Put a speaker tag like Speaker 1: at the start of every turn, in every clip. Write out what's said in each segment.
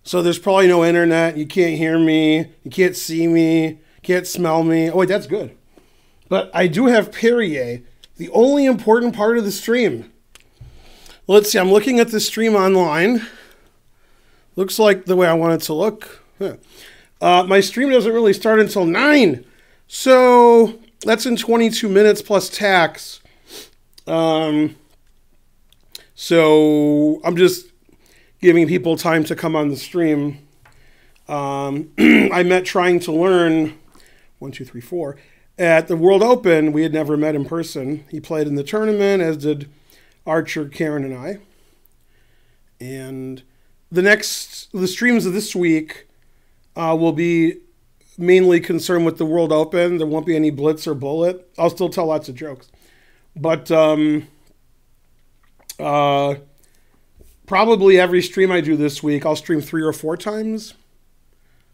Speaker 1: So there's probably no internet. You can't hear me. You can't see me. Can't smell me. Oh, wait, that's good. But I do have Perrier, the only important part of the stream. Let's see. I'm looking at the stream online. Looks like the way I want it to look. My stream doesn't really start until 9. So that's in 22 minutes plus tax. So I'm just giving people time to come on the stream. I met Trying to Learn, 1, 2, 3, 4, at the World Open. We had never met in person. He played in the tournament, as did Archer, Karen, and I. And the streams of this week will be mainly concerned with the World Open. There won't be any blitz or bullet. I'll still tell lots of jokes. But probably every stream I do this week, I'll stream 3 or 4 times.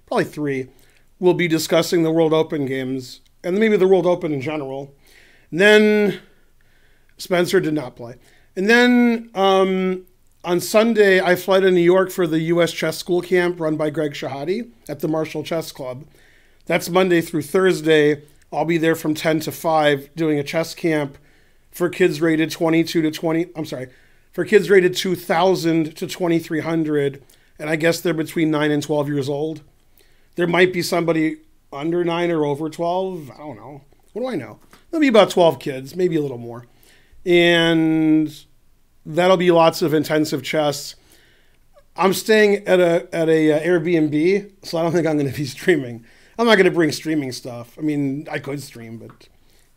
Speaker 1: Probably 3. We'll be discussing the World Open games and maybe the World Open in general. And then Spencer did not play. And then on Sunday, I fly to New York for the U.S. Chess School Camp run by Greg Shahade at the Marshall Chess Club. That's Monday through Thursday. I'll be there from 10 to 5 doing a chess camp for kids rated 22 to 20. I'm sorry, for kids rated 2,000 to 2,300. And I guess they're between 9 and 12 years old. There might be somebody under 9 or over 12. I don't know. What do I know? There'll be about 12 kids, maybe a little more. And that'll be lots of intensive chess. I'm staying at a Airbnb, so I don't think I'm going to be streaming. I'm not going to bring streaming stuff. I mean, I could stream, but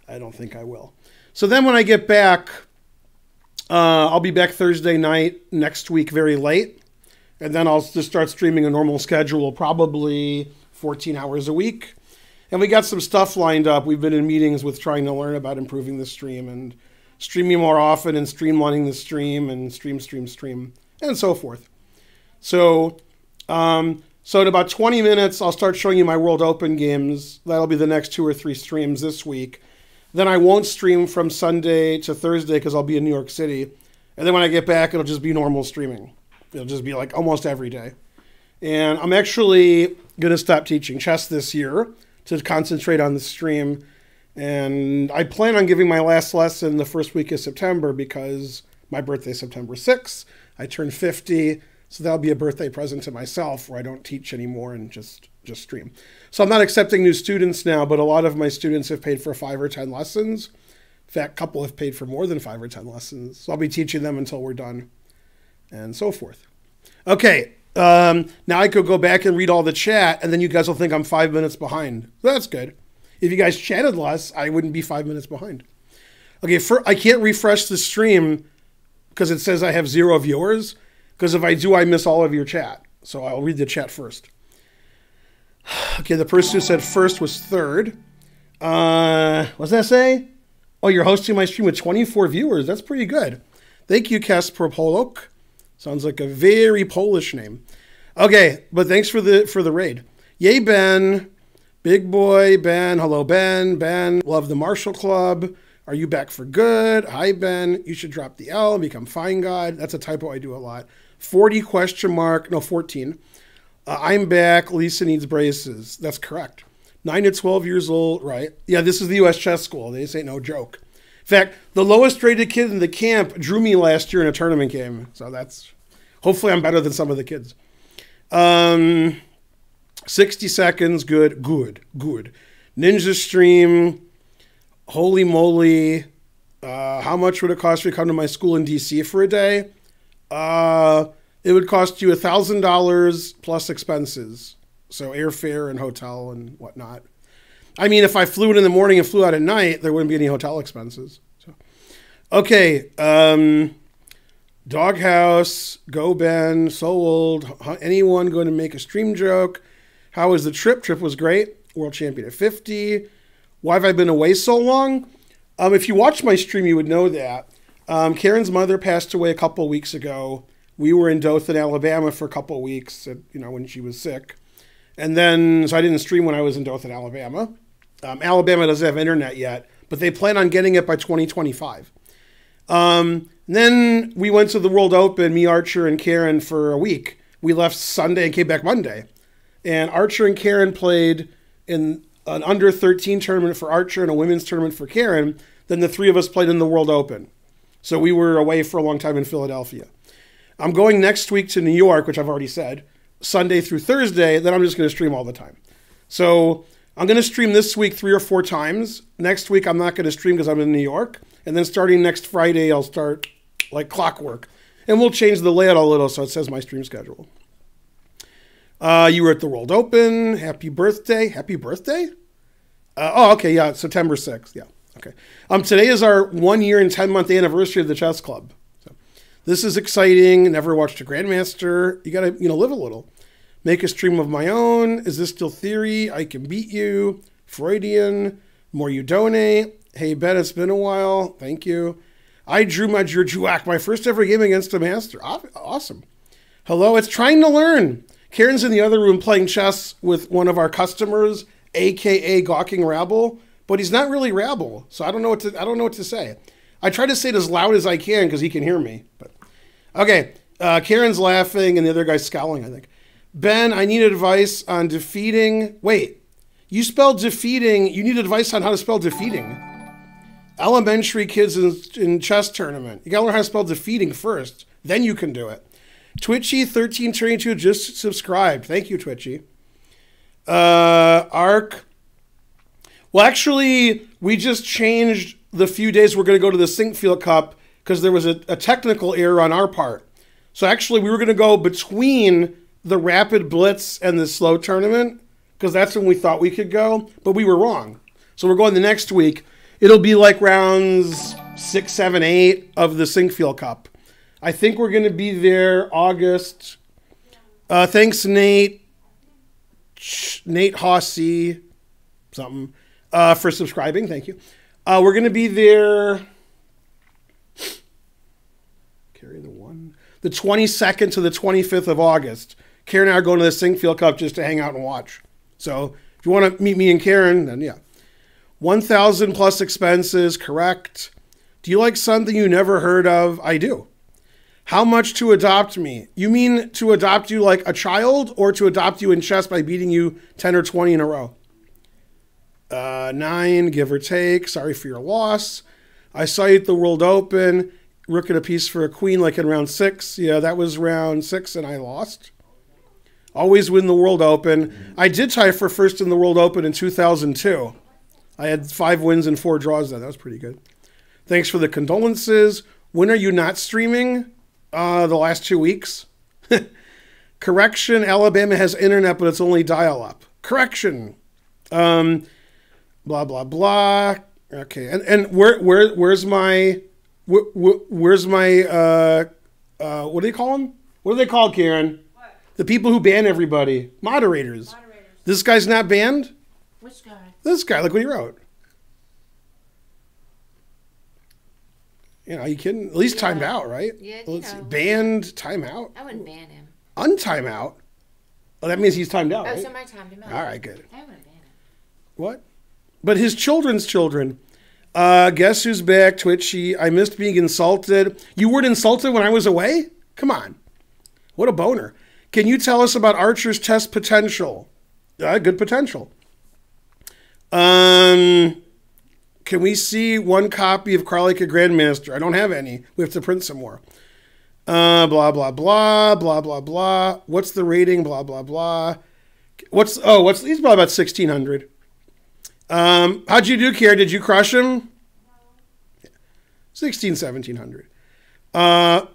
Speaker 1: I don't think I will. So then when I get back, I'll be back Thursday night next week very late. And then I'll just start streaming a normal schedule, probably 14 hours a week. And we got some stuff lined up. We've been in meetings with Trying to Learn about improving the stream and streaming more often and streamlining the stream and stream, and so forth. So, so in about 20 minutes, I'll start showing you my World Open games. That'll be the next 2 or 3 streams this week. Then I won't stream from Sunday to Thursday because I'll be in New York City. And then when I get back, it'll just be normal streaming. It'll just be like almost every day. And I'm actually going to stop teaching chess this year to concentrate on the stream. And I plan on giving my last lesson the first week of September because my birthday's September 6th. I turn 50, so that'll be a birthday present to myself where I don't teach anymore and just stream. So I'm not accepting new students now, but a lot of my students have paid for 5 or 10 lessons. In fact, a couple have paid for more than 5 or 10 lessons. So I'll be teaching them until we're done and so forth. Okay, now I could go back and read all the chat, and then you guys will think I'm 5 minutes behind. So that's good. If you guys chatted less, I wouldn't be 5 minutes behind. Okay, I can't refresh the stream because it says I have 0 viewers, because if I do, I miss all of your chat. So I'll read the chat first. Okay, the person who said first was third. What's that say? Oh, you're hosting my stream with 24 viewers. That's pretty good. Thank you, Kasper Polok. Sounds like a very Polish name. Okay, but thanks for the raid. Yay, Ben. Big boy, Ben. Hello, Ben. Ben, love the Marshall Club. Are you back for good? Hi, Ben. You should drop the L and become Fine God. That's a typo I do a lot. 40 question mark. No, 14. I'm back. Lisa needs braces. That's correct. 9 to 12 years old, right? Yeah, this is the U.S. Chess School. This ain't no joke. In fact, the lowest rated kid in the camp drew me last year in a tournament game. So that's, hopefully I'm better than some of the kids. 60 seconds, good. Ninja stream, holy moly. How much would it cost you to come to my school in D.C. for a day? It would cost you $1,000 plus expenses. So airfare and hotel and whatnot. I mean, if I flew in the morning and flew out at night, there wouldn't be any hotel expenses. So. Okay. Doghouse, Go Ben, So Old. Anyone going to make a stream joke? How was the trip? Trip was great. World champion at 50. Why have I been away so long? If you watch my stream, you would know that. Karen's mother passed away a couple weeks ago. We were in Dothan, Alabama for a couple weeks, when she was sick. And then, so I didn't stream when I was in Dothan, Alabama. Alabama doesn't have internet yet, but they plan on getting it by 2025. Then we went to the World Open, me, Archer, and Karen for a week. we left Sunday and came back Monday. And Archer and Karen played in an under 13 tournament for Archer and a women's tournament for Karen. Then the three of us played in the World Open. So we were away for a long time in Philadelphia. I'm going next week to New York, which I've already said, Sunday through Thursday. Then I'm just going to stream all the time. So I'm going to stream this week 3 or 4 times. Next week, I'm not going to stream because I'm in New York. And then starting next Friday, I'll start like clockwork. And we'll change the layout a little so it says my stream schedule. You were at the World Open. Happy birthday. Happy birthday? Oh, okay. Yeah, September 6th. Yeah. Okay. Today is our 1 year and 10-month anniversary of the chess club. So this is exciting. Never watched a Grandmaster. You got to, live a little. Make a stream of my own. Is this still theory? I can beat you. Freudian. More you donate. Hey, Ben, it's been a while. Thank you. I drew my Juak, my first ever game against a master. Awesome. Hello, it's trying to learn. Karen's in the other room playing chess with one of our customers, aka Gawking Rabble, but he's not really Rabble, so I don't know what to say. I try to say it as loud as I can because he can hear me. But okay, Karen's laughing and the other guy's scowling, I think. Ben, I need advice on defeating. Wait, you spelled defeating. You need advice on how to spell defeating. Elementary kids in chess tournament. You gotta learn how to spell defeating first. Then you can do it. Twitchy1322 just subscribed. Thank you, Twitchy. Arc. Well, actually, we just changed the few days we're going to go to the Sinkfield Cup because there was a technical error on our part. So actually, we were going to go between the Rapid Blitz and the Slow Tournament because that's when we thought we could go, but we were wrong. So we're going the next week. It'll be like rounds 6, 7, 8 of the Sinkfield Cup. I think we're going to be there August. Thanks, Nate. Nate Hossey. Something. For subscribing. Thank you. We're going to be there. Carry the one. The 22nd to the 25th of August. Karen and I are going to the Sinkfield Cup just to hang out and watch. So if you want to meet me and Karen, then yeah. 1,000 plus expenses, correct. Do you like something you never heard of? I do. How much to adopt me? You mean to adopt you like a child or to adopt you in chess by beating you 10 or 20 in a row? 9, give or take. Sorry for your loss. I saw you at the World Open. Rook at a piece for a queen like in round 6. Yeah, that was round 6 and I lost. Always win the World Open. I did tie for first in the World Open in 2002. I had 5 wins and 4 draws then. That was pretty good. Thanks for the condolences. When are you not streaming? The last 2 weeks. Correction, Alabama has internet, but it's only dial-up. Correction. Blah, blah, blah. Okay, and where's my, what do they call them? What are they called, Karen? What? The people who ban everybody. Moderators. This guy's not banned?
Speaker 2: Which guy?
Speaker 1: This guy, look what he wrote. You know, you kidding? At least timed out, right?
Speaker 2: Yeah,
Speaker 1: banned, timeout.
Speaker 2: I wouldn't ban him.
Speaker 1: Untime out? Oh, that means he's timed out, right?
Speaker 2: Somebody timed him out.
Speaker 1: All right, good.
Speaker 2: I wouldn't ban him.
Speaker 1: What? But his children's children. Guess who's back? Twitchy. I missed being insulted. You weren't insulted when I was away? Come on. What a boner. Can you tell us about Archer's test potential? Good potential. Can we see one copy of Cry Like a Grandmaster? I don't have any. We have to print some more. Blah, blah, blah, blah, blah, blah. What's the rating? Blah, blah, blah. He's probably about 1,600. How'd you do, Kier? Did you crush him? 1,700.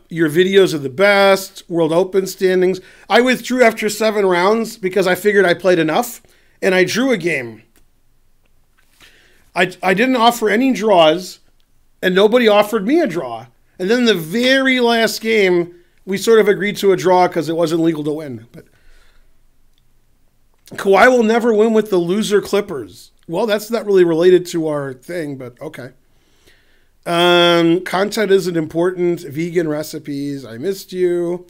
Speaker 1: Your videos are the best. World Open standings. I withdrew after 7 rounds because I figured I played enough, and I drew a game. I didn't offer any draws, and nobody offered me a draw. And then the very last game, we sort of agreed to a draw because it wasn't legal to win. But Kawhi will never win with the loser Clippers. Well, that's not really related to our thing, but okay. Content isn't important. Vegan recipes. I missed you.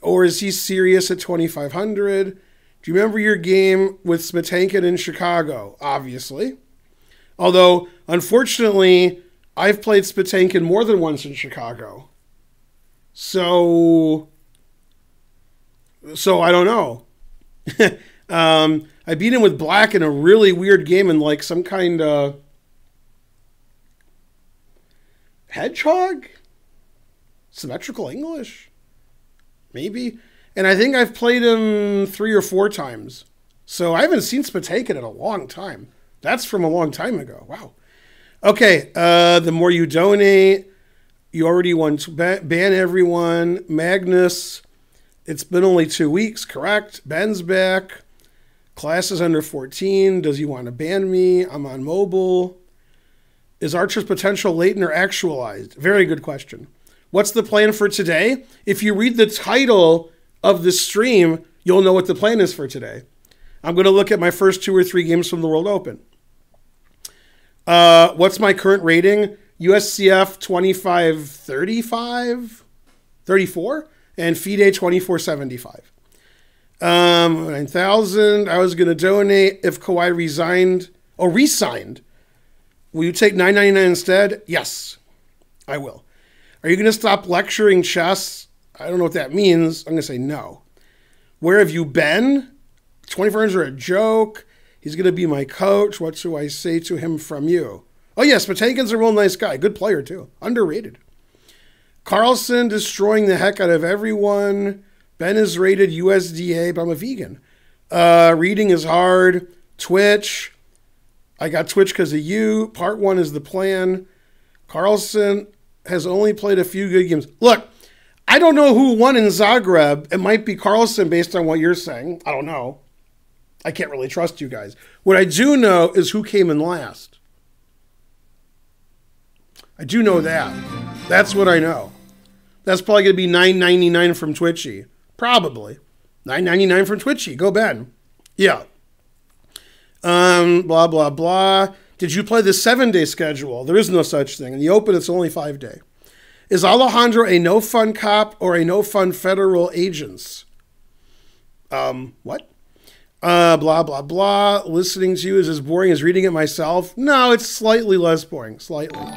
Speaker 1: Or is he serious at 2,500? Do you remember your game with Smetankin in Chicago? Obviously. Although, unfortunately, I've played Smetankin more than once in Chicago. So, So I don't know. I beat him with black in a really weird game in like some kind of hedgehog? Symmetrical English? Maybe. And I think I've played him 3 or 4 times. So I haven't seen Spataken in a long time. That's from a long time ago. Wow. Okay, the more you donate, you already won. Ban everyone. Magnus, it's been only 2 weeks, correct? Ben's back. Class is under 14. Does he want to ban me? I'm on mobile. Is Archer's potential latent or actualized? Very good question. What's the plan for today? If you read the title of the stream, you'll know what the plan is for today. I'm going to look at my first 2 or 3 games from the World Open. What's my current rating? USCF 2535, 34, and FIDE 2475. 9,000. I was going to donate if Kawhi resigned. Will you take $9.99 instead? Yes, I will. Are you going to stop lecturing chess? I don't know what that means. I'm going to say no. Where have you been? 2400s are a joke. He's going to be my coach. What do I say to him from you? Oh, yes, Spataken's a real nice guy. Good player, too. Underrated. Carlson destroying the heck out of everyone. Ben is rated USDA, but I'm a vegan. Reading is hard. Twitch. I got Twitch because of you. Part 1 is the plan. Carlson has only played a few good games. Look, I don't know who won in Zagreb. It might be Carlson based on what you're saying. I don't know. I can't really trust you guys. What I do know is who came in last. I do know that. That's what I know. That's probably going to be $9.99 from Twitchy. Probably. $9.99 from Twitchy. Go Ben. Yeah. Blah, blah, blah. Did you play the 7-day schedule? There is no such thing. In the Open, it's only 5-day. Is Alejandro a no-fun cop or a no-fun federal agent? What? Blah, blah, blah. Listening to you is as boring as reading it myself. No, it's slightly less boring. Slightly.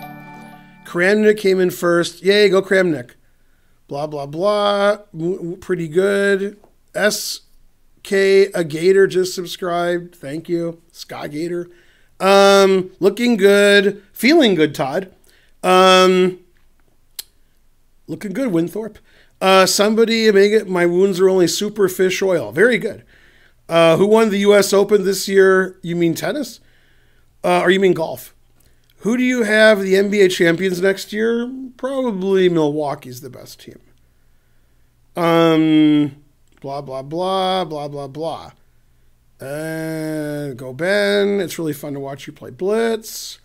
Speaker 1: Kramnik came in first. Yay, go Kramnik. Blah, blah, blah. Pretty good. SK, a Gator just subscribed. Thank you. Ska Gator. Looking good. Feeling good, Todd. Looking good, Winthorpe. Somebody, my wounds are only super fish oil. Very good. Who won the U.S. Open this year? You mean tennis? Or you mean golf? Who do you have the NBA champions next year? Probably Milwaukee's the best team. Blah, blah, blah, blah, blah, blah. Go Ben. It's really fun to watch you play Blitz.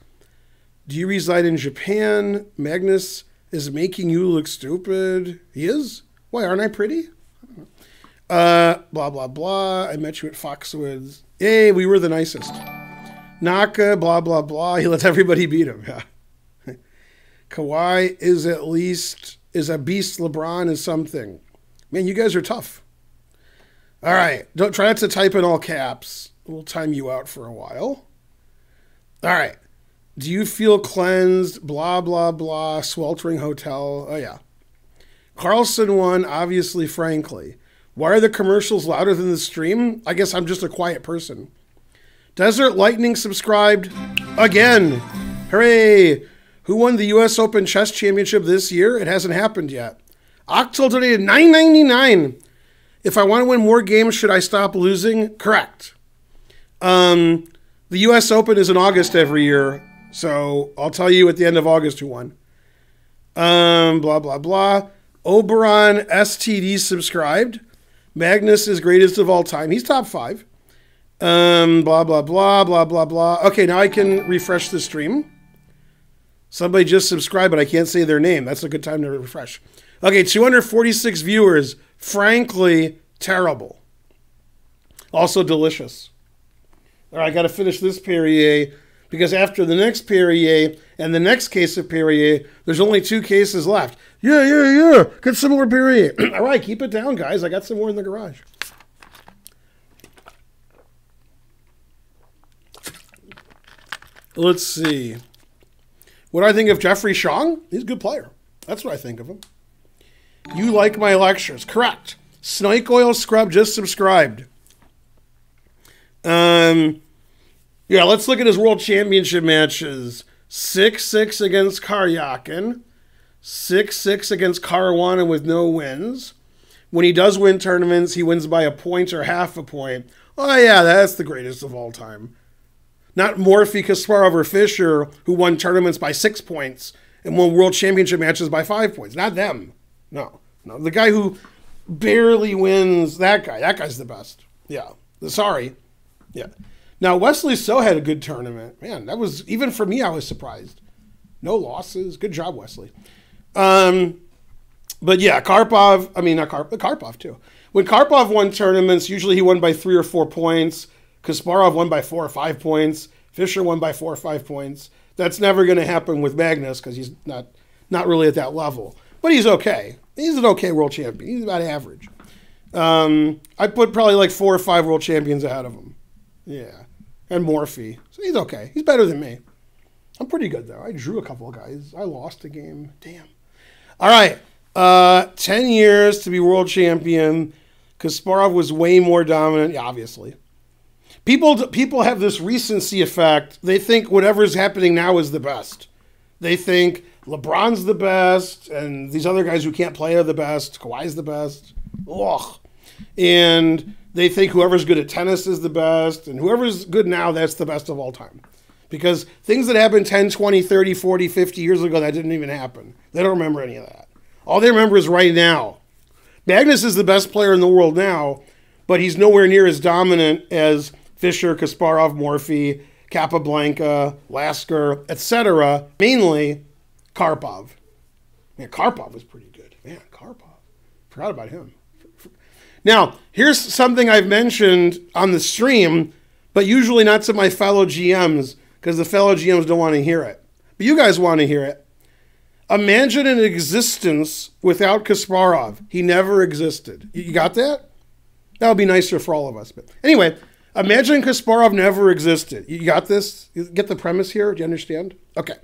Speaker 1: Do you reside in Japan? Magnus is making you look stupid. He is? Why, aren't I pretty? Blah, blah, blah. I met you at Foxwoods. Hey, we were the nicest. Naka, blah, blah, blah. He lets everybody beat him. Yeah. Kawhi is a beast. LeBron is something. Man, you guys are tough. All right. Don't try not to type in all caps. We'll time you out for a while. All right. Do you feel cleansed? Blah, blah, blah. Sweltering hotel. Oh, yeah. Carlson won, obviously, frankly. Why are the commercials louder than the stream? I guess I'm just a quiet person. Desert Lightning subscribed again. Hooray. Who won the U.S. Open Chess Championship this year? It hasn't happened yet. Octal donated $9.99. If I want to win more games, should I stop losing? Correct. The U.S. Open is in August every year, so I'll tell you at the end of August who won. Blah, blah, blah. Oberon STD subscribed. Magnus is greatest of all time. He's top 5. Blah, blah, blah, blah, blah, blah. Okay, now I can refresh the stream. Somebody just subscribed, but I can't say their name. That's a good time to refresh. Okay, 246 viewers. Frankly, terrible. Also delicious. All right, I got to finish this Perrier because after the next Perrier and the next case of Perrier, there's only 2 cases left. Yeah. Get some more Perrier. All right, keep it down, guys. I got some more in the garage. Let's see. What do I think of Jeffrey Shong? He's a good player. That's what I think of him. You like my lectures. Correct. Snake Oil Scrub just subscribed. Yeah, let's look at his World Championship matches. 6-6 against Karyakin. 6-6 against Caruana with no wins. When he does win tournaments, he wins by a point or half a point. Oh, yeah, that's the greatest of all time. Not Morphy, Kasparov, or Fischer, who won tournaments by 6 points and won World Championship matches by 5 points. Not them. No. The guy who barely wins, that guy's the best. Yeah. Sorry. Yeah. Now, Wesley So had a good tournament. Man, that was, even for me, I was surprised. No losses. Good job, Wesley. But yeah, Karpov too. When Karpov won tournaments, usually he won by 3 or 4 points. Kasparov won by 4 or 5 points. Fischer won by 4 or 5 points. That's never going to happen with Magnus because he's not really at that level. But he's okay. He's an okay world champion. He's about average. I put probably like 4 or 5 world champions ahead of him. Yeah. And Morphy. So he's okay. He's better than me. I'm pretty good, though. I drew a couple of guys. I lost a game. Damn. All right. 10 years to be world champion. Kasparov was way more dominant. Yeah, obviously. People have this recency effect. They think whatever's happening now is the best. They think LeBron's the best, and these other guys who can't play are the best. Kawhi's the best. Ugh. And they think whoever's good at tennis is the best, and whoever's good now, that's the best of all time. Because things that happened 10, 20, 30, 40, 50 years ago, that didn't even happen. They don't remember any of that. All they remember is right now. Magnus is the best player in the world now, but he's nowhere near as dominant as Fischer, Kasparov, Morphy, Capablanca, Lasker, etc. Mainly Karpov. Man, Karpov was pretty good. Man, Karpov. Forgot about him. Now, here's something I've mentioned on the stream, but usually not to my fellow GMs, because the fellow GMs don't want to hear it. But you guys want to hear it. Imagine an existence without Kasparov. He never existed. You got that? That would be nicer for all of us. But anyway, imagine Kasparov never existed. You got this? You get the premise here? Do you understand? Okay.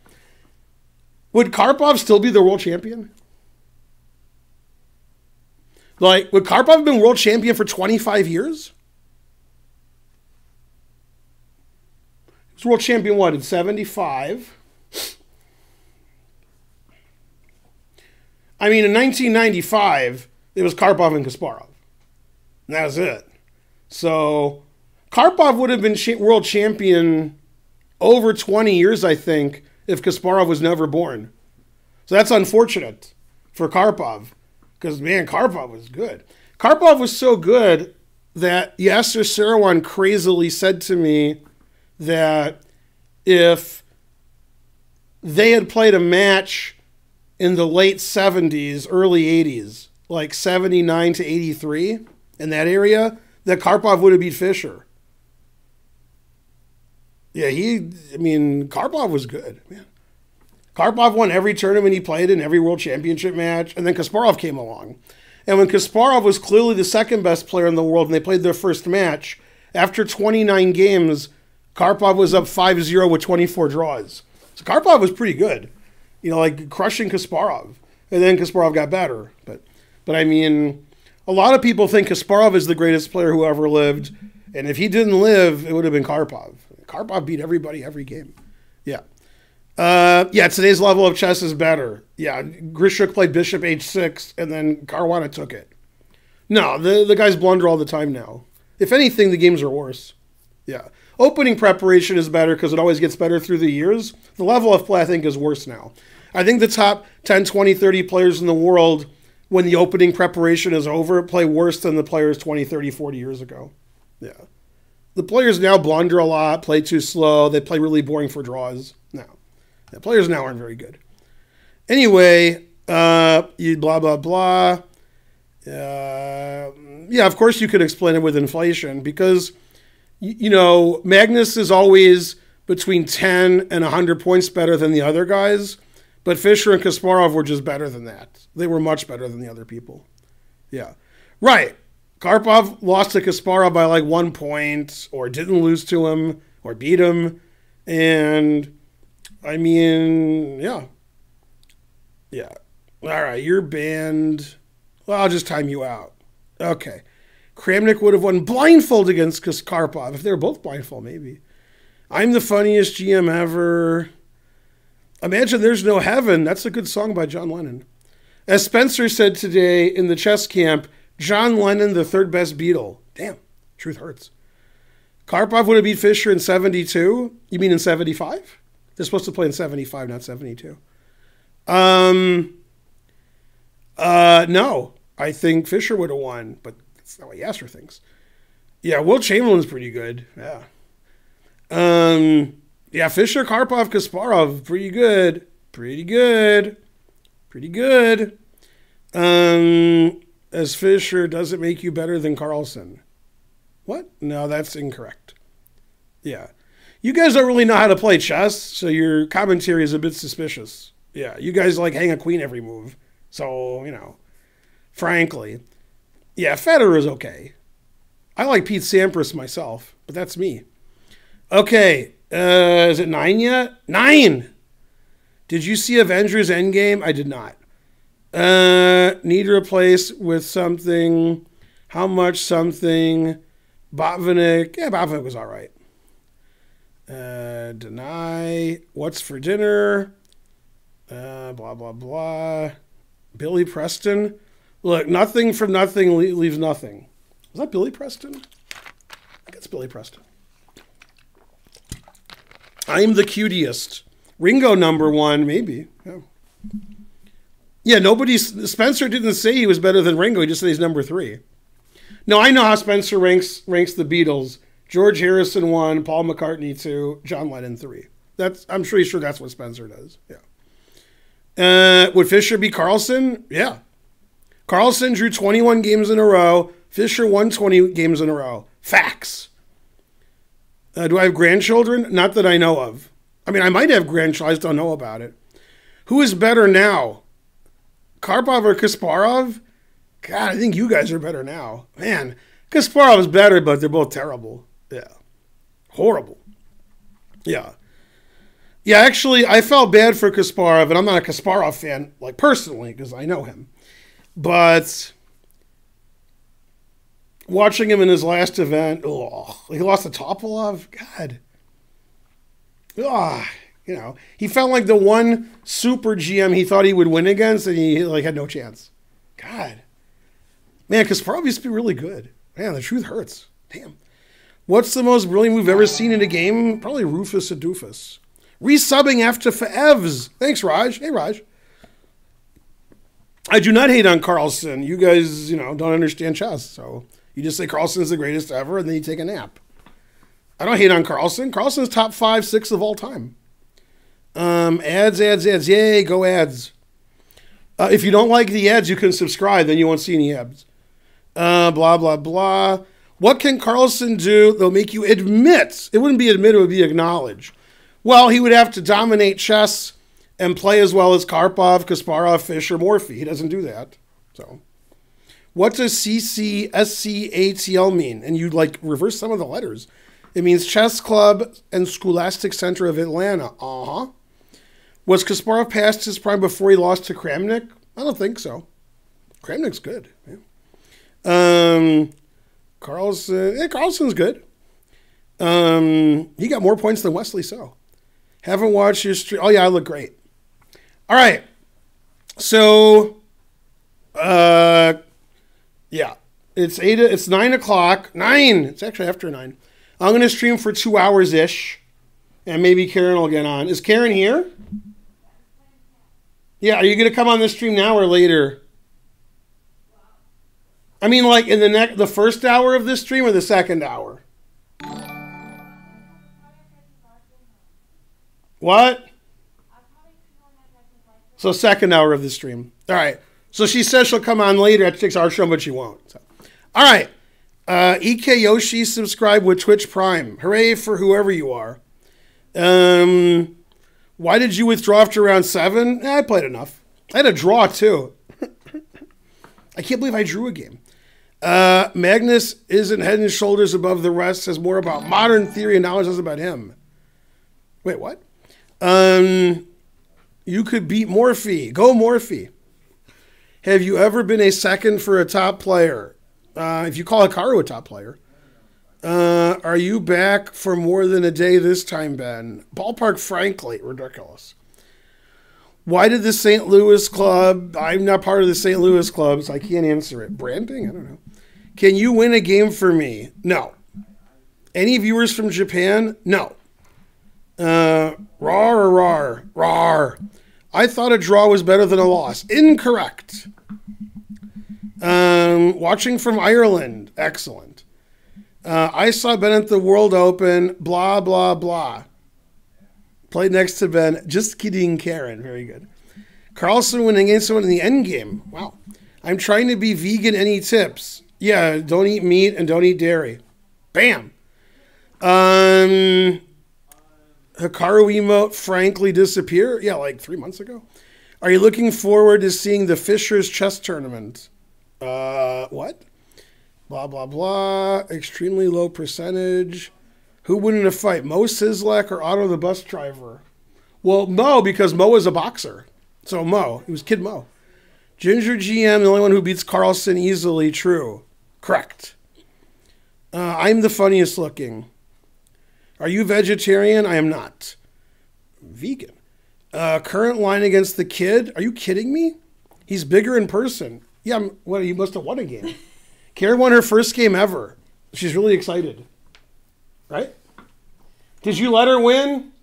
Speaker 1: Would Karpov still be the world champion? Like, would Karpov have been world champion for 25 years? He was world champion, what, in 75? I mean, in 1995, it was Karpov and Kasparov. And that was it. So, Karpov would have been world champion over 20 years, I think, if Kasparov was never born. So that's unfortunate for Karpov. Because, man, Karpov was good. Karpov was so good that Yasser Seirawan crazily said to me that if they had played a match in the late 70s, early 80s, like 79 to 83, in that area, that Karpov would have beat Fischer. Yeah, Karpov was good, man. Karpov won every tournament he played in, every world championship match, and then Kasparov came along. And when Kasparov was clearly the second best player in the world and they played their first match, after 29 games, Karpov was up 5-0 with 24 draws. So Karpov was pretty good, like crushing Kasparov. And then Kasparov got better. But I mean, a lot of people think Kasparov is the greatest player who ever lived. And if he didn't live, it would have been Karpov. Karpov beat everybody every game. Yeah. Today's level of chess is better. Yeah, Grishuk played bishop h6, and then Caruana took it. No, the guys blunder all the time now. If anything, the games are worse. Yeah. Opening preparation is better because it always gets better through the years. The level of play, I think, is worse now. I think the top 10, 20, 30 players in the world, when the opening preparation is over, play worse than the players 20, 30, 40 years ago. Yeah. The players now blunder a lot, play too slow. They play really boring for draws. No. The players now aren't very good. Anyway, blah, blah, blah. Of course you could explain it with inflation because, Magnus is always between 10 and 100 points better than the other guys, but Fischer and Kasparov were just better than that. They were much better than the other people. Yeah. Right. Karpov lost to Kasparov by like 1 point or didn't lose to him or beat him. And I mean, yeah. Yeah. All right, you're banned. Well, I'll just time you out. Okay. Kramnik would have won blindfold against Kasparov. If they were both blindfold, maybe. I'm the funniest GM ever. Imagine There's No Heaven. That's a good song by John Lennon. As Spencer said today in the chess camp, John Lennon, the third best Beatle. Damn, truth hurts. Karpov would have beat Fischer in 72. You mean in 75? They're supposed to play in 75, not 72. No. I think Fischer would have won, but that's not what Yasser thinks. Yeah, Will Chamberlain's pretty good. Yeah. Yeah, Fischer, Karpov, Kasparov, pretty good. Pretty good. Pretty good. As Fischer doesn't make you better than Carlsen. What? No, that's incorrect. Yeah. You guys don't really know how to play chess, so your commentary is a bit suspicious. Yeah, you guys like hang a queen every move. So, frankly. Yeah, Federer is okay. I like Pete Sampras myself, but that's me. Okay, is it 9 yet? 9! Did you see Avengers Endgame? I did not. Need to replace with something. How much something? Botvinnik. Yeah, Botvinnik was all right. Deny. What's for dinner? Blah, blah, blah. Billy Preston. Look, nothing from nothing leaves nothing. Was that Billy Preston? I think it's Billy Preston. I'm the cutiest. Ringo #1, maybe. Yeah, Spencer didn't say he was better than Ringo. He just said he's #3. No, I know how Spencer ranks the Beatles. George Harrison 1, Paul McCartney 2, John Lennon 3. I'm sure that's what Spencer does. Yeah. Would Fischer beat Carlsen? Yeah. Carlsen drew 21 games in a row. Fischer won 20 games in a row. Facts. Do I have grandchildren? Not that I know of. I mean, I might have grandchildren. I just don't know about it. Who is better now? Karpov or Kasparov? God, I think you guys are better now. Man, Kasparov is better, but they're both terrible. Yeah. Horrible. Yeah. Yeah, actually, I felt bad for Kasparov, and I'm not a Kasparov fan, like, personally, because I know him. But watching him in his last event, he lost to Topalov. God. He felt like the one super GM he thought he would win against, and he had no chance. God. Man, Kasparov used to be really good. Man, the truth hurts. Damn. What's the most brilliant move ever seen in a game? Probably Rufus Adufus. Resubbing after Evs. Thanks, Raj. Hey, Raj. I do not hate on Carlsen. You guys, don't understand chess. So you just say Carlsen's the greatest ever, and then you take a nap. I don't hate on Carlsen. Carlsen's top 5, 6 of all time. Ads. Yay, go ads. If you don't like the ads, you can subscribe. Then you won't see any ads. Blah, blah, blah. What can Carlsen do that'll make you admit? It wouldn't be admit, it would be acknowledge. Well, he would have to dominate chess and play as well as Karpov, Kasparov, Fischer, Morphy. He doesn't do that. So, what does CCSCATL mean? And you reverse some of the letters. It means Chess Club and Scholastic Center of Atlanta. Was Kasparov past his prime before he lost to Kramnik? I don't think so. Kramnik's good. Yeah. Carlsen's good. He got more points than Wesley So. Haven't watched your stream. Oh, yeah, I look great. All right. So, yeah. It's 9 o'clock. 9! It's actually after 9. I'm going to stream for 2 hours-ish. And maybe Karen will get on. Is Karen here? Yeah, are you going to come on the stream now or later? I mean, in the first hour of this stream or the second hour? What? So second hour of the stream. All right. So she says she'll come on later. That takes our show, but she won't. So. All right. EK Yoshi subscribe with Twitch Prime. Hooray for whoever you are. Why did you withdraw after round 7? I played enough. I had a draw, too. I can't believe I drew a game. Magnus isn't head and shoulders above the rest, says more about modern theory and knowledge than about him. Wait, what? You could beat Morphy. Go Morphy. Have you ever been a second for a top player? If you call Hikaru a top player. Are you back for more than a day this time, Ben? Ballpark, frankly, ridiculous. Why did the St. Louis club? I'm not part of the St. Louis club, so I can't answer it. Branding? I don't know. Can you win a game for me? No. Any viewers from Japan? No. Rar or rar? Rar. I thought a draw was better than a loss. Incorrect. Watching from Ireland. Excellent. I saw Ben at the World Open. Blah, blah, blah. Played next to Ben. Just kidding, Karen. Very good. Carlson winning against someone in the end game. Wow. I'm trying to be vegan. Any tips? Yeah, don't eat meat and don't eat dairy. Bam. Hikaru emote frankly disappear? Yeah, like 3 months ago. Are you looking forward to seeing the Fishers chess tournament? What? Blah, blah, blah. Extremely low percentage. Who won in a fight? Mo Sislak or Otto the bus driver? Well, Mo, because Mo is a boxer. So Mo. It was Kid Mo. Ginger GM, the only one who beats Carlson easily. True. Correct. I'm the funniest looking. Are you vegetarian? I am not. Vegan. Current line against the kid? Are you kidding me? He's bigger in person. Yeah, well, he must have won a game. Karen won her first game ever. She's really excited. Right? Did you let her win?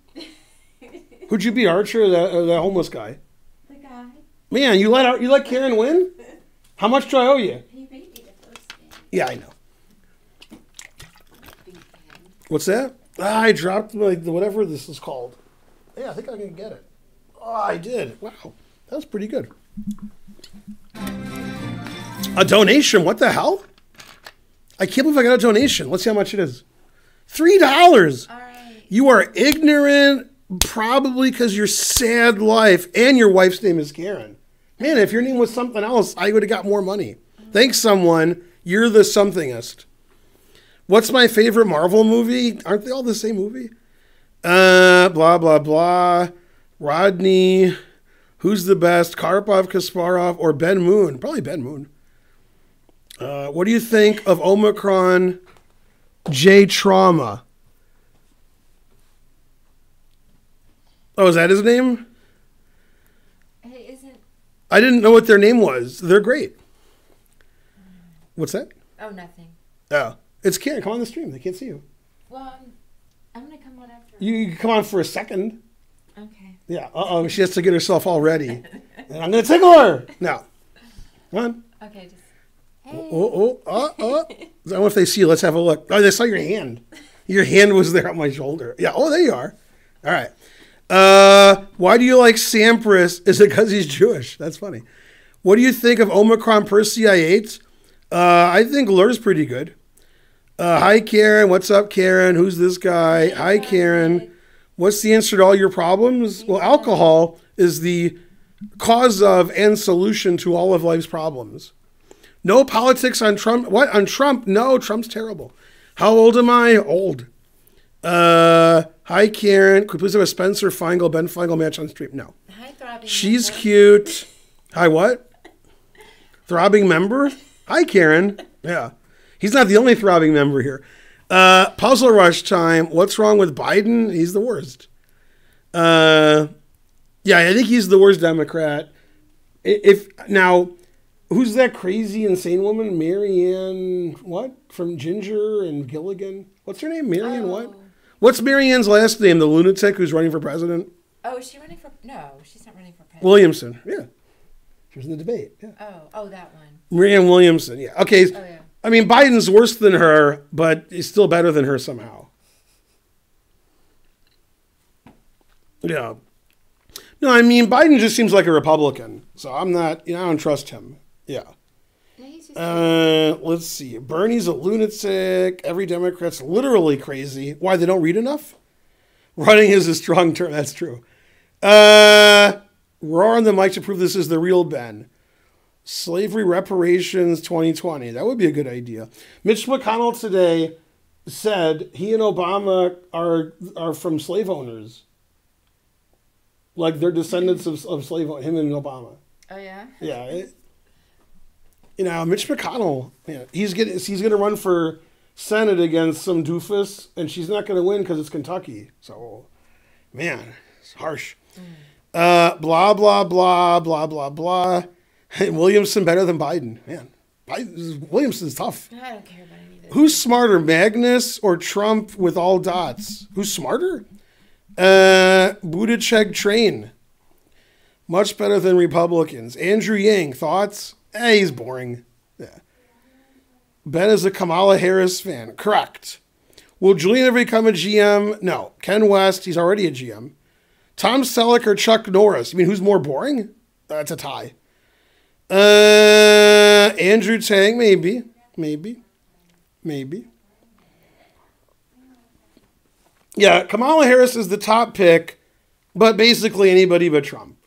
Speaker 1: Who'd you be, Archer or the homeless guy?
Speaker 2: The guy.
Speaker 1: Man, you let Karen win? How much do I owe you?
Speaker 2: He beat me the first game.
Speaker 1: Yeah, I know. What's that? I dropped whatever this is called. Yeah, I think I can get it. Oh, I did. Wow. That was pretty good. A donation? What the hell? I can't believe I got a donation. Let's see how much it is. $3.
Speaker 2: All right.
Speaker 1: You are ignorant, probably because your sad life, and your wife's name is Karen. Man, if your name was something else, I would have got more money. Thanks, someone. You're the somethingest. What's my favorite Marvel movie? Aren't they all the same movie? Blah, blah, blah. Rodney. Who's the best? Karpov, Kasparov, or Ben Moon? Probably Ben Moon. What do you think of Omicron J Trauma? Oh, is that his name?
Speaker 2: Hey, isn't...
Speaker 1: I didn't know what their name was. They're great. What's that?
Speaker 2: Oh, nothing.
Speaker 1: Oh, it's Karen. Come on the stream. They can't see you.
Speaker 2: Well, I'm going to come on after.
Speaker 1: You can come on for a second.
Speaker 2: Okay.
Speaker 1: Yeah. Uh-oh. She has to get herself all ready. And I'm going to tickle her. No. Come on.
Speaker 2: Okay, just... Hey.
Speaker 1: I don't know if they see you. Let's have a look. Oh, they saw your hand. Your hand was there on my shoulder. Yeah. Oh, there you are. All right. Why do you like Sampras? Is it because he's Jewish? That's funny. What do you think of Omicron per CI8? I think Lur's pretty good. Hi, Karen. What's up, Karen? Who's this guy? Hi, Karen. What's the answer to all your problems? Well, alcohol is the cause of and solution to all of life's problems. No politics on Trump. What? On Trump? No, Trump's terrible. How old am I? Old. Hi, Karen. Could we please have a Spencer Feingel, Ben Feingel match on stream? No.
Speaker 2: Hi, Throbbing
Speaker 1: She's
Speaker 2: member.
Speaker 1: cute. Hi, what? Throbbing member? Hi, Karen. Yeah. He's not the only throbbing member here. Puzzle Rush time. What's wrong with Biden? He's the worst. Yeah, I think he's the worst Democrat. Now, who's that crazy, insane woman? Marianne, what? From Ginger and Gilligan? What's her name? Marianne what? What's Marianne's last name? The lunatic who's running for president?
Speaker 2: Oh, is she running for... No, she's not running for president.
Speaker 1: Williamson, yeah. She was in the debate, yeah.
Speaker 2: Oh, that one.
Speaker 1: Marianne Williamson, yeah. Okay.
Speaker 2: Oh, yeah.
Speaker 1: I mean, Biden's worse than her, but he's still better than her somehow. Yeah. No, I mean, Biden just seems like a Republican. So I'm not, I don't trust him. Yeah.
Speaker 2: No, he's just...
Speaker 1: Let's see. Bernie's a lunatic. Every Democrat's literally crazy. Why, they don't read enough? Running is a strong term. That's true. Roar on the mic to prove this is the real Ben. Slavery reparations 2020. That would be a good idea. Mitch McConnell today said he and Obama are from slave owners. Like they're descendants of slave owners, him and Obama.
Speaker 2: Oh, yeah?
Speaker 1: Yeah. Mitch McConnell, he's going to run for Senate against some doofus, and she's not going to win because it's Kentucky. So, man, it's harsh. Blah, blah, blah, blah, blah, blah. Williamson better than Biden. Man, Williamson's tough.
Speaker 2: I don't care about any of this.
Speaker 1: Who's smarter, Magnus or Trump with all dots? Who's smarter? Buttigieg train. Much better than Republicans. Andrew Yang, thoughts? He's boring. Yeah. Ben is a Kamala Harris fan. Correct. Will Julian ever become a GM? No. Ken West, he's already a GM. Tom Selleck or Chuck Norris? I mean, who's more boring? That's a tie. Andrew Tang, maybe. Yeah, Kamala Harris is the top pick, but basically anybody but Trump.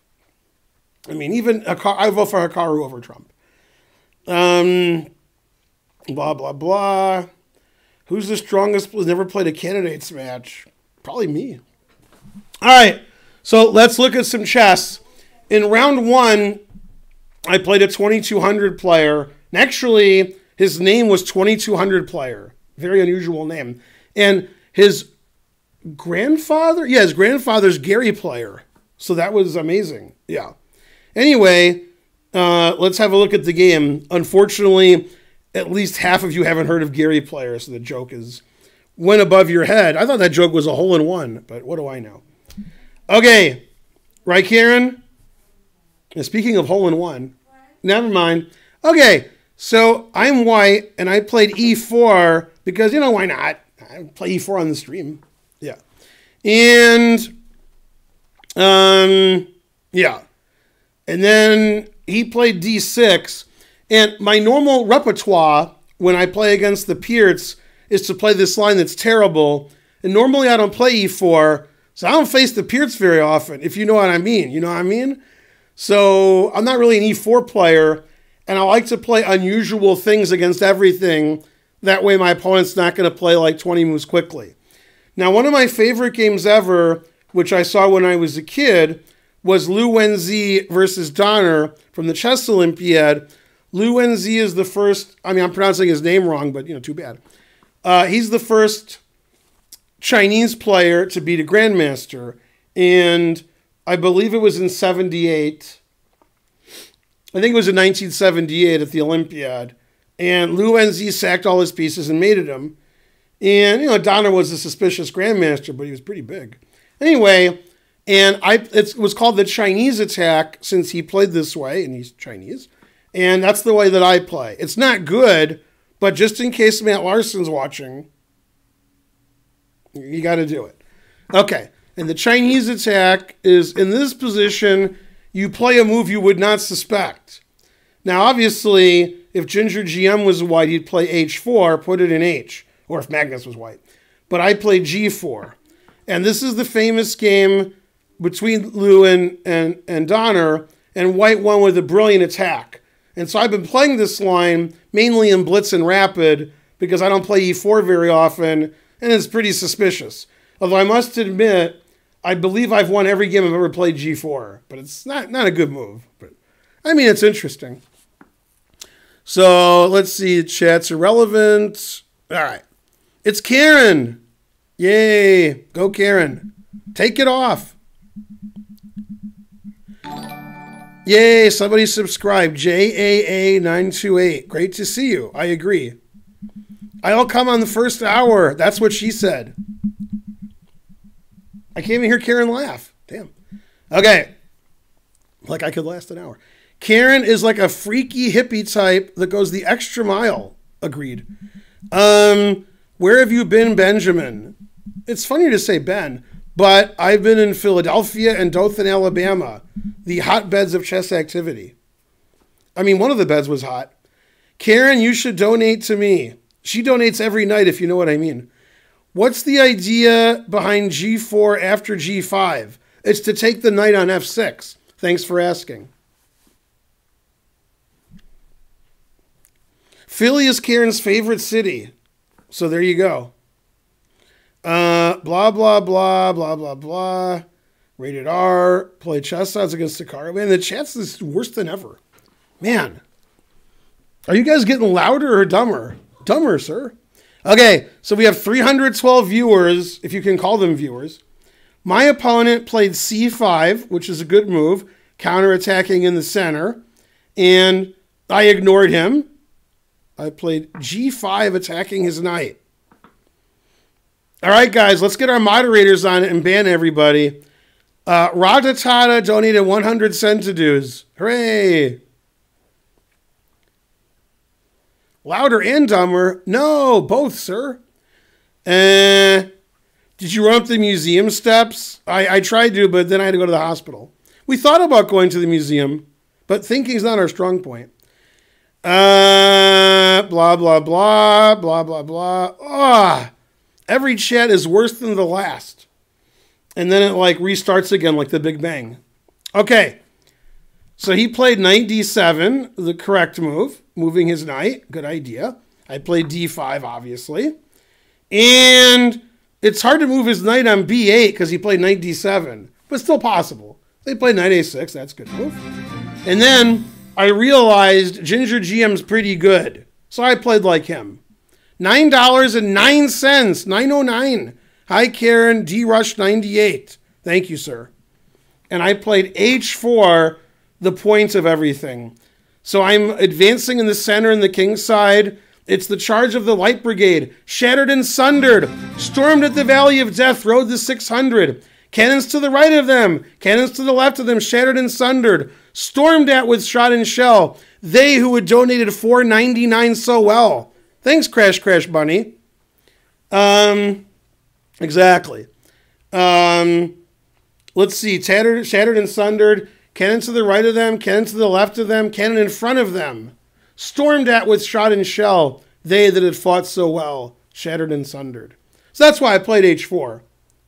Speaker 1: I mean, even I vote for Hikaru over Trump. Blah, blah, blah. Who's the strongest? Who's never played a candidates match? Probably me. All right, so let's look at some chess. In round one, I played a 2200 player. And actually, his name was 2200 player. Very unusual name. And his grandfather's Gary player. So that was amazing. Yeah. Anyway, let's have a look at the game. Unfortunately, at least half of you haven't heard of Gary player, so the joke went above your head. I thought that joke was a hole-in-one, but what do I know? Okay. Right, Karen? And speaking of hole-in-one, never mind. Okay, so I'm white, and I played e4 because, why not? I play e4 on the stream. Yeah. And, yeah. And then he played d6. And my normal repertoire when I play against the Pearts is to play this line that's terrible. And normally I don't play e4, so I don't face the Pearts very often, if you know what I mean. You know what I mean? So I'm not really an e4 player, and I like to play unusual things against everything. That way my opponent's not going to play like 20 moves quickly. Now, one of my favorite games ever, which I saw when I was a kid, was Liu Wenzi versus Donner from the Chess Olympiad. Liu Wenzi is the first, I'm pronouncing his name wrong, but, too bad. He's the first Chinese player to beat a grandmaster, and I believe it was in 78. I think it was in 1978 at the Olympiad. And Liu Wenzi sacked all his pieces and mated him. And, Donner was a suspicious grandmaster, but he was pretty big. Anyway, and it was called the Chinese attack since he played this way, and he's Chinese. And that's the way that I play. It's not good, but just in case Matt Larson's watching, you got to do it. Okay, and the Chinese attack is in this position, you play a move you would not suspect. Now, obviously, if Ginger GM was white, he'd play h4, put it in h, or if Magnus was white. But I played g4. And this is the famous game between Liu and Donner, and white won with a brilliant attack. And so I've been playing this line mainly in blitz and rapid because I don't play e4 very often, and it's pretty suspicious. Although I must admit, I believe I've won every game I've ever played g4, but it's not a good move. But it's interesting. So let's see, chat's irrelevant. All right. It's Karen. Yay. Go, Karen. Take it off. Yay, somebody subscribed. JAA928. Great to see you. I agree. I'll come on the first hour. That's what she said. I can't even hear Karen laugh. Damn. Okay. Like I could last an hour. Karen is like a freaky hippie type that goes the extra mile. Agreed. Where have you been, Benjamin? It's funny to say Ben, but I've been in Philadelphia and Dothan, Alabama, the hotbeds of chess activity. One of the beds was hot. Karen, you should donate to me. She donates every night, if you know what I mean. What's the idea behind g4 after g5? It's to take the knight on f6. Thanks for asking. Philly is Karen's favorite city. So there you go. Blah, blah, blah, blah, blah, blah. Rated R. Play chess odds against Hikaru. Man, the chat's is worse than ever. Man. Are you guys getting louder or dumber? Dumber, sir. Okay, so we have 312 viewers, if you can call them viewers. My opponent played c5, which is a good move, counterattacking in the center, and I ignored him. I played g5, attacking his knight. All right, guys, let's get our moderators on it and ban everybody. Radatata donated 100 centidues. Hooray! Louder and dumber? No, both, sir. Did you run up the museum steps? I tried to, but then I had to go to the hospital. We thought about going to the museum, but thinking's not our strong point. Blah, blah, blah, blah, blah, blah. Ah, every chat is worse than the last. And then it like restarts again like the Big Bang. Okay. So he played knight d7, the correct move, moving his knight. Good idea. I played d5, obviously. And it's hard to move his knight on b8 because he played knight d7, but still possible. They played knight a6. That's a good move. And then I realized Ginger GM's pretty good, so I played like him. $9.09, $9.09. Hi, Karen, D-Rush98. Thank you, sir. And I played h4, the point of everything. So I'm advancing in the center and the king's side. It's the charge of the Light Brigade. Shattered and sundered. Stormed at the Valley of Death. Rode the 600. Cannons to the right of them. Cannons to the left of them. Shattered and sundered. Stormed at with shot and shell. They who had donated $4.99 so well. Thanks, Crash Crash Bunny. Exactly. Let's see. Shattered and sundered. Cannon to the right of them, cannon to the left of them, cannon in front of them. Stormed at with shot and shell, they that had fought so well, shattered and sundered. So that's why I played h4,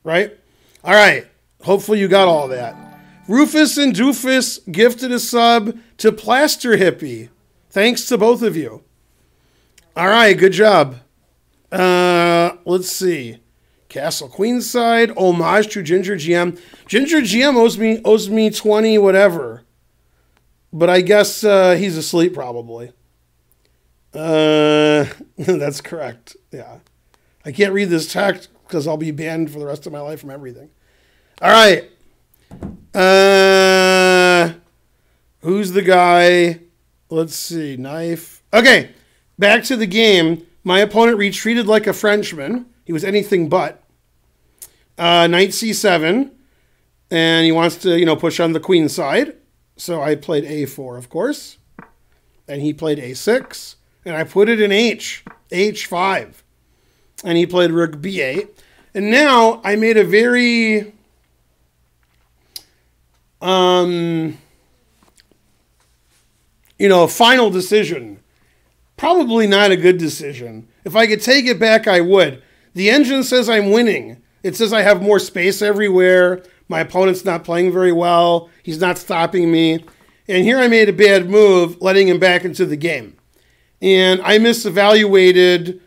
Speaker 1: right? All right, hopefully you got all that. Rufus and Doofus gifted a sub to Plaster Hippie. Thanks to both of you. All right, good job. Let's see. Castle Queenside, homage to Ginger GM. Ginger GM owes me 20 whatever. But I guess he's asleep probably. That's correct. Yeah. I can't read this text because I'll be banned for the rest of my life from everything. All right. Who's the guy? Let's see. Knife. Okay. Back to the game. My opponent retreated like a Frenchman. He was anything but. Knight c7, and he wants to, push on the queen side. So I played a4, of course, and he played a6, and I put it in h5, and he played rook b8. And now I made a very, final decision. Probably not a good decision. If I could take it back, I would. The engine says I'm winning. It says I have more space everywhere. My opponent's not playing very well. He's not stopping me. And here I made a bad move, letting him back into the game. And I misevaluated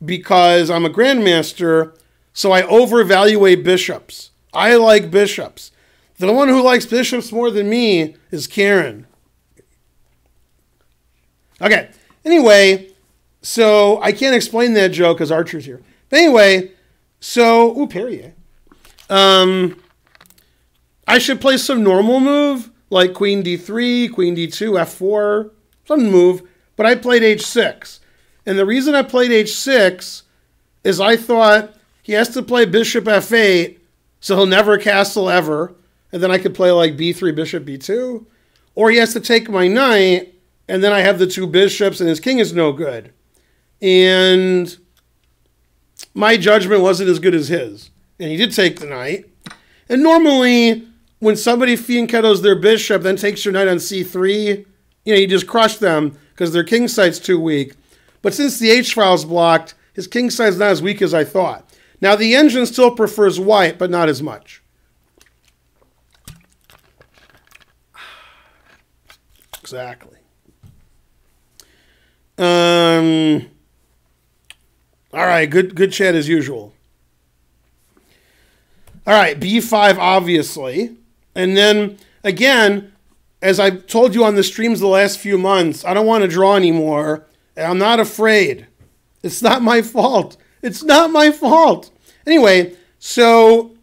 Speaker 1: because I'm a grandmaster, so I overvaluate bishops. I like bishops. The one who likes bishops more than me is Karen. Okay. Anyway, so I can't explain that joke because Archer's here. But anyway... So, Perrier. I should play some normal move, like queen d3, queen d2, f4, some move, but I played h6. And the reason I played h6 is I thought he has to play bishop f8, so he'll never castle ever, and then I could play like b3, bishop b2, or he has to take my knight, and then I have the two bishops, and his king is no good. And... my judgment wasn't as good as his. And he did take the knight. And normally, when somebody fianchettos their bishop, then takes your knight on c3, you just crush them because their king side's too weak. But since the h-file's blocked, his king side's not as weak as I thought. Now, the engine still prefers white, but not as much. Exactly. All right, good chat as usual. All right, b5, obviously. And then, again, as I've told you on the streams the last few months, I don't want to draw anymore. And I'm not afraid. It's not my fault. It's not my fault. Anyway, so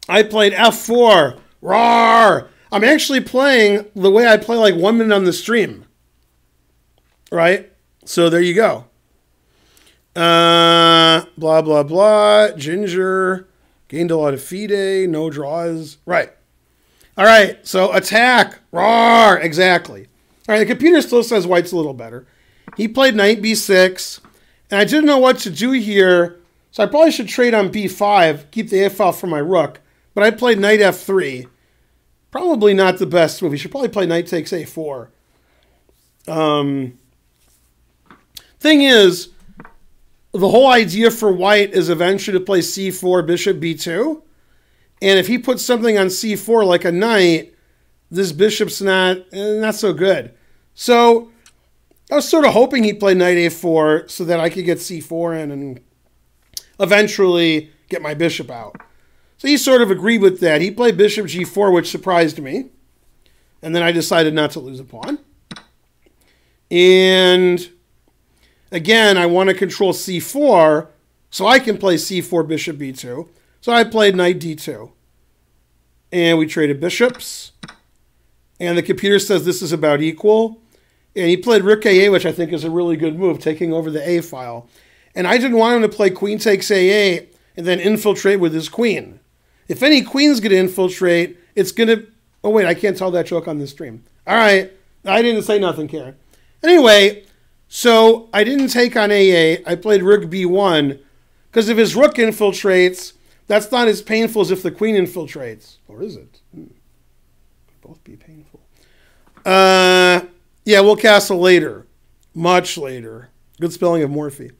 Speaker 1: I played F4. Roar! I'm actually playing the way I play like 1 minute on the stream. Right? So there you go. Blah, blah, blah. Ginger. Gained a lot of FIDE. No draws. Right. All right. So attack. Roar! Exactly. All right. The computer still says white's a little better. He played knight b6. And I didn't know what to do here. So I probably should trade on b5. Keep the a file for my rook. But I played knight f3. Probably not the best move. You should probably play knight takes a4. Thing is, the whole idea for white is eventually to play c4, bishop b2. And if he puts something on c4 like a knight, this bishop's not so good. So I was sort of hoping he'd play knight a4 so that I could get c4 in and eventually get my bishop out. So he sort of agreed with that. He played bishop g4, which surprised me. And then I decided not to lose a pawn. And again, I want to control c4, so I can play c4, bishop b2. So I played knight d2. And we traded bishops. And the computer says this is about equal. And he played rook a8, which I think is a really good move, taking over the a file. And I didn't want him to play queen takes a8 and then infiltrate with his queen. If any queen's going to infiltrate, it's going to... Oh, wait, I can't tell that joke on this stream. All right. I didn't say nothing, Karen. Anyway, so I didn't take on a8. I played rook b1 because if his rook infiltrates, that's not as painful as if the queen infiltrates. Or is it? Could both be painful. Yeah, we'll castle later. Much later. Good spelling of Morphe.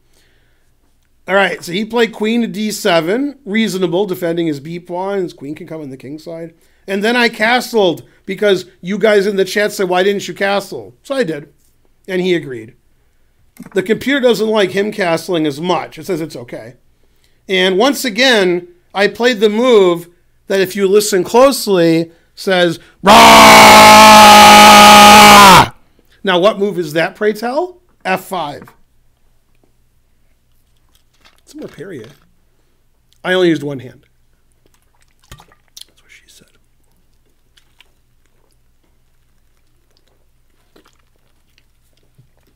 Speaker 1: All right, so he played queen to d7. Reasonable, defending his b pawn. His queen can come on the king side. And then I castled because you guys in the chat said, why didn't you castle? So I did. And he agreed. The computer doesn't like him castling as much. It says it's okay. And once again, I played the move that if you listen closely says, Rah! Now what move is that, pray tell? F5. Some more period. I only used one hand. That's what she said.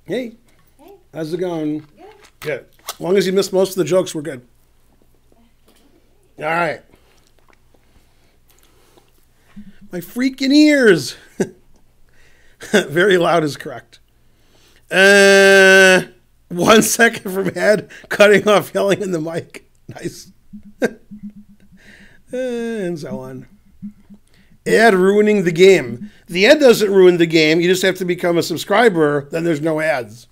Speaker 1: Hey.
Speaker 2: Hey.
Speaker 1: How's it going?
Speaker 2: Good.
Speaker 1: Good. As long as you missed most of the jokes, we're good. All right. My freaking ears. Very loud is correct. 1 second from Ed cutting off yelling in the mic. Nice. And so on. Ad ruining the game. The ad doesn't ruin the game. You just have to become a subscriber. Then there's no ads.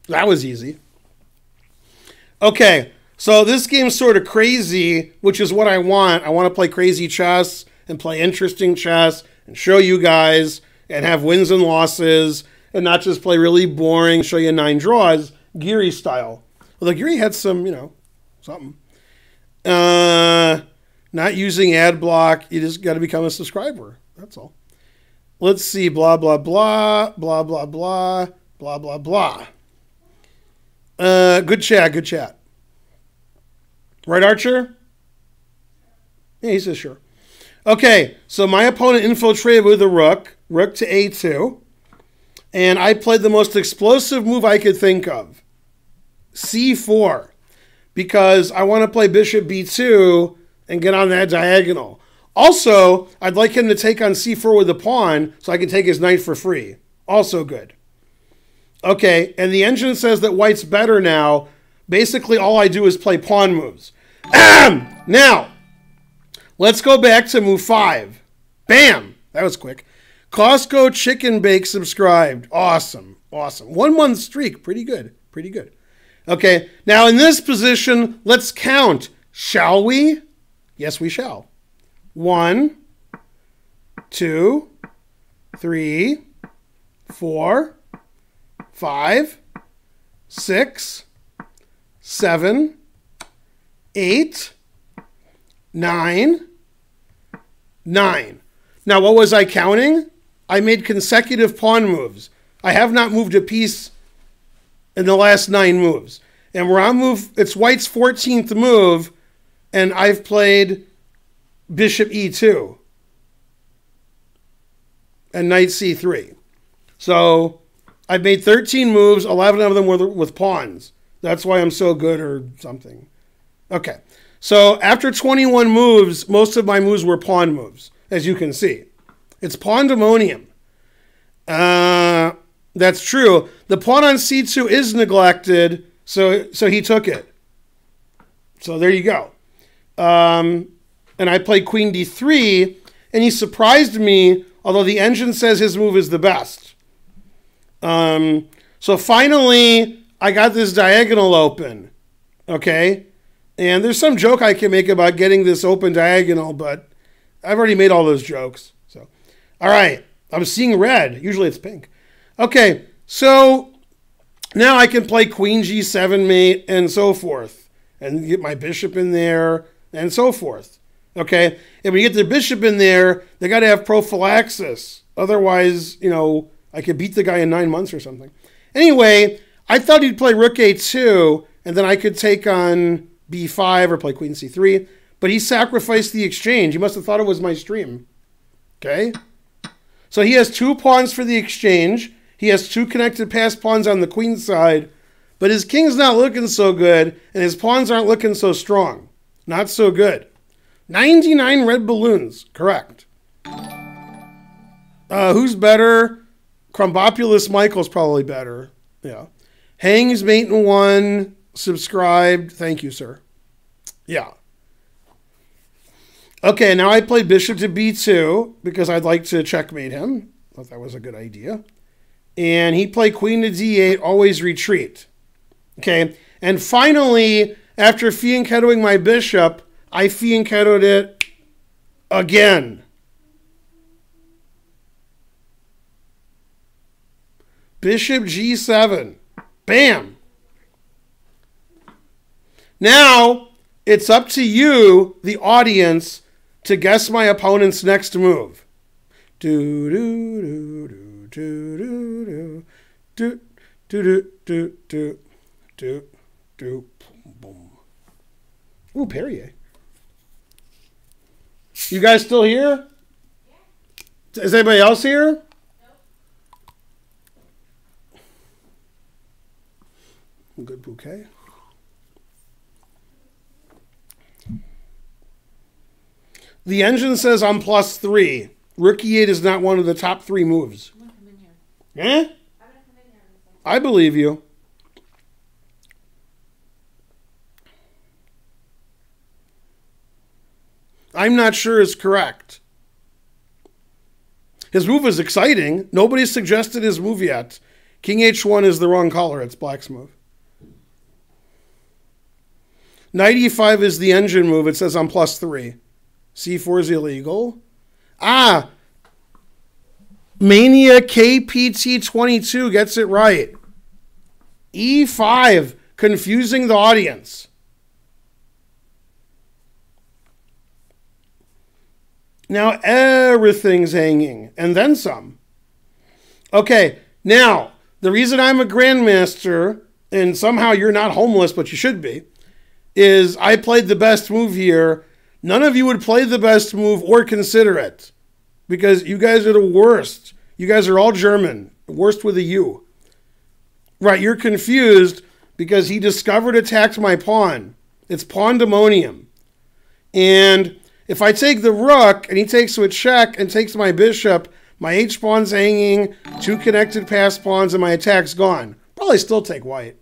Speaker 1: That was easy. Okay. So this game's sort of crazy, which is what I want. I want to play crazy chess and play interesting chess and show you guys and have wins and losses and not just play really boring, show you 9 draws, Geary style. Although Geary had some, something. Not using ad block. You just got to become a subscriber. That's all. Let's see. Blah, blah, blah. Blah, blah, blah. Blah, blah, blah. Good chat. Good chat. Right, Archer? Yeah, he says sure. Okay, so my opponent infiltrated with a rook. Rook to a2. And I played the most explosive move I could think of. c4. Because I want to play bishop b2 and get on that diagonal. Also, I'd like him to take on c4 with a pawn so I can take his knight for free. Also good. Okay, and the engine says that white's better now. Basically, all I do is play pawn moves. Now, let's go back to move 5. Bam! That was quick. Costco Chicken Bake subscribed. Awesome. Awesome. 1 month streak. Pretty good. Pretty good. Okay. Now in this position, let's count. Shall we? Yes, we shall. 1, 2, 3, 4, 5, 6, 7, 8, 9, 9. Now, what was I counting? I made consecutive pawn moves. I have not moved a piece in the last 9 moves. And we're on move, it's white's 14th move, and I've played bishop e2 and knight c3. So I've made 13 moves, 11 of them were with pawns. That's why I'm so good or something. Okay, so after 21 moves, most of my moves were pawn moves, as you can see. It's pandemonium. That's true. The pawn on c2 is neglected, so he took it. So there you go. And I played queen d3, and he surprised me, although the engine says his move is the best. So finally, I got this diagonal open, okay? And there's some joke I can make about getting this open diagonal, but I've already made all those jokes. So, all right, I'm seeing red. Usually it's pink. Okay, so now I can play queen g7 mate and so forth, and get my bishop in there and so forth. Okay, and when you get the bishop in there, they got to have prophylaxis. Otherwise, you know, I could beat the guy in 9 months or something. Anyway, I thought he'd play rook a2, and then I could take on b5 or play queen c3. But he sacrificed the exchange. He must have thought it was my stream. Okay? So he has 2 pawns for the exchange. He has 2 connected passed pawns on the queen side. But his king's not looking so good, and his pawns aren't looking so strong. Not so good. 99 red balloons. Correct. Who's better? Crumbopulous Michael's probably better. Yeah. Hangs mate in 1. Subscribed. Thank you, sir. Yeah. Okay, now I played bishop to b2 because I'd like to checkmate him. Thought that was a good idea. And he played queen to d8, always retreat. Okay, and finally, after fianchettoing my bishop, I fianchettoed it again. Bishop g7. Bam. Now, it's up to you, the audience, to guess my opponent's next move. Do do do do do do do do do do do boom. Ooh, Perrier. You guys still here? Yeah. Is anybody else here? Nope. Good bouquet. The engine says I'm +3. Rook e8 is not one of the top 3 moves.
Speaker 2: I'm gonna come in here.
Speaker 1: Eh?
Speaker 2: I'm gonna come in here.
Speaker 1: I believe you. I'm not sure is correct. His move is exciting. Nobody suggested his move yet. King h1 is the wrong color. It's black's move. Knight e5 is the engine move. It says I'm +3. c4 is illegal. Ah! Mania KPT22 gets it right. e5, confusing the audience. Now everything's hanging, and then some. Okay, now, the reason I'm a grandmaster, and somehow you're not homeless, but you should be, is I played the best move here. None of you would play the best move or consider it, because you guys are the worst. You guys are all German, worst with a U. Right, you're confused because he discovered attacked my pawn. It's pandemonium. And if I take the rook and he takes with check and takes my bishop, my h-pawn's hanging, 2 connected pass pawns, and my attack's gone. Probably still take white.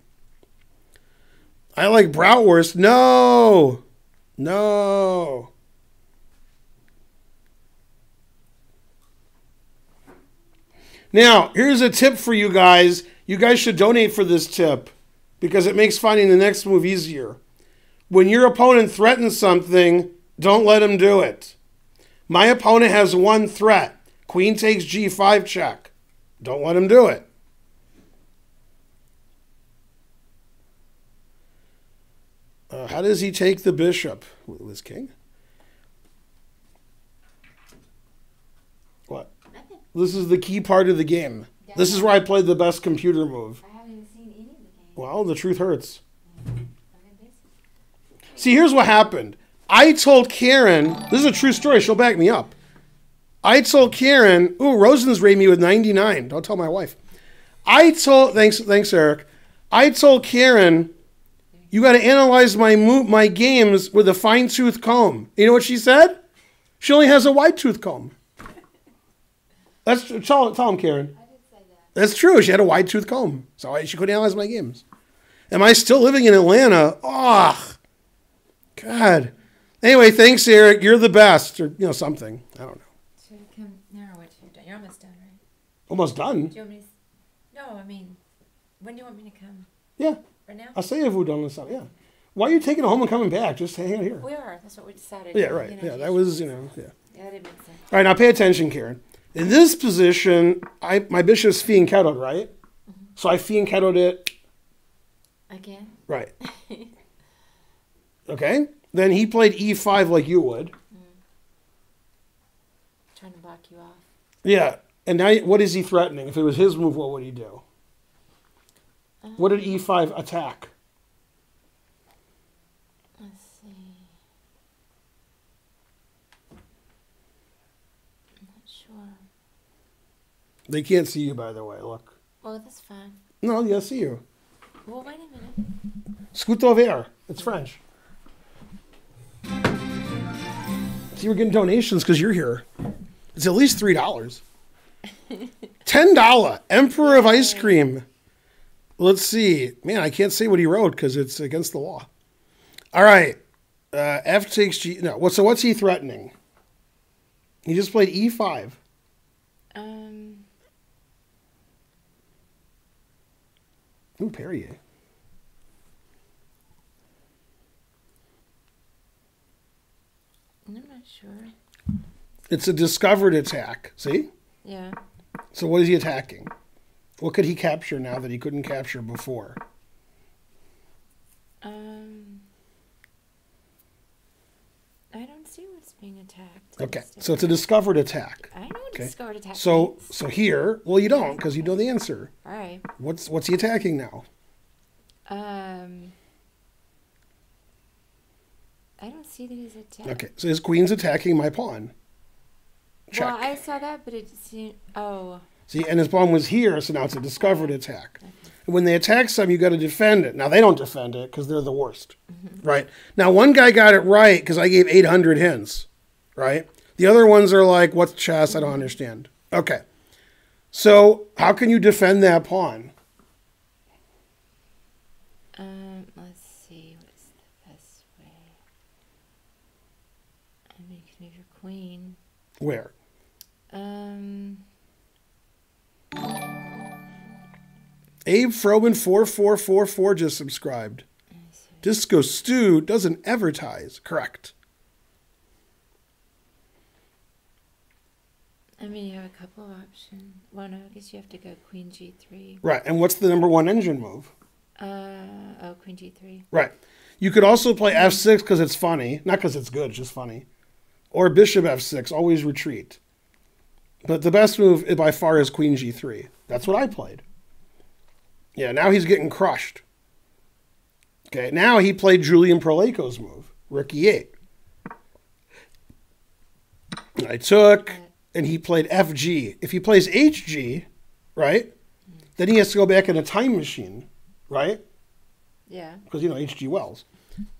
Speaker 1: I like bratwurst. No. No. Now, here's a tip for you guys. You guys should donate for this tip because it makes finding the next move easier. When your opponent threatens something, don't let him do it. My opponent has 1 threat. Queen takes g5 check. Don't let him do it. How does he take the bishop with his king? This is the key part of the game. This is where I played the best computer move.
Speaker 2: I haven't even seen any of the games.
Speaker 1: Well, the truth hurts.
Speaker 2: I've been busy.
Speaker 1: See, here's what happened. I told Karen, this is a true story, she'll back me up. I told Karen, ooh, Rosen's rated me with 99. Don't tell my wife. Thanks, Eric. I told Karen, you got to analyze my games with a fine-tooth comb. You know what she said? She only has a wide-tooth comb. Tell him, Karen.
Speaker 2: I did say that.
Speaker 1: That's true. She had a wide-tooth comb, so she couldn't analyze my games. Am I still living in Atlanta? Oh, God. Anyway, thanks, Eric. You're the best, or something. I don't know.
Speaker 2: Should I come now or what you're done? You're almost done, right?
Speaker 1: Almost done.
Speaker 2: Do you want me to? No, I mean, when do you want me to come?
Speaker 1: Yeah,
Speaker 2: Right now?
Speaker 1: I'll say if we're done this. Yeah. Why are you taking it home and coming back? Just hang out here.
Speaker 2: We are. That's what we decided.
Speaker 1: Yeah, right. Yeah, that was, yeah.
Speaker 2: Yeah, that didn't make sense.
Speaker 1: All right, now pay attention, Karen. In this position, my bishop's fee and kettled, right?
Speaker 2: Mm-hmm.
Speaker 1: So I fee and kettled it.
Speaker 2: Again?
Speaker 1: Right. Okay. Then he played e5 like you would.
Speaker 2: Trying to block you off.
Speaker 1: Yeah. And now, what is he threatening? If it was his move, what would he do? What did e5 attack?
Speaker 2: Let's see. I'm not sure.
Speaker 1: They can't see you, by the way. Look.
Speaker 2: Well, that's fine.
Speaker 1: No, yeah, I see you.
Speaker 2: Well, wait a minute.
Speaker 1: Scoot over. It's French. See, we're getting donations because you're here. It's at least $3. $10. Emperor of Ice Cream. Let's see. Man, I can't say what he wrote because it's against the law. All right. F takes G. No. So what's he threatening? He just played E5. Ooh, Perrier.
Speaker 2: I'm not sure.
Speaker 1: It's a discovered attack. See?
Speaker 2: Yeah.
Speaker 1: So what is he attacking? What could he capture now that he couldn't capture before?
Speaker 2: I don't see what's being attacked.
Speaker 1: Okay, so it's a discovered attack.
Speaker 2: I know what discovered attack
Speaker 1: So
Speaker 2: means.
Speaker 1: so here, well, you don't because you know the answer.
Speaker 2: All right.
Speaker 1: What's he attacking now?
Speaker 2: I don't see that he's attacking.
Speaker 1: Okay, so his queen's attacking my pawn. Check.
Speaker 2: Well, I saw that, but it seemed. Oh.
Speaker 1: See, and his pawn was here, so now it's a discovered attack. And when they attack some, you got to defend it. Now they don't defend it because they're the worst, right? Now one guy got it right because I gave 800 hints, right? The other ones are like, "What's chess? I don't understand." Okay, so how can you defend that pawn?
Speaker 2: Let's see. What's the best way? I mean, you can move your queen.
Speaker 1: Where? Abe Froben 4444 just subscribed. Disco Stew doesn't advertise. Correct.
Speaker 2: I mean, you have a couple of options. Well, no, I guess you have to go queen g3.
Speaker 1: Right, and what's the number one engine move?
Speaker 2: Queen g3.
Speaker 1: Right. You could also play f6 because it's funny. Not because it's good, it's just funny. Or bishop f6, always retreat. But the best move by far is queen g3. That's what I played. Yeah, now he's getting crushed. Okay, now he played Julian Proleco's move, rook e8. I took, and he played fg. If he plays hg, right, then he has to go back in a time machine, right?
Speaker 2: Yeah.
Speaker 1: Because, you know, H.G. Wells.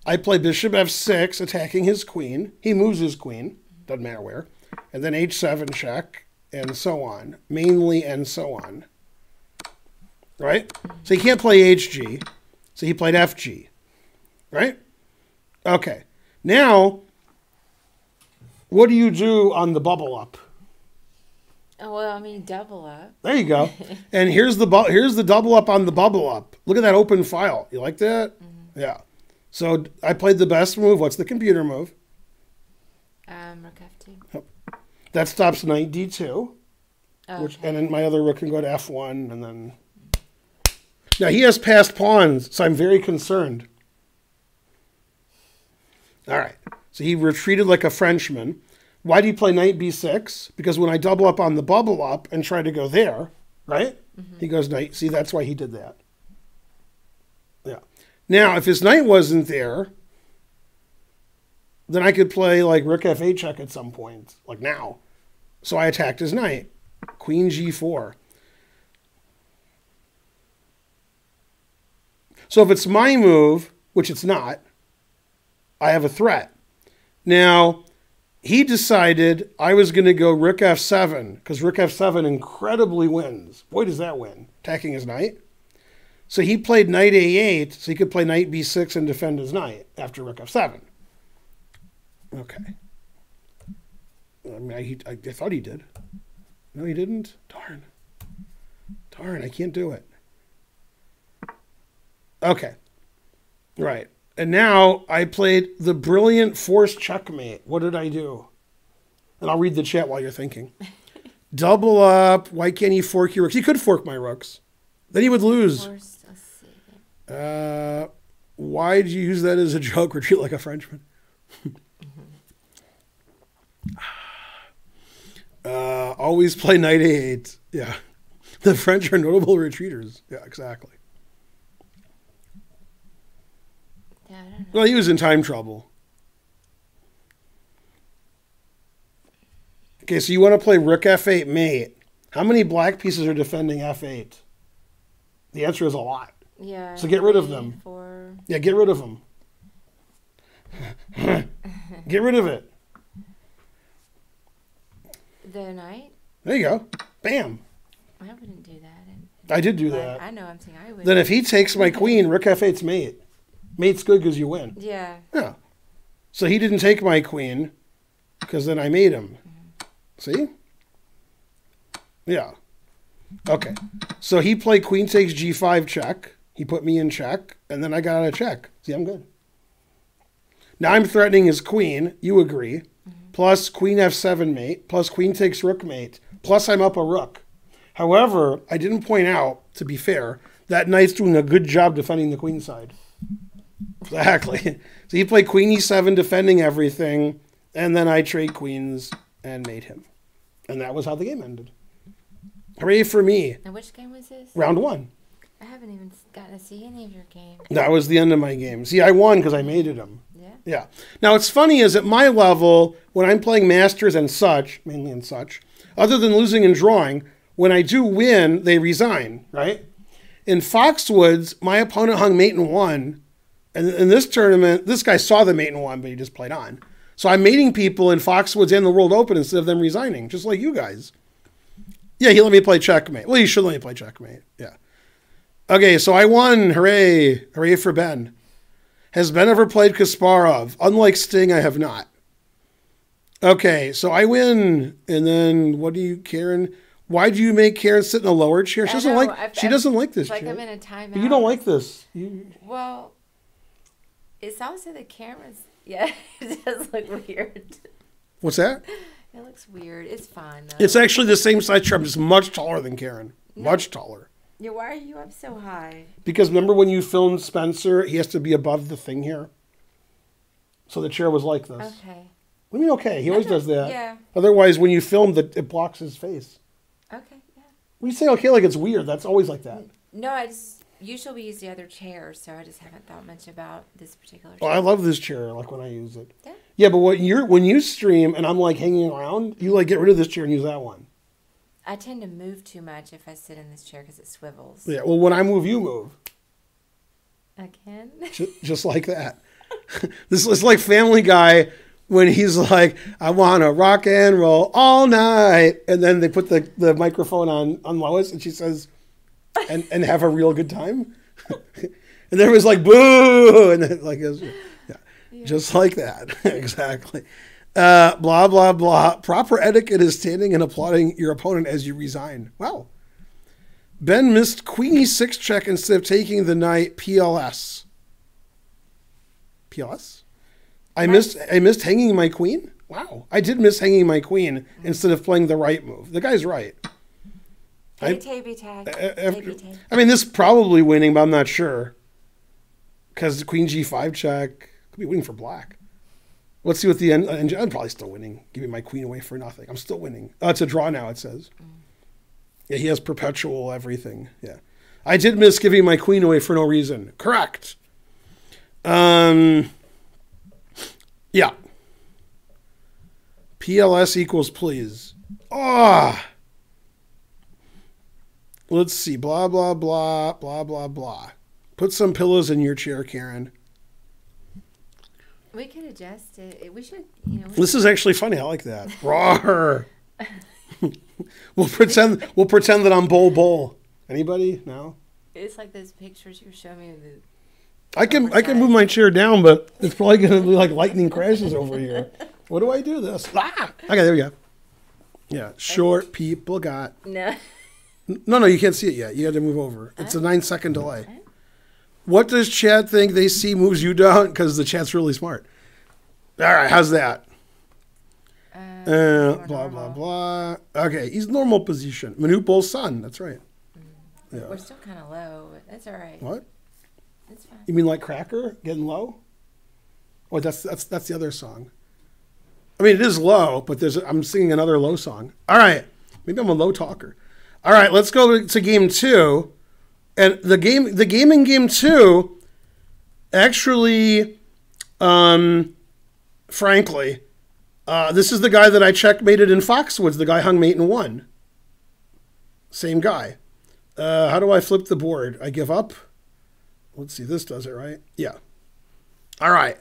Speaker 1: I play bishop f6, attacking his queen. He moves his queen, doesn't matter where. And then h7 check, and so on. Mainly, and so on. Right? So he can't play H.G., so he played F.G. Right? Okay. Now, what do you do on the bubble up?
Speaker 2: Oh, well, I mean, double up.
Speaker 1: There you go. And here's the double up on the bubble up. Look at that open file. You like that? Mm-hmm. Yeah. So I played the best move. What's the computer move?
Speaker 2: Rook f2.
Speaker 1: That stops knight d2.
Speaker 2: Okay.
Speaker 1: And then my other rook can go to f1, and then... Now, he has passed pawns, so I'm very concerned. All right. So he retreated like a Frenchman. Why do you play knight b6? Because when I double up on the bubble up and try to go there, right? He goes knight. See, that's why he did that. Yeah. Now, if his knight wasn't there, then I could play like rook f8 check at some point, like now. So I attacked his knight. Queen g4. So if it's my move, which it's not, I have a threat. Now, he decided I was going to go rook f7, because rook f7 incredibly wins. Boy, does that win, attacking his knight. So he played knight a8, so he could play knight b6 and defend his knight after rook f7. Okay. I mean, I thought he did. No, he didn't? Darn. Darn, I can't do it. Okay. Right. And now I played the brilliant forced checkmate. What did I do? And I'll read the chat while you're thinking. Double up. Why can't he fork your rooks? He could fork my rooks. Then he would lose.
Speaker 2: Forced, let's see.
Speaker 1: Why did you use that as a joke? Retreat like a Frenchman. Always play knight a8. Yeah. The French are notable retreaters. Yeah, exactly.
Speaker 2: Yeah, I don't know.
Speaker 1: Well, he was in time trouble. Okay, so you want to play rook f8 mate. How many black pieces are defending f8? The answer is a lot.
Speaker 2: Yeah.
Speaker 1: So get rid of them.
Speaker 2: 4.
Speaker 1: Yeah, get rid of them. Get rid of it.
Speaker 2: The knight?
Speaker 1: There you go. Bam.
Speaker 2: I wouldn't do that.
Speaker 1: I did do
Speaker 2: But
Speaker 1: that.
Speaker 2: I know I'm saying I would.
Speaker 1: Then if he takes my queen, rook f8's mate. Mate's good because you win.
Speaker 2: Yeah.
Speaker 1: Yeah. So he didn't take my queen because then I made him. See? Yeah. Okay. So he played queen takes g5 check. He put me in check, and then I got out of check. See, I'm good. Now I'm threatening his queen. You agree. Plus queen f7 mate. Plus queen takes rook mate. Plus I'm up a rook. However, I didn't point out, to be fair, that knight's doing a good job defending the queen side. Exactly. So he played queen e7 defending everything, and then I trade queens and made him. And that was how the game ended. Hooray for me.
Speaker 2: And which game was this?
Speaker 1: Round 1.
Speaker 2: I haven't even gotten to see any of your games.
Speaker 1: That was the end of my game. See, I won because I mated him.
Speaker 2: Yeah.
Speaker 1: Yeah. Now, what's funny is at my level, when I'm playing Masters and such, mainly and such, other than losing and drawing, when I do win, they resign, right? In Foxwoods, my opponent hung mate and won. And in this tournament, this guy saw the mate and won, but he just played on. So I'm mating people in Foxwoods and the World Open instead of them resigning, just like you guys. Yeah, he let me play checkmate. Well, he should let me play checkmate. Yeah. Okay, so I won. Hooray. Hooray for Ben. Has Ben ever played Kasparov? Unlike Sting, I have not. Okay, so I win. And then what do you, Karen? Why do you make Karen sit in a lower chair? She doesn't like this
Speaker 2: like
Speaker 1: chair.
Speaker 2: I'm in a timeout.
Speaker 1: But you don't like this.
Speaker 2: Well, it's also the cameras. Yeah, it does look weird.
Speaker 1: What's that?
Speaker 2: It looks weird. It's fine, though.
Speaker 1: It's actually the same size chair. I'm just much taller than Karen. Much taller.
Speaker 2: Yeah, why are you up so high?
Speaker 1: Because remember when you filmed Spencer, he has to be above the thing here? So the chair was like this.
Speaker 2: Okay.
Speaker 1: What do you mean okay? He always does that.
Speaker 2: Yeah.
Speaker 1: Otherwise, when you film, it blocks his face.
Speaker 2: Okay, yeah.
Speaker 1: When you say okay like it's weird, that's always like that.
Speaker 2: No, I just usually we use the other chair, so I just haven't thought much about this particular chair.
Speaker 1: Well, I love this chair, like when I use it.
Speaker 2: Yeah.
Speaker 1: Yeah, but when you stream and I'm like hanging around, you like get rid of this chair and use that one.
Speaker 2: I tend to move too much if I sit in this chair because it swivels.
Speaker 1: Yeah, well, when I move, you move.
Speaker 2: Again?
Speaker 1: Just like that. This is like Family Guy when he's like, I want to rock and roll all night. And then they put the microphone on Lois and she says, and have a real good time. And there was like, boo. And then like, yeah, just like that. Exactly. Blah, blah, blah. Proper etiquette is standing and applauding your opponent as you resign. Wow. Ben missed queen e6 check instead of taking the knight PLS. PLS? I missed hanging my queen? Wow. I did miss hanging my queen instead of playing the right move. The guy's right.
Speaker 2: I
Speaker 1: mean, this is probably winning, but I'm not sure. Because queen g5 check could be winning for black. Let's see what the end. I'm probably still winning. Giving my queen away for nothing. I'm still winning. Oh, it's a draw now, it says. Yeah, he has perpetual everything. Yeah. I did miss giving my queen away for no reason. Correct. Yeah. PLS equals please. Ah. Let's see. Blah, blah, blah, blah, blah, blah. Put some pillows in your chair, Karen.
Speaker 2: We could adjust it. We should,
Speaker 1: This is actually funny. I like that. Rawr. We'll pretend that I'm Bull. Anybody? No?
Speaker 2: It's like those pictures you showed me.
Speaker 1: I can move my chair down, but it's probably going to be like lightning crashes over here. What do I do this? Ah! Okay, there we go. Yeah, short people got.
Speaker 2: No.
Speaker 1: No, you can't see it yet. You got to move over. It's a 9-second delay. What does chat think they see moves you down? Because the chat's really smart. All right, how's that? Blah, blah, blah. Okay, he's normal position. Manute Bol's son. That's right.
Speaker 2: Yeah. We're still kind of low, but that's all right.
Speaker 1: What?
Speaker 2: It's fine.
Speaker 1: You mean like Cracker getting low? Oh, that's the other song. I mean, it is low, but I'm singing another low song. All right. Maybe I'm a low talker. All right, let's go to game 2. And the game in game 2, actually, frankly, this is the guy that I checkmated in Foxwoods. The guy hung mate and won. Same guy. How do I flip the board? I give up. Let's see. This does it, right? Yeah. All right.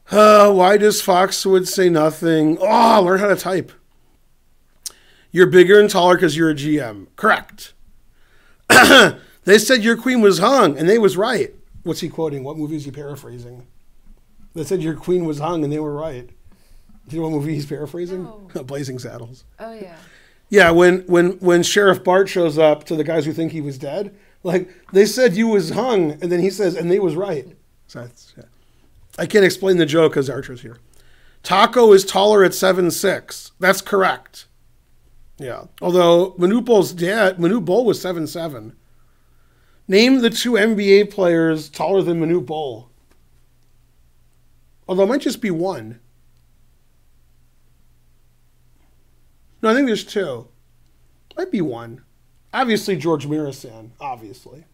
Speaker 1: Why does Foxwoods say nothing? Oh, learn how to type. You're bigger and taller because you're a GM. Correct. They said your queen was hung, and they was right. What's he quoting? What movie is he paraphrasing? They said your queen was hung, and they were right. Do you know what movie he's paraphrasing?
Speaker 2: No.
Speaker 1: Blazing Saddles.
Speaker 2: Oh, yeah.
Speaker 1: Yeah, when Sheriff Bart shows up to the guys who think he was dead, like, they said you was hung, and then he says, and they was right. So yeah. I can't explain the joke because Archer's here. Taco is taller at 7'6". That's correct. Yeah. Although Manute Bol's dad, Manute Bol was 7'7". Name the 2 NBA players taller than Manute Bol. Although it might just be one. No, I think there's 2. Might be one. Obviously, George Mirasan. Obviously.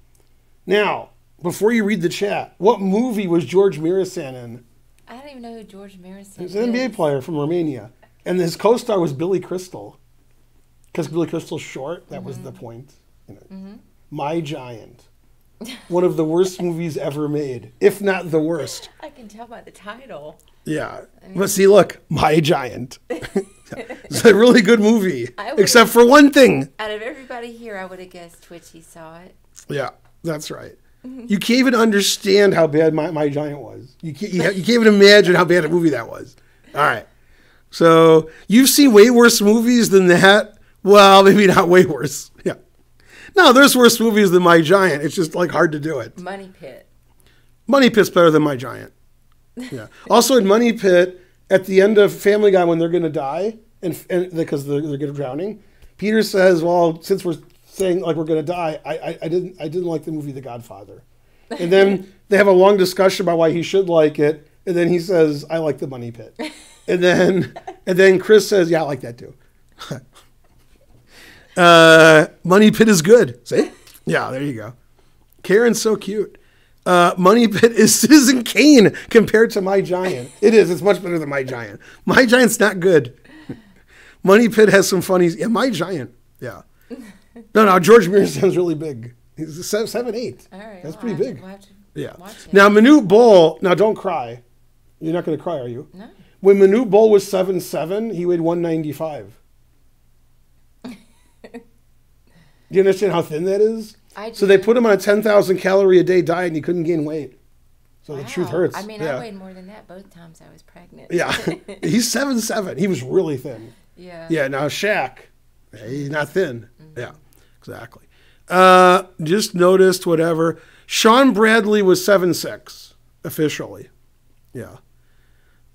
Speaker 1: Now, before you read the chat, what movie was George Mirasan in?
Speaker 2: I don't even know who George Mirasan is.
Speaker 1: He's an NBA player from Romania. And his co-star was Billy Crystal. Because Billy Crystal's short, that was the point. My Giant. One of the worst movies ever made, if not the worst.
Speaker 2: I can tell by the title.
Speaker 1: Yeah. But see, look, My Giant. It's a really good movie, except for one thing.
Speaker 2: Out of everybody here, I would have guessed Twitchy saw it.
Speaker 1: Yeah, that's right. You can't even understand how bad My Giant was. You can't even imagine how bad a movie that was. All right. So you've seen way worse movies than that. Well, maybe not way worse. Yeah. No, there's worse movies than My Giant. It's just like hard to do it.
Speaker 2: Money Pit.
Speaker 1: Money Pit's better than My Giant. Yeah. Also in Money Pit, at the end of Family Guy when they're going to die, and because they're going to drowning, Peter says, "Well, since we're saying like we're going to die, I didn't like the movie The Godfather," and then they have a long discussion about why he should like it, and then he says, "I like the Money Pit," and then Chris says, "Yeah, I like that too." Money Pit is good. See? Yeah, there you go. Karen's so cute. Money Pit is Citizen Kane compared to My Giant. It is. It's much better than My Giant. My Giant's not good. Money Pit has some funnies. Yeah, My Giant. Yeah. No, George Mirasan's really big. He's 7'8".
Speaker 2: All right.
Speaker 1: That's pretty big.
Speaker 2: We'll have to
Speaker 1: yeah.
Speaker 2: watch it.
Speaker 1: Now, Manute Bol, now don't cry. You're not going to cry, are you?
Speaker 2: No.
Speaker 1: When Manute Bol was 7'7", he weighed 195. Do you understand how thin that is?
Speaker 2: I do.
Speaker 1: So they put him on a 10,000 calorie a day diet and he couldn't gain weight. So the truth hurts.
Speaker 2: I mean,
Speaker 1: yeah.
Speaker 2: I weighed more than that both times I was pregnant.
Speaker 1: Yeah. He's 7'7". He was really thin.
Speaker 2: Yeah.
Speaker 1: Yeah, now Shaq, he's not thin. Yeah, exactly. Just noticed whatever. Sean Bradley was 7'6", officially. Yeah.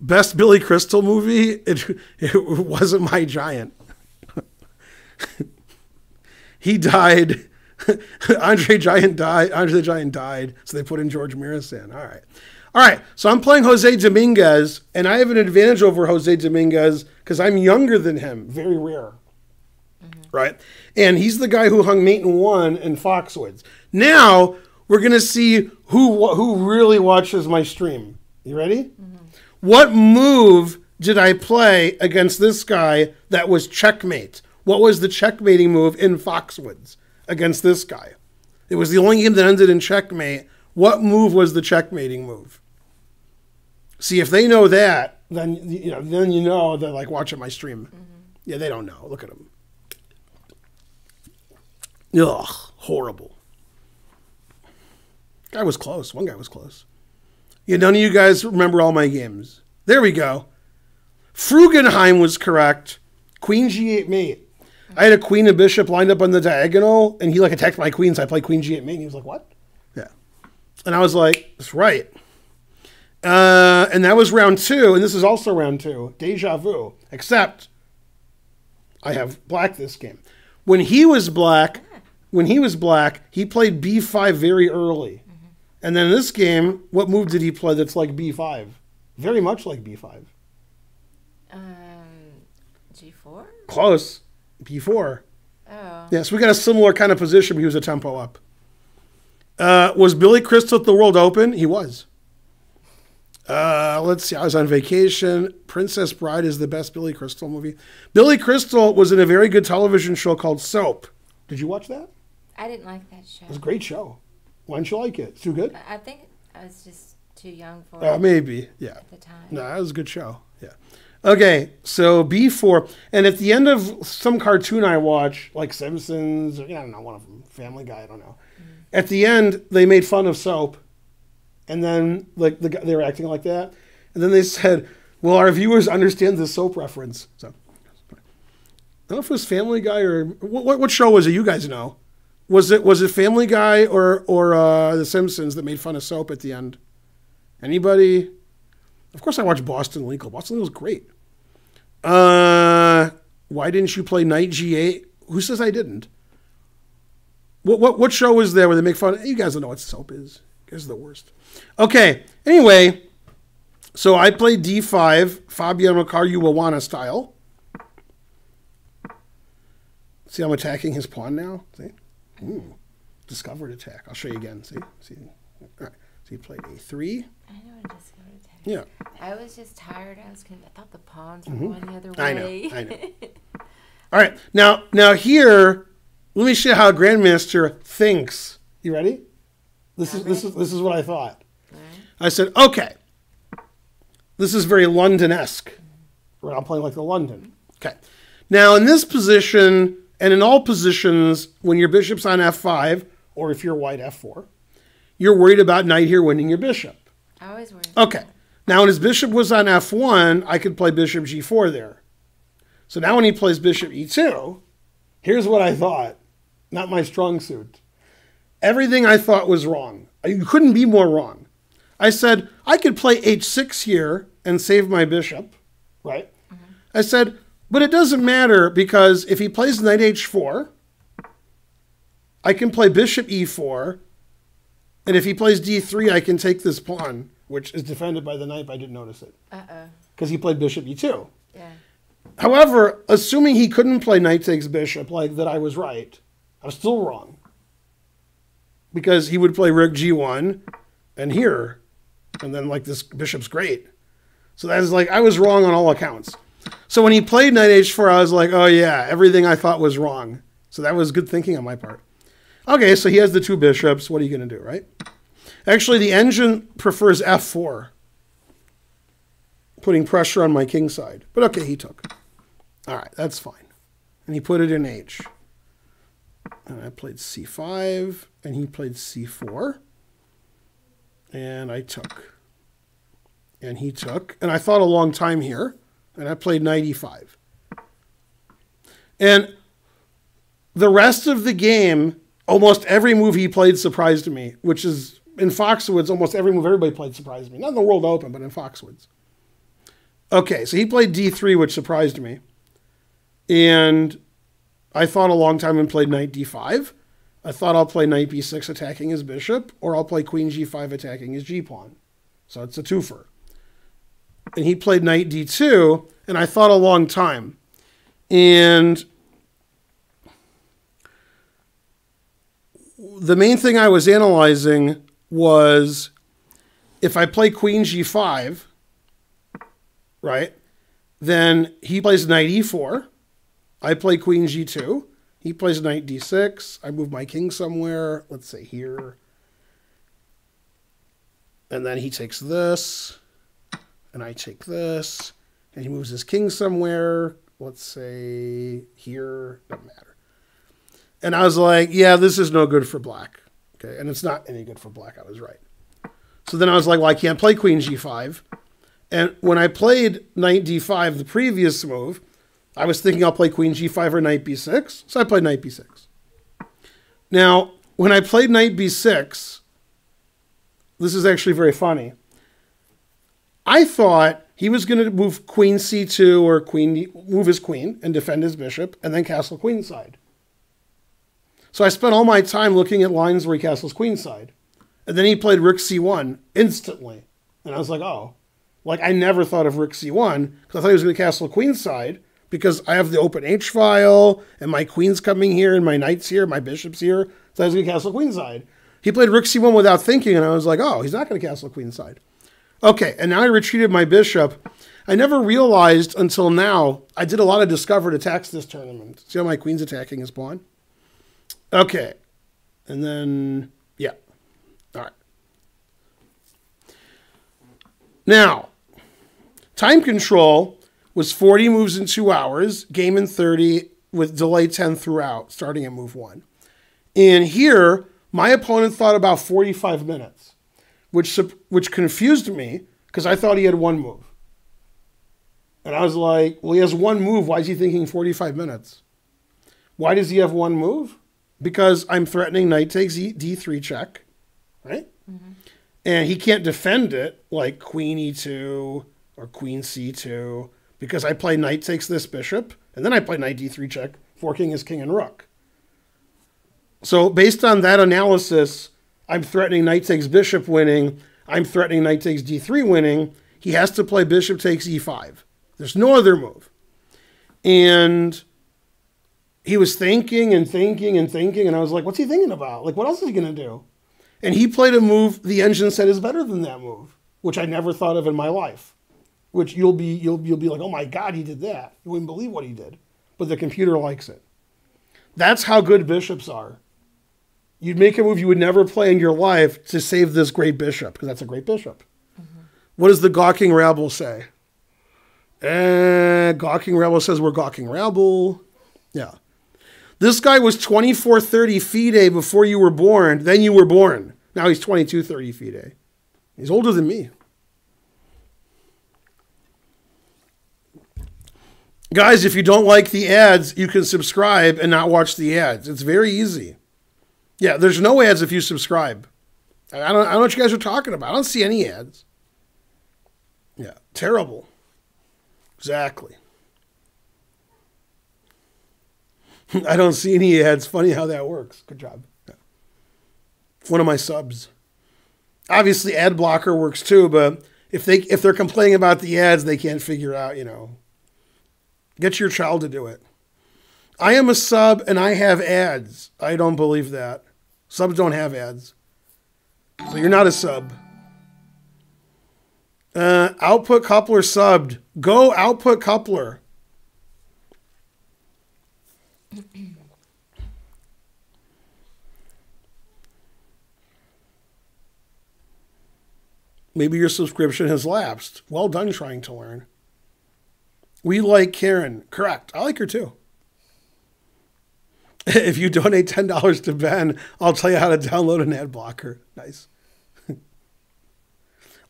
Speaker 1: Best Billy Crystal movie? It wasn't My Giant. He died. Andre the Giant died, so they put in George Mirasan. All All right, so I'm playing Jose Dominguez, and I have an advantage over Jose Dominguez because I'm younger than him. Very rare. Right? And he's the guy who hung mate in 1 in Foxwoods. Now, we're going to see who really watches my stream. You ready? What move did I play against this guy that was checkmate? What was the checkmating move in Foxwoods against this guy? It was the only game that ended in checkmate. What move was the checkmating move? See, if they know that, then you know they're like watching my stream. Yeah, they don't know. Look at them. Ugh, horrible. Guy was close. One guy was close. Yeah, none of you guys remember all my games. There we go. Frugenheim was correct. Queen G8 mate. I had a queen and bishop lined up on the diagonal, and he like attacked my queen, so I played Queen G8 mate, and he was like, what? Yeah. And I was like, that's right. And that was round 2, and this is also round 2. Deja vu. Except I have black this game. When he was black, he played B5 very early. And then in this game, what move did he play that's like B5? Very much like B5.
Speaker 2: G4?
Speaker 1: Close. B4.
Speaker 2: Oh.
Speaker 1: Yeah, so we got a similar kind of position, but he was a tempo up. Was Billy Crystal at the World Open? He was. Let's see. I was on vacation. Princess Bride is the best Billy Crystal movie. Billy Crystal was in a very good television show called Soap. Did you watch that?
Speaker 2: I didn't like that show.
Speaker 1: It was a great show. Why didn't you like it? Too good?
Speaker 2: I think I was just too young for it
Speaker 1: Maybe. Yeah.
Speaker 2: at the time.
Speaker 1: No, that was a good show. Yeah. Okay, so B4. And at the end of some cartoon I watch, like Simpsons, or, I don't know, one of them, Family Guy, I don't know. At the end, they made fun of Soap. And then like they were acting like that. And then they said, well, our viewers understand the Soap reference. So I don't know if it was Family Guy or what show was it? You guys know. Was it Family Guy or The Simpsons that made fun of Soap at the end? Anybody? Of course I watched Boston Legal. Boston Legal was great. Why didn't you play Knight G8? Who says I didn't? What show was there where they make fun? You guys don't know what Soap is. You guys are the worst. Okay. Anyway, so I played D5, Fabiano Caruana style. See, I'm attacking his pawn now. See? Discovered attack. I'll show you again. See? All right. So he played A3.
Speaker 2: I know a discovered attack.
Speaker 1: Yeah.
Speaker 2: I was just tired. I thought the pawns were going the other way.
Speaker 1: I know. All right. Now here, let me show you how a grandmaster thinks. You ready? This is what I thought.
Speaker 2: Right.
Speaker 1: I said, okay. This is very London-esque. Right, I'm playing like the London. Okay. Now in this position, and in all positions, when your bishop's on F5, or if you're white F4, you're worried about knight here winning your bishop.
Speaker 2: I always worry.
Speaker 1: Okay. Now when his bishop was on F1, I could play bishop G4 there. So now when he plays bishop E2, here's what I thought. Not my strong suit. Everything I thought was wrong. You couldn't be more wrong. I said, I could play H6 here and save my bishop, right? I said, but it doesn't matter because if he plays knight H4, I can play bishop E4, and if he plays D3, I can take this pawn, which is defended by the knight, but I didn't notice it. Because he played bishop E2.
Speaker 2: Yeah.
Speaker 1: However, assuming he couldn't play knight takes bishop, like that I was right, I was still wrong. Because he would play rook G1 and here, and then like this bishop's great. So that is like, I was wrong on all accounts. So when he played knight H4, I was like, oh yeah, everything I thought was wrong. So that was good thinking on my part. Okay, so he has the two bishops. What are you going to do, right? Actually, the engine prefers F4, putting pressure on my king side. But okay, he took. All right, that's fine. And he put it in H. And I played C5, and he played C4. And I took. And he took. And I thought a long time here. And I played knight E5. And the rest of the game, almost every move he played surprised me, which is, in Foxwoods, almost every move everybody played surprised me. Not in the World Open, but in Foxwoods. Okay, so he played D3, which surprised me. And I thought a long time and played knight D5. I thought I'll play knight B6 attacking his bishop, or I'll play queen G5 attacking his G-pawn. So it's a twofer. And he played knight d2, and I thought a long time. And the main thing I was analyzing was if I play queen g5, right, then he plays knight e4. I play queen g2. He plays knight d6. I move my king somewhere. Let's say here. And then he takes this. And I take this. And he moves his king somewhere. Let's say here. Doesn't matter. And I was like, yeah, this is no good for black. Okay, and it's not any good for black. I was right. So then I was like, well, I can't play queen g5. And when I played knight d5, the previous move, I was thinking I'll play queen g5 or knight b6. So I played knight b6. Now, when I played knight b6, this is actually very funny. I thought he was going to move queen c2 or move his queen and defend his bishop and then castle queenside. So I spent all my time looking at lines where he castles queenside. And then he played rook c1 instantly. And I was like, oh. Like, I never thought of rook c1 because I thought he was going to castle queenside because I have the open H file and my queen's coming here and my knight's here, my bishop's here. So I was going to castle queenside. He played rook c1 without thinking, and I was like, oh, he's not going to castle queenside. Okay, and now I retreated my bishop. I never realized until now, I did a lot of discovered attacks this tournament. See how my queen's attacking his pawn? Okay, and then, yeah, all right. Now, time control was 40 moves in 2 hours, game in 30 with delay 10 throughout, starting at move 1. And here, my opponent thought about 45 minutes, which confused me because I thought he had one move. And I was like, well, he has one move. Why is he thinking 45 minutes? Why does he have one move? Because I'm threatening knight takes d3 check, right? Mm-hmm. And he can't defend it like queen e2 or queen c2 because I play knight takes this bishop, and then I play knight d3 check, forking his king and rook. So based on that analysis, I'm threatening knight takes bishop winning. I'm threatening knight takes d3 winning. He has to play bishop takes e5. There's no other move. And he was thinking and thinking and thinking, and I was like, what's he thinking about? Like, what else is he going to do? And he played a move the engine said is better than that move, which I never thought of in my life, which you'll be like, oh my God, he did that. You wouldn't believe what he did. But the computer likes it. That's how good bishops are. You'd make a move you would never play in your life to save this great bishop, because that's a great bishop. Mm-hmm. What does the gawking rabble say? Gawking rabble says we're gawking rabble. Yeah. This guy was 2430 FIDE before you were born. Then you were born. Now he's 2230 FIDE. He's older than me. Guys, if you don't like the ads, you can subscribe and not watch the ads. It's very easy. Yeah, there's no ads if you subscribe. I don't know what you guys are talking about. I don't see any ads. Yeah, terrible. Exactly. I don't see any ads. Funny how that works. Good job. Yeah. One of my subs. Obviously, ad blocker works too, but if they're complaining about the ads, they can't figure out, Get your child to do it. I am a sub and I have ads. I don't believe that. Subs don't have ads. So you're not a sub. Output coupler subbed. Go output coupler. Maybe your subscription has lapsed. Well done trying to learn. We like Karen. Correct. I like her too. If you donate $10 to Ben, I'll tell you how to download an ad blocker. Nice.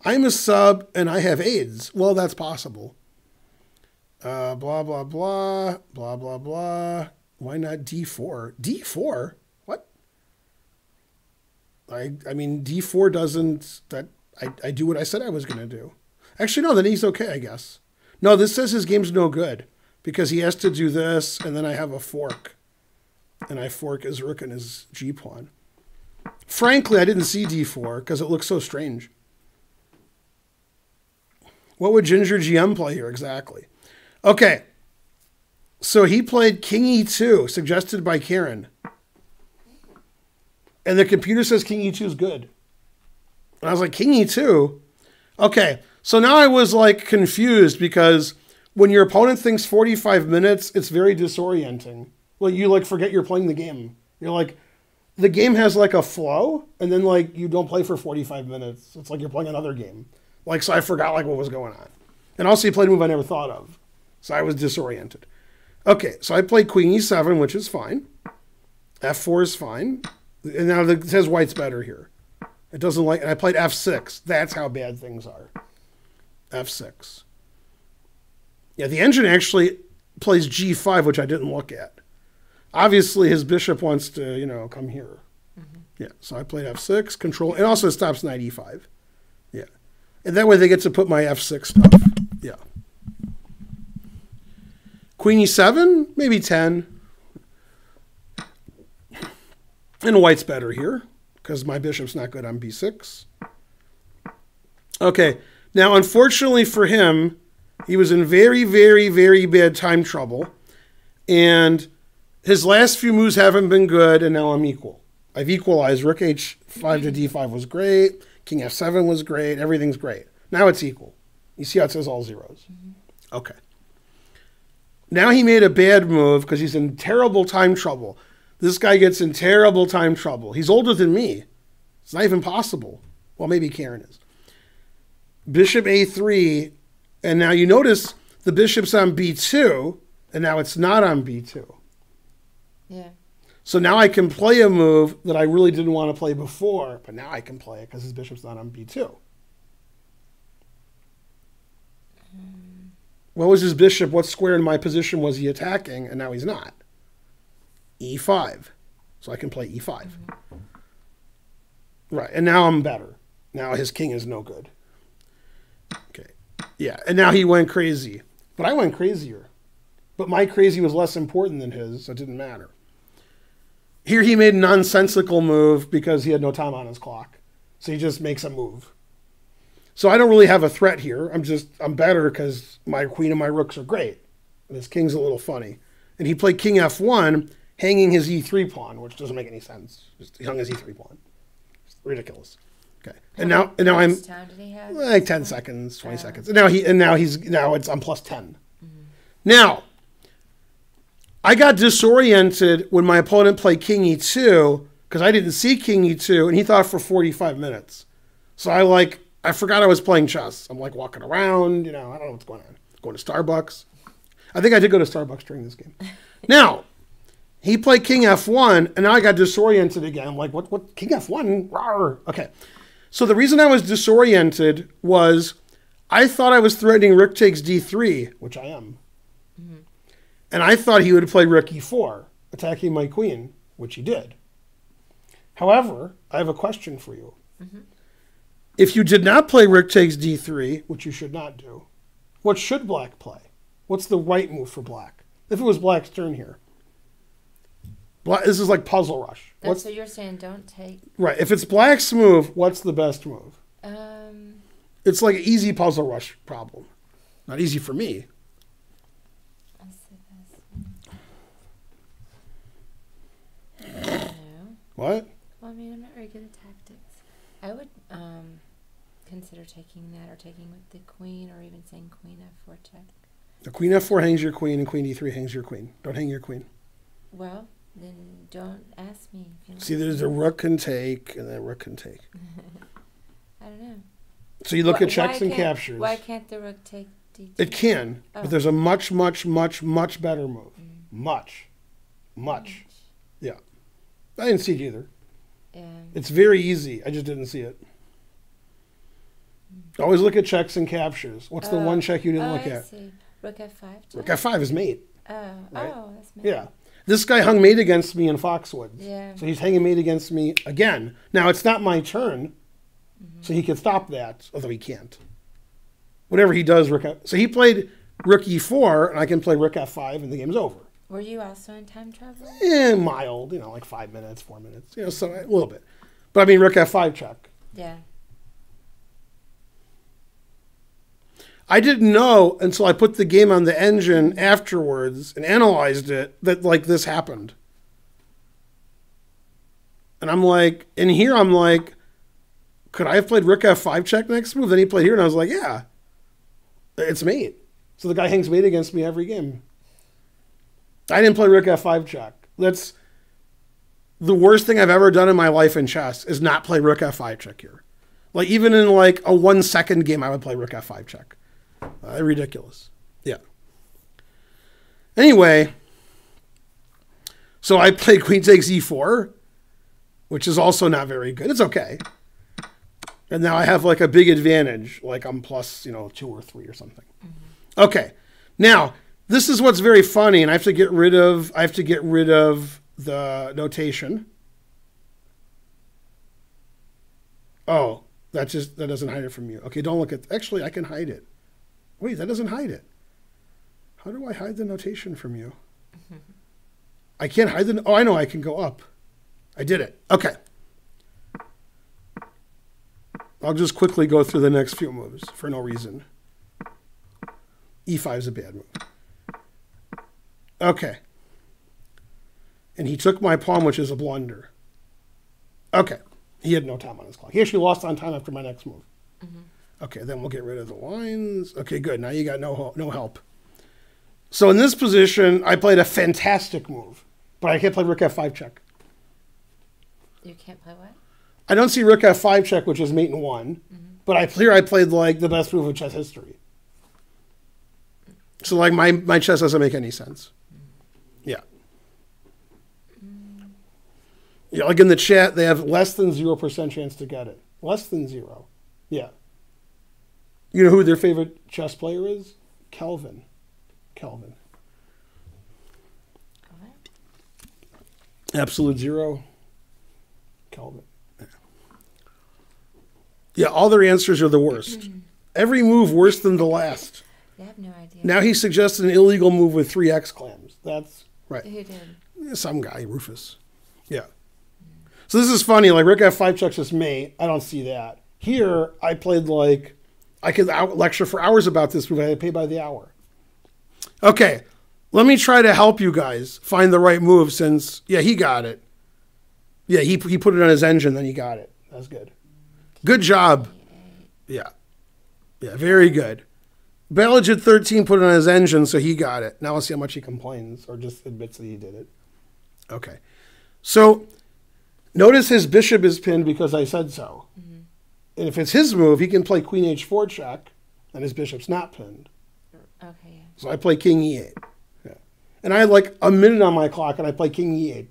Speaker 1: I'm a sub and I have AIDS. Well, that's possible. Blah, blah, blah, blah, blah, blah. Why not D4? D4? What? I mean, D4 doesn't, I do what I said I was going to do. Actually, no, then he's okay, I guess. No, this says his game's no good because he has to do this and then I have a fork. And I fork his rook and his G-pawn. Frankly, I didn't see D4 because it looks so strange. What would Ginger GM play here exactly? Okay. So he played King E2, suggested by Karen. And the computer says King E2 is good. And I was like, King E2? Okay. So now I was like confused because when your opponent thinks 45 minutes, it's very disorienting. Well, you like forget you're playing the game. You're like, the game has like a flow, and then like you don't play for 45 minutes. It's like you're playing another game. Like, so I forgot like what was going on. And also he played a move I never thought of. So I was disoriented. Okay, so I played Queen E7, which is fine. F4 is fine. And now it says white's better here. It doesn't like, and I played F6. That's how bad things are. F6. Yeah, the engine actually plays G5, which I didn't look at. Obviously, his bishop wants to, come here. Mm-hmm. Yeah, so I played F6, control, and also it stops knight E5. Yeah. And that way they get to put my F6 stuff. Yeah. Queen E7, maybe 10. And white's better here, because my bishop's not good on B6. Okay, now unfortunately for him, he was in very, very, very bad time trouble. And his last few moves haven't been good, and now I'm equal. I've equalized. Rook H5 to D5 was great. King F7 was great. Everything's great. Now it's equal. You see how it says all zeros? Mm-hmm. Okay. Now he made a bad move because he's in terrible time trouble. This guy gets in terrible time trouble. He's older than me. It's not even possible. Well, maybe Karen is. Bishop A3, and now you notice the bishop's on B2, and now it's not on B2.
Speaker 2: Yeah.
Speaker 1: So now I can play a move that I really didn't want to play before, but now I can play it because his bishop's not on B2. What was his bishop? What square in my position was he attacking? And now he's not. E5. So I can play E5. Mm-hmm. Right. And now I'm better. Now his king is no good. Okay. Yeah. And now he went crazy. But I went crazier. But my crazy was less important than his, so it didn't matter. Here he made a nonsensical move because he had no time on his clock. So he just makes a move. So I don't really have a threat here. I'm better because my queen and my rooks are great. And his king's a little funny. And he played King F1, hanging his E3 pawn, which doesn't make any sense. Just hung his E3 pawn. It's ridiculous. Okay. And now I'm
Speaker 2: time did he have?
Speaker 1: like 10 seconds, 20 seconds. And now I'm plus 10. Mm-hmm. Now, I got disoriented when my opponent played King E2 because I didn't see King E2 and he thought for 45 minutes. So I forgot I was playing chess. I'm like walking around, I don't know what's going on. Going to Starbucks. I think I did go to Starbucks during this game. Now, he played King F1 and now I got disoriented again. I'm like, what King F1? Rawr. Okay. So the reason I was disoriented was I thought I was threatening rook takes D3, which I am. Mm-hmm. And I thought he would play rook E4, attacking my queen, which he did. However, I have a question for you. Mm-hmm. If you did not play rook takes D3, which you should not do, what should black play? What's the right move for black? If it was black's turn here. This is like Puzzle Rush.
Speaker 2: That's what you're saying, don't take...
Speaker 1: Right. If it's black's move, what's the best move? It's like an easy Puzzle Rush problem. Not easy for me.
Speaker 2: I don't know.
Speaker 1: What?
Speaker 2: Well, I'm not very good at tactics. I would consider taking that or taking with the queen or even saying queen F4 check.
Speaker 1: The queen F4 hangs your queen and queen E3 hangs your queen. Don't hang your queen.
Speaker 2: Well, then don't ask me. If you
Speaker 1: See, there's a rook can take and then rook can take.
Speaker 2: I don't know.
Speaker 1: So you look at checks and captures.
Speaker 2: Why can't the rook take D2?
Speaker 1: It can, but there's a much, much, much, much better move. Much. Yeah. I didn't see it either. Yeah. It's very easy. I just didn't see it. Always look at checks and captures. What's the one check you didn't look at?
Speaker 2: See. Rook F5 check?
Speaker 1: Rook F5 is mate.
Speaker 2: Right? That's mate.
Speaker 1: Yeah. This guy hung mate against me in Foxwoods.
Speaker 2: Yeah.
Speaker 1: So he's hanging mate against me again. Now, it's not my turn, so he can stop that, although he can't. Whatever he does, so he played rook E4, and I can play rook F5, and the game's over.
Speaker 2: Were you also in time trouble?
Speaker 1: Mild, like 5 minutes, 4 minutes, so a little bit. But I mean, rook F5 check.
Speaker 2: Yeah.
Speaker 1: I didn't know until I put the game on the engine afterwards and analyzed it that like this happened. And I'm like, and here I'm like, could I have played rook f5 check next move? Then he played here, and I was like, yeah, it's mate. So the guy hangs mate against me every game. I didn't play rook f5 check. That's the worst thing I've ever done in my life in chess is not play rook f5 check here. Like even in like a 1 second game, I would play rook f5 check. Ridiculous. Yeah. Anyway, so I played queen takes e4, which is also not very good. It's okay. And now I have like a big advantage, like I'm plus, 2 or 3 or something. Mm-hmm. Okay. Now, this is what's very funny, and I have to get rid of the notation. Oh, that doesn't hide it from you. Okay, don't look at, actually I can hide it. Wait, that doesn't hide it. How do I hide the notation from you? Mm-hmm. I can't hide the, oh, I know, I can go up. I did it. Okay. I'll just quickly go through the next few moves for no reason. E5 is a bad move. Okay. And he took my pawn, which is a blunder. Okay. He had no time on his clock. He actually lost on time after my next move. Mm-hmm. Okay, then we'll get rid of the lines. Okay, good. Now you got no help. So in this position, I played a fantastic move, but I can't play rook f5 check.
Speaker 2: You can't play what?
Speaker 1: I don't see rook f5 check, which is mate in 1, mm-hmm. But I played like the best move of chess history. So like my chess doesn't make any sense. Yeah. Yeah, like in the chat, they have less than 0% chance to get it. Less than 0. Yeah. You know who their favorite chess player is? Kelvin. Absolute 0. Kelvin. Yeah, all their answers are the worst. Every move worse than the last.
Speaker 2: I have no idea.
Speaker 1: Now he suggested an illegal move with 3 X clams. That's right.
Speaker 2: Who did?
Speaker 1: Some guy, Rufus. Yeah. So this is funny. Like rook f5 checks is mate. I don't see that. Here, I played like, I could lecture for hours about this move. I pay by the hour. Okay. Let me try to help you guys find the right move since, yeah, he got it. Yeah, he put it on his engine, then he got it. That's good. Good job. Yeah. Yeah, very good. Balajid 13 put it on his engine, so he got it. Now let's see how much he complains or just admits that he did it. Okay. So notice his bishop is pinned because I said so. Mm-hmm. And if it's his move, he can play queen h4 check, and his bishop's not pinned.
Speaker 2: Okay. Yeah.
Speaker 1: So I play king e8. Yeah. And I had like a minute on my clock, and I play king e8.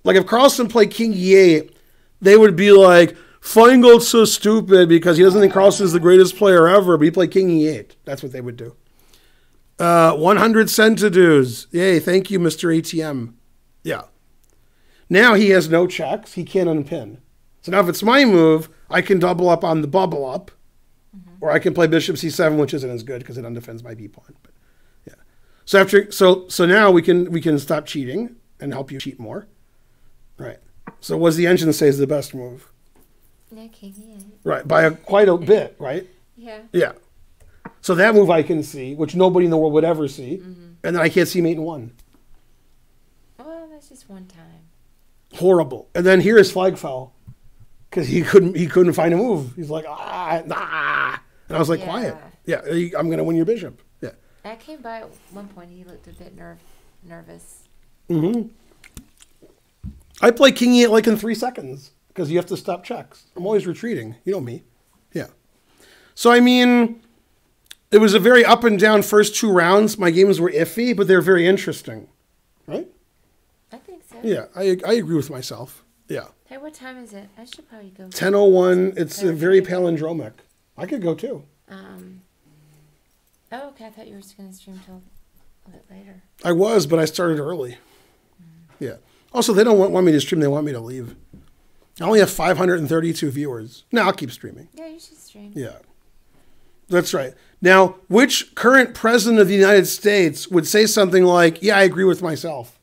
Speaker 1: Like if Carlsen played king e8, they would be like, Feingold's so stupid because he doesn't think Carlsen's the greatest player ever, but he played king e8. That's what they would do. 100 centidues. Yay, thank you, Mr. ATM. Yeah. Now he has no checks. He can't unpin. So now if it's my move, I can double up on the bubble up, mm-hmm. or I can play bishop c7, which isn't as good because it undefends my b pawn. But yeah. So now we can stop cheating and help you cheat more. Right. So what does the engine say is the best move?
Speaker 2: No, king e8.
Speaker 1: Right, by quite a bit, right?
Speaker 2: Yeah.
Speaker 1: Yeah. So that move I can see, which nobody in the world would ever see, mm-hmm. and then I can't see mate in 1.
Speaker 2: Well, that's just one time.
Speaker 1: Horrible. And then here his flag fell because he couldn't find a move. He's like, and I was like, quiet. Yeah, I'm going to win your bishop. Yeah.
Speaker 2: I came by at one point. He looked a bit nervous.
Speaker 1: Mm-hmm. I play king e8 like in 3 seconds because you have to stop checks. I'm always retreating. You know me. Yeah. So, I mean, it was a very up and down first 2 rounds. My games were iffy, but they're very interesting. Right?
Speaker 2: I think so.
Speaker 1: Yeah, I agree with myself. Yeah.
Speaker 2: Hey, what time is it? I should probably go.
Speaker 1: 10:01. It's very palindromic. I could go too.
Speaker 2: Oh, okay. I thought you were just going to stream till a bit later.
Speaker 1: I was, but I started early. Yeah. Also, they don't want me to stream. They want me to leave. I only have 532 viewers. No, I'll keep streaming.
Speaker 2: Yeah, you should stream.
Speaker 1: Yeah. That's right. Now, which current president of the United States would say something like, yeah, I agree with myself?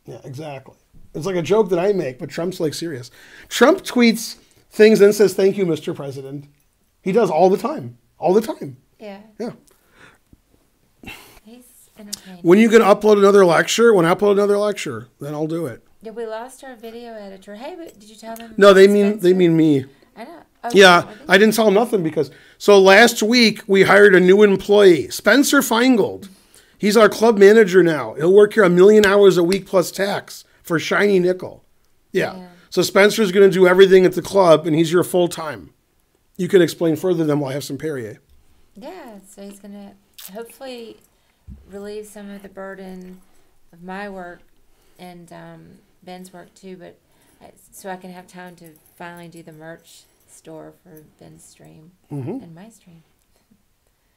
Speaker 1: Yeah, exactly. It's like a joke that I make, but Trump's like serious. Trump tweets things and says, thank you, Mr. President. He does all the time. all the time.
Speaker 2: Yeah.
Speaker 1: Yeah.
Speaker 2: He's entertaining.
Speaker 1: When you can upload another lecture, when I upload another lecture, then I'll do it.
Speaker 2: Yeah, we lost our video editor. Hey, but did you tell them?
Speaker 1: No, they mean
Speaker 2: Spencer?
Speaker 1: me.
Speaker 2: I know. Oh,
Speaker 1: Yeah, I didn't tell him nothing because so last week we hired a new employee, Spencer Feingold. He's our club manager now. He'll work here 1 million hours a week plus tax for shiny nickel. Yeah. So Spencer's going to do everything at the club, and he's your full time. You can explain further. Then we'll have some Perrier.
Speaker 2: Yeah, so he's going to hopefully relieve some of the burden of my work and Ben's work too, but so I can have time to finally do the merch store for Ben's stream and my stream.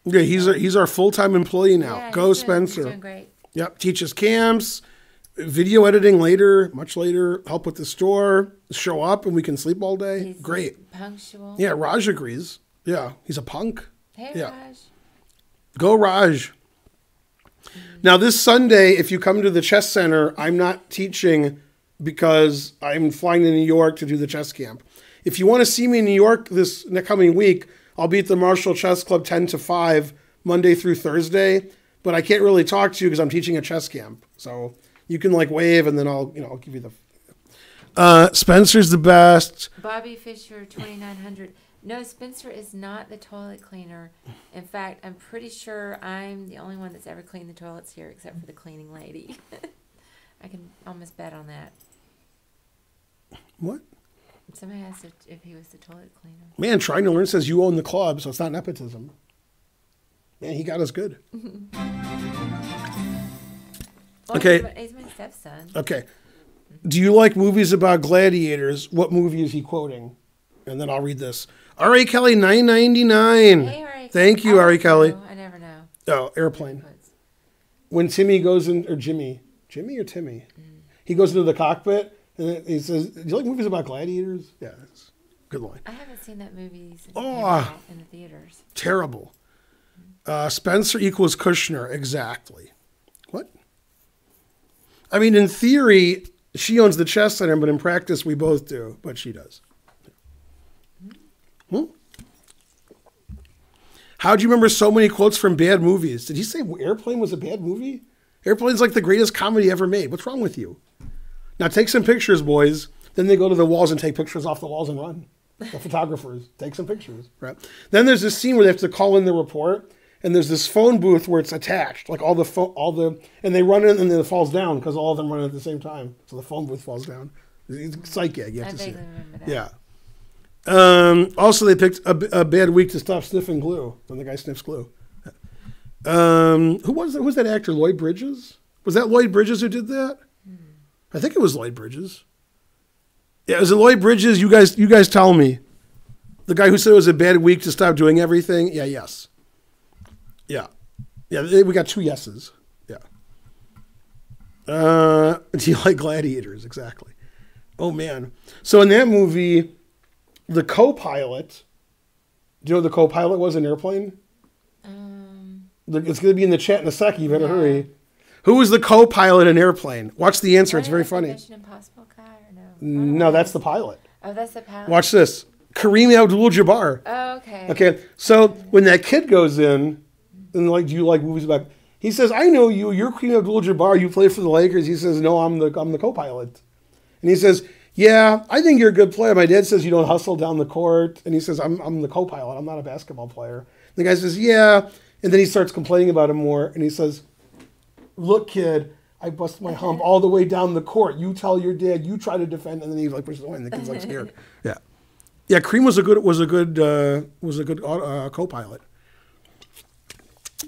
Speaker 1: Yeah, he's our full time employee now.
Speaker 2: Yeah,
Speaker 1: Go
Speaker 2: he's
Speaker 1: Spencer.
Speaker 2: doing great.
Speaker 1: Yep, teaches camps, video editing later, much later. Help with the store. Show up and we can sleep all day.
Speaker 2: He's
Speaker 1: Great.
Speaker 2: punctual.
Speaker 1: Yeah, Raj agrees. Yeah, he's a punk.
Speaker 2: Hey,
Speaker 1: Yeah.
Speaker 2: Raj.
Speaker 1: Go Raj. Now this Sunday, if you come to the chess center, I'm not teaching because I'm flying to New York to do the chess camp. If you want to see me in New York this coming week, I'll be at the Marshall Chess Club 10 to 5, Monday through Thursday. But I can't really talk to you because I'm teaching a chess camp. So you can like wave and then I'll give you the... Spencer's the best.
Speaker 2: Bobby Fisher, 2900. No, Spencer is not the toilet cleaner. In fact, I'm pretty sure I'm the only one that's ever cleaned the toilets here except for the cleaning lady. I can almost bet on that.
Speaker 1: What?
Speaker 2: Somebody asked if he was the toilet cleaner.
Speaker 1: Man, Trying to Learn says you own the club, so it's not nepotism. Man, he got us good.
Speaker 2: Well,
Speaker 1: Okay.
Speaker 2: He's my stepson.
Speaker 1: Okay. Do you like movies about gladiators? What movie is he quoting? And then I'll read this. R.A. Kelly, $9.99.
Speaker 2: Hey, R.A.
Speaker 1: Thank you, R.A. Kelly.
Speaker 2: I never know.
Speaker 1: Oh, Airplane. When Timmy goes in, or Jimmy or Timmy, he goes into the cockpit and then he says, "Do you like movies about gladiators?" Yeah, that's a good line.
Speaker 2: I haven't seen that movie since it
Speaker 1: Oh.
Speaker 2: came out in the theaters.
Speaker 1: Terrible. Spencer equals Kushner, exactly. What? I mean, in theory, she owns the chess center, but in practice, we both do. But she does. How do you remember so many quotes from bad movies? Did he say Airplane was a bad movie? Airplane's like the greatest comedy ever made. What's wrong with you? Now take some pictures, boys. Then they go to the walls and take pictures off the walls and run. The photographers take some pictures, right? Then there's this scene where they have to call in the report, and there's this phone booth where it's attached, like and they run in and then it falls down because all of them run at the same time. So the phone booth falls down. It's a sight gag. You have
Speaker 2: I
Speaker 1: to see it.
Speaker 2: vaguely remember that.
Speaker 1: Yeah. Also, they picked a bad week to stop sniffing glue when the guy sniffs glue. Who was that? Who was that actor? Lloyd Bridges? Was that Lloyd Bridges who did that? I think it was Lloyd Bridges. Yeah, was it Lloyd Bridges? You guys tell me. The guy who said it was a bad week to stop doing everything? Yeah, yes. Yeah. Yeah, we got 2 yeses. Yeah. Do you like gladiators? Exactly. Oh, man. So in that movie, the co-pilot, do you know what the co-pilot was in Airplane? It's going to be in the chat in a second. You better hurry. Who was the co-pilot in Airplane? Watch the answer. It's very funny.
Speaker 2: Mission Impossible guy or no?
Speaker 1: No, that's the pilot.
Speaker 2: Oh, that's the pilot.
Speaker 1: Watch this. Kareem Abdul-Jabbar.
Speaker 2: Oh, okay.
Speaker 1: Okay, so when that kid goes in, and like, do you like movies about? He says, "I know you. You're Kareem Abdul-Jabbar. You play for the Lakers." He says, "No, I'm the co-pilot." And he says, "Yeah, I think you're a good player. My dad says you don't hustle down the court." And he says, "I'm the co-pilot. I'm not a basketball player." And the guy says, "Yeah," and then he starts complaining about him more, and he says, "Look, kid, I bust my hump all the way down the court. You tell your dad. You try to defend." And then he like pushes away, and the kid's like scared. Yeah, yeah. Kareem was a good co-pilot.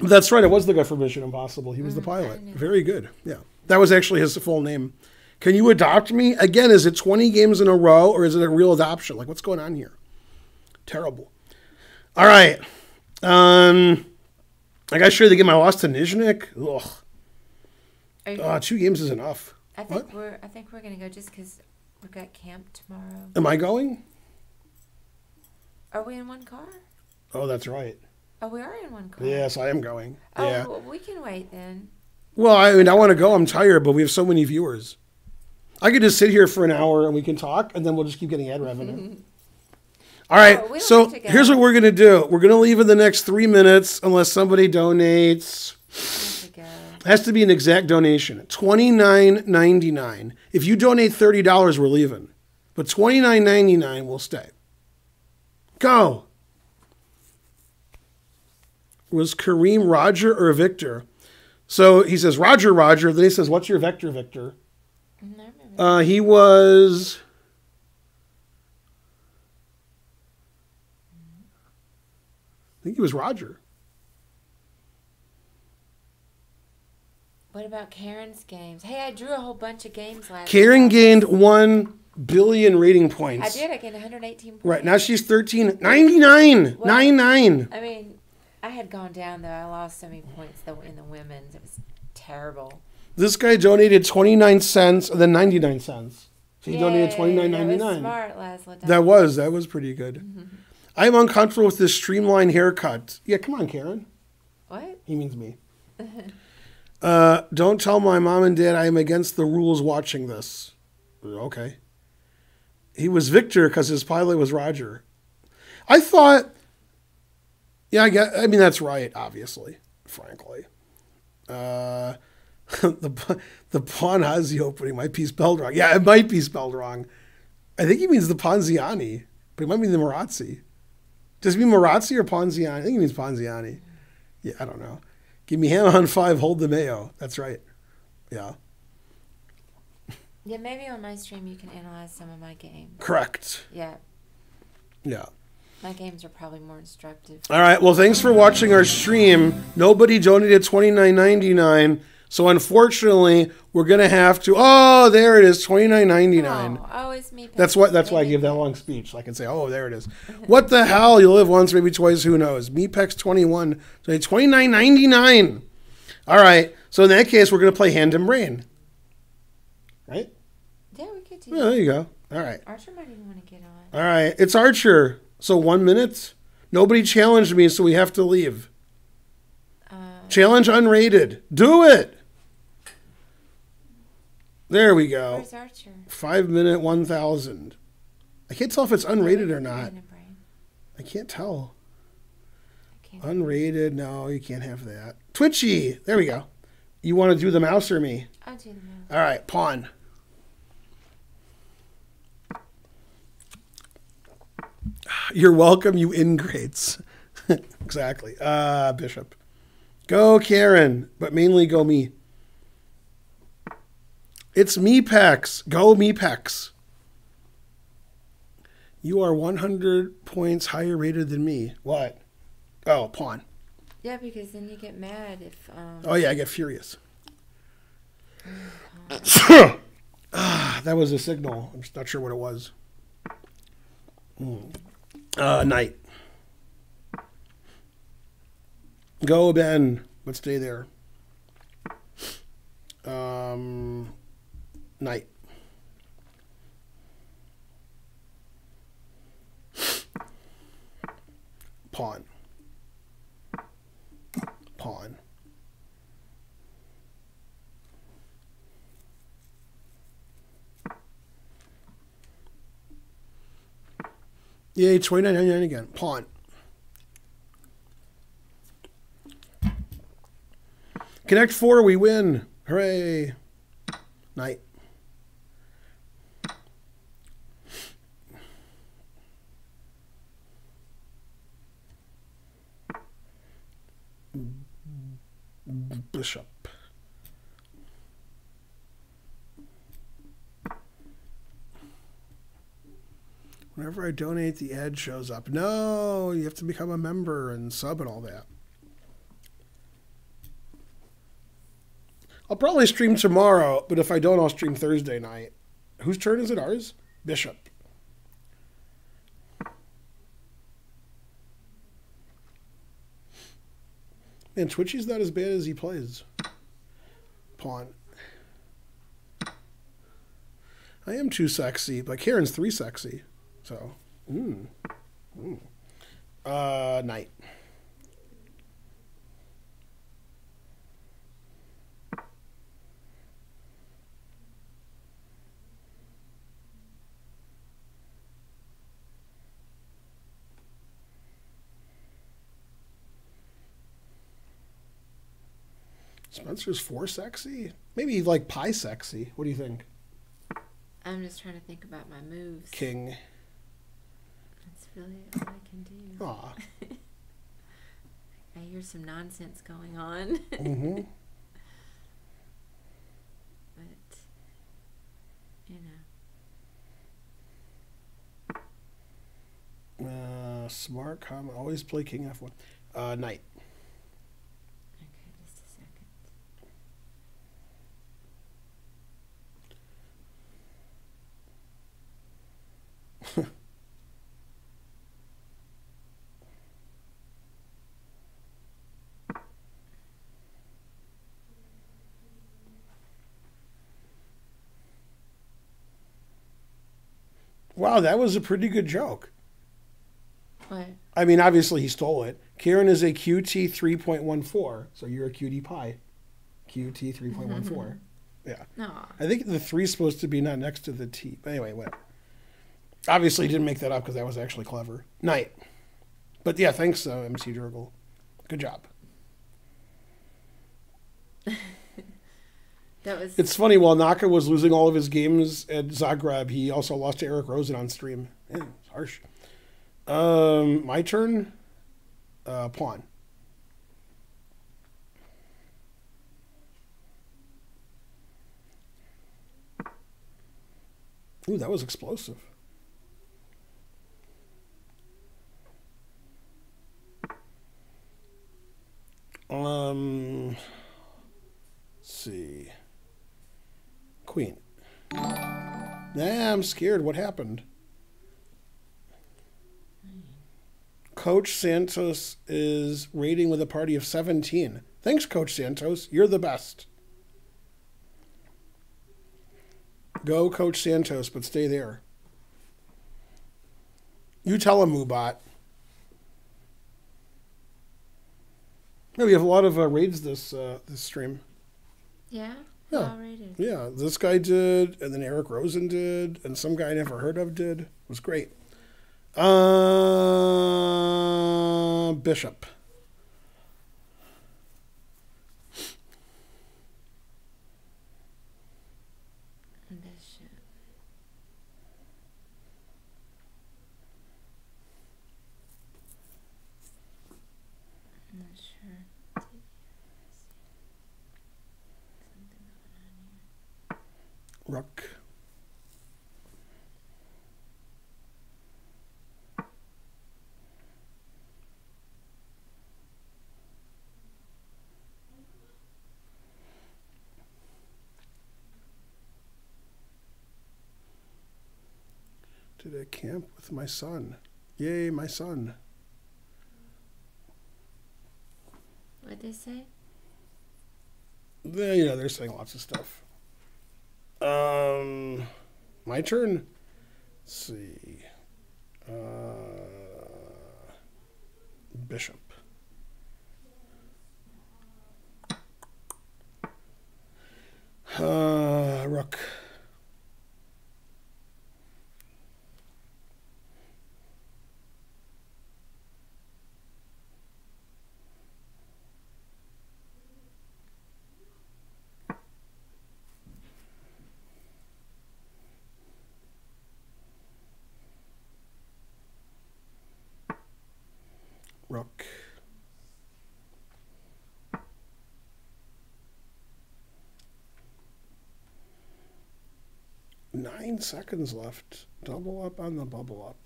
Speaker 1: That's right. It was the guy from Mission Impossible. He was the pilot. Very good. Yeah, that was actually his full name. Can you adopt me? Again, is it 20 games in a row or is it a real adoption? Like, what's going on here? Terrible. All right. I got to show you the game I lost to Nizhnik. Ugh. 2 games is enough.
Speaker 2: I think we're gonna go just because we've got camp tomorrow.
Speaker 1: Am I going?
Speaker 2: Are we in one car?
Speaker 1: Oh, that's right.
Speaker 2: Oh, we are in one car.
Speaker 1: Yes, I am going.
Speaker 2: Oh,
Speaker 1: Yeah.
Speaker 2: well, we can wait then.
Speaker 1: Well, I mean, I want to go. I'm tired, but we have so many viewers. I could just sit here for an hour and we can talk, and then we'll just keep getting ad revenue. All right,
Speaker 2: Oh, we don't
Speaker 1: so
Speaker 2: have to go.
Speaker 1: here's what we're going to do. We're going to leave in the next 3 minutes unless somebody donates.
Speaker 2: Have to go.
Speaker 1: It has to be an exact donation. $29.99. If you donate $30, we're leaving. But $29.99 will stay. Go. Was Kareem Roger or Victor? So he says Roger, Roger. Then he says, what's your vector, Victor?
Speaker 2: I remember.
Speaker 1: He was... I think he was Roger.
Speaker 2: What about Karen's games? Hey, I drew a whole bunch of games last
Speaker 1: Karen
Speaker 2: night.
Speaker 1: gained 1 billion rating points.
Speaker 2: I did. I gained 118 points.
Speaker 1: Right, now she's 13.99.
Speaker 2: Well,
Speaker 1: 99.
Speaker 2: I mean, I had gone down, though. I lost so many points, though, in the women's. It was terrible.
Speaker 1: This guy donated 29 cents and then 99 cents. So he donated
Speaker 2: Yay, That was
Speaker 1: $29.99.
Speaker 2: smart, Laszlo.
Speaker 1: That was pretty good. I'm uncomfortable with this streamlined haircut. Yeah, come on, Karen.
Speaker 2: What?
Speaker 1: He means me. Don't tell my mom and dad I am against the rules watching this. Okay. He was Victor because his pilot was Roger. I thought, yeah, I mean, that's right, obviously, frankly. The Ponzi opening might be spelled wrong. Yeah, it might be spelled wrong. I think he means the Ponziani, but it might mean the Marazzi. Does it mean Marazzi or Ponziani? I think he means Ponziani. Yeah, I don't know. Give me ham on 5, hold the mayo. That's right. Yeah.
Speaker 2: Yeah, maybe on my stream you can analyze some of my games.
Speaker 1: Correct.
Speaker 2: Yeah,
Speaker 1: Yeah.
Speaker 2: my games are probably more instructive.
Speaker 1: All right. Well, thanks for watching our stream. Nobody donated $29.99. So unfortunately, we're gonna have to. Oh, there it is, $29.99.
Speaker 2: Oh, it's me.
Speaker 1: That's why I gave that long speech. So I can say, oh, there it is. What the hell? You live once, maybe twice. Who knows? Mepex21. So $29.99. All right. So in that case, we're gonna play Hand and Brain. Right?
Speaker 2: Yeah, we could do
Speaker 1: Yeah,
Speaker 2: that.
Speaker 1: there you go. All right.
Speaker 2: Archer might even want to get on.
Speaker 1: All right. It's Archer. So 1 minute. Nobody challenged me, so we have to leave. Challenge unrated. Do it. There we go.
Speaker 2: Where's Archer?
Speaker 1: 5 minute 1,000. I can't tell if it's unrated or not.
Speaker 2: Hand and Brain.
Speaker 1: I can't tell.
Speaker 2: I can't.
Speaker 1: Unrated. No, you can't have that. Twitchy. There we go. You want to do the mouse or me?
Speaker 2: I'll do the mouse.
Speaker 1: All right. Pawn. You're welcome, you ingrates. Exactly. Bishop. Go Karen, but mainly go me. It's Mepex. Go Mepex. You are 100 points higher rated than me. What? Oh, pawn.
Speaker 2: Yeah, because then you get mad if.
Speaker 1: Oh, yeah, I get furious. That was a signal. I'm just not sure what it was. Knight. Go, Ben. Let's stay there. Knight. Pawn. Pawn. Yay, 29.99 again. Pawn. Connect 4, we win. Hooray. Knight. Bishop. Whenever I donate, the ad shows up. No, you have to become a member and sub and all that. I'll probably stream tomorrow, but if I don't, I'll stream Thursday night. Whose turn is it? Ours? Bishop. Man, Twitchy's not as bad as he plays. Pawn. I am too sexy, but Karen's 3 sexy. So, knight. Spencer's 4 sexy? Maybe like pie sexy. What do you think?
Speaker 2: I'm just trying to think about my moves.
Speaker 1: King.
Speaker 2: That's really all I can do.
Speaker 1: Aw.
Speaker 2: I hear some nonsense going on.
Speaker 1: Mm-hmm.
Speaker 2: But, you know.
Speaker 1: Smart comment. Always play King F1. Knight.
Speaker 2: Okay, just a second.
Speaker 1: Wow, that was a pretty good joke.
Speaker 2: What?
Speaker 1: I mean, obviously he stole it. Karen is a QT 3.14, so you're a QT pie. QT 3.14. Yeah.
Speaker 2: No.
Speaker 1: I think the 3 is supposed to be not next to the T. But anyway, whatever. Obviously, he didn't make that up because that was actually clever. Knight. But yeah, thanks, MC Jurgle. Good job.
Speaker 2: That was.
Speaker 1: It's funny, while Naka was losing all of his games at Zagreb, he also lost to Eric Rosen on stream. Yeah, it's harsh. My turn. Pawn. Ooh, that was explosive. Let's see. Queen. Nah, I'm scared. What happened? Coach Santos is raiding with a party of 17. Thanks, Coach Santos. You're the best. Go, Coach Santos, but stay there. You tell him, Moobot. Yeah, we have a lot of raids this stream.
Speaker 2: Yeah?
Speaker 1: Yeah.
Speaker 2: All rated.
Speaker 1: Yeah, this guy did, and then Eric Rosen did, and some guy I never heard of did. It was great. Bishop.
Speaker 2: Bishop. I'm not sure. Something going on here.
Speaker 1: Rook. Did I camp with my son? Yay, my son.
Speaker 2: What'd they say?
Speaker 1: They're saying lots of stuff. My turn. Let's see. Bishop. Rook. Rook. Nine seconds left. Double up on the bubble up.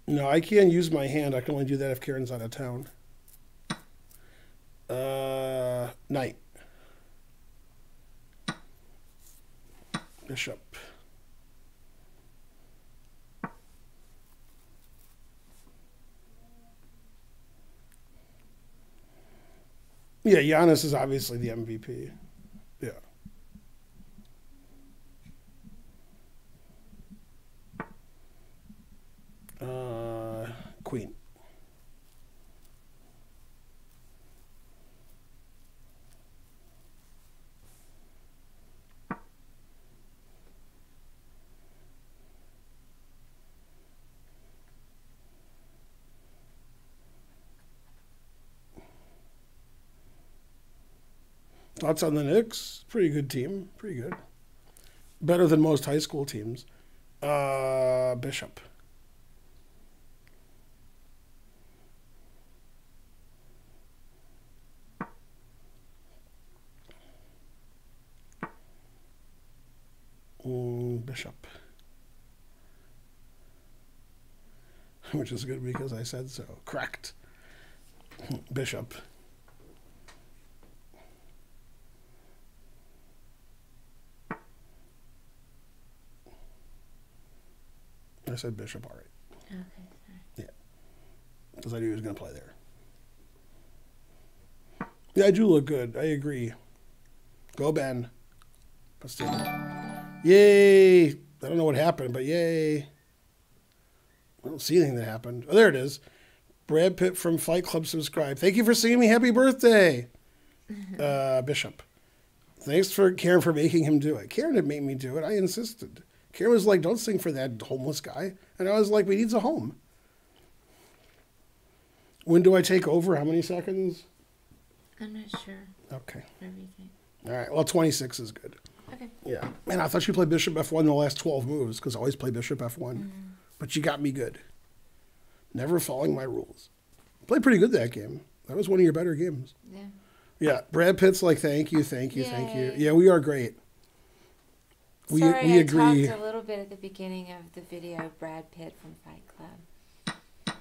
Speaker 1: No, I can't use my hand. I can only do that if Karen's out of town. Knight. Bishop. Yeah, Giannis is obviously the MVP. Yeah. Queen. Thoughts on the Knicks? Pretty good team. Pretty good. Better than most high school teams. Bishop. Bishop. Which is good because I said so. Correct. Bishop. I said Bishop, all right.
Speaker 2: Okay, sorry.
Speaker 1: Yeah. Because I knew he was going to play there. Yeah, I do look good. I agree. Go, Ben. Let's do it. Yay! I don't know what happened, but yay. I don't see anything that happened. Oh, there it is. Brad Pitt from Fight Club subscribed. Thank you for singing me happy birthday. Bishop. Thanks for Karen for making him do it. Karen didn't make me do it. I insisted. Karen was like, don't sing for that homeless guy. And I was like, he needs a home. When do I take over? How many seconds?
Speaker 2: I'm not sure.
Speaker 1: Okay.
Speaker 2: Whatever you think.
Speaker 1: All right. Well, 26 is good.
Speaker 2: Okay.
Speaker 1: Yeah. Man, I thought you played Bishop F1 the last 12 moves because I always play Bishop F1. But you got me good. Never following my rules. Played pretty good that game. That was one of your better games.
Speaker 2: Yeah.
Speaker 1: Yeah. Brad Pitt's like, thank you, thank you, thank you.
Speaker 2: Yay.
Speaker 1: Yeah, we are great. We
Speaker 2: Sorry,
Speaker 1: agree.
Speaker 2: I talked a little bit at the beginning of the video, Brad Pitt from Fight Club.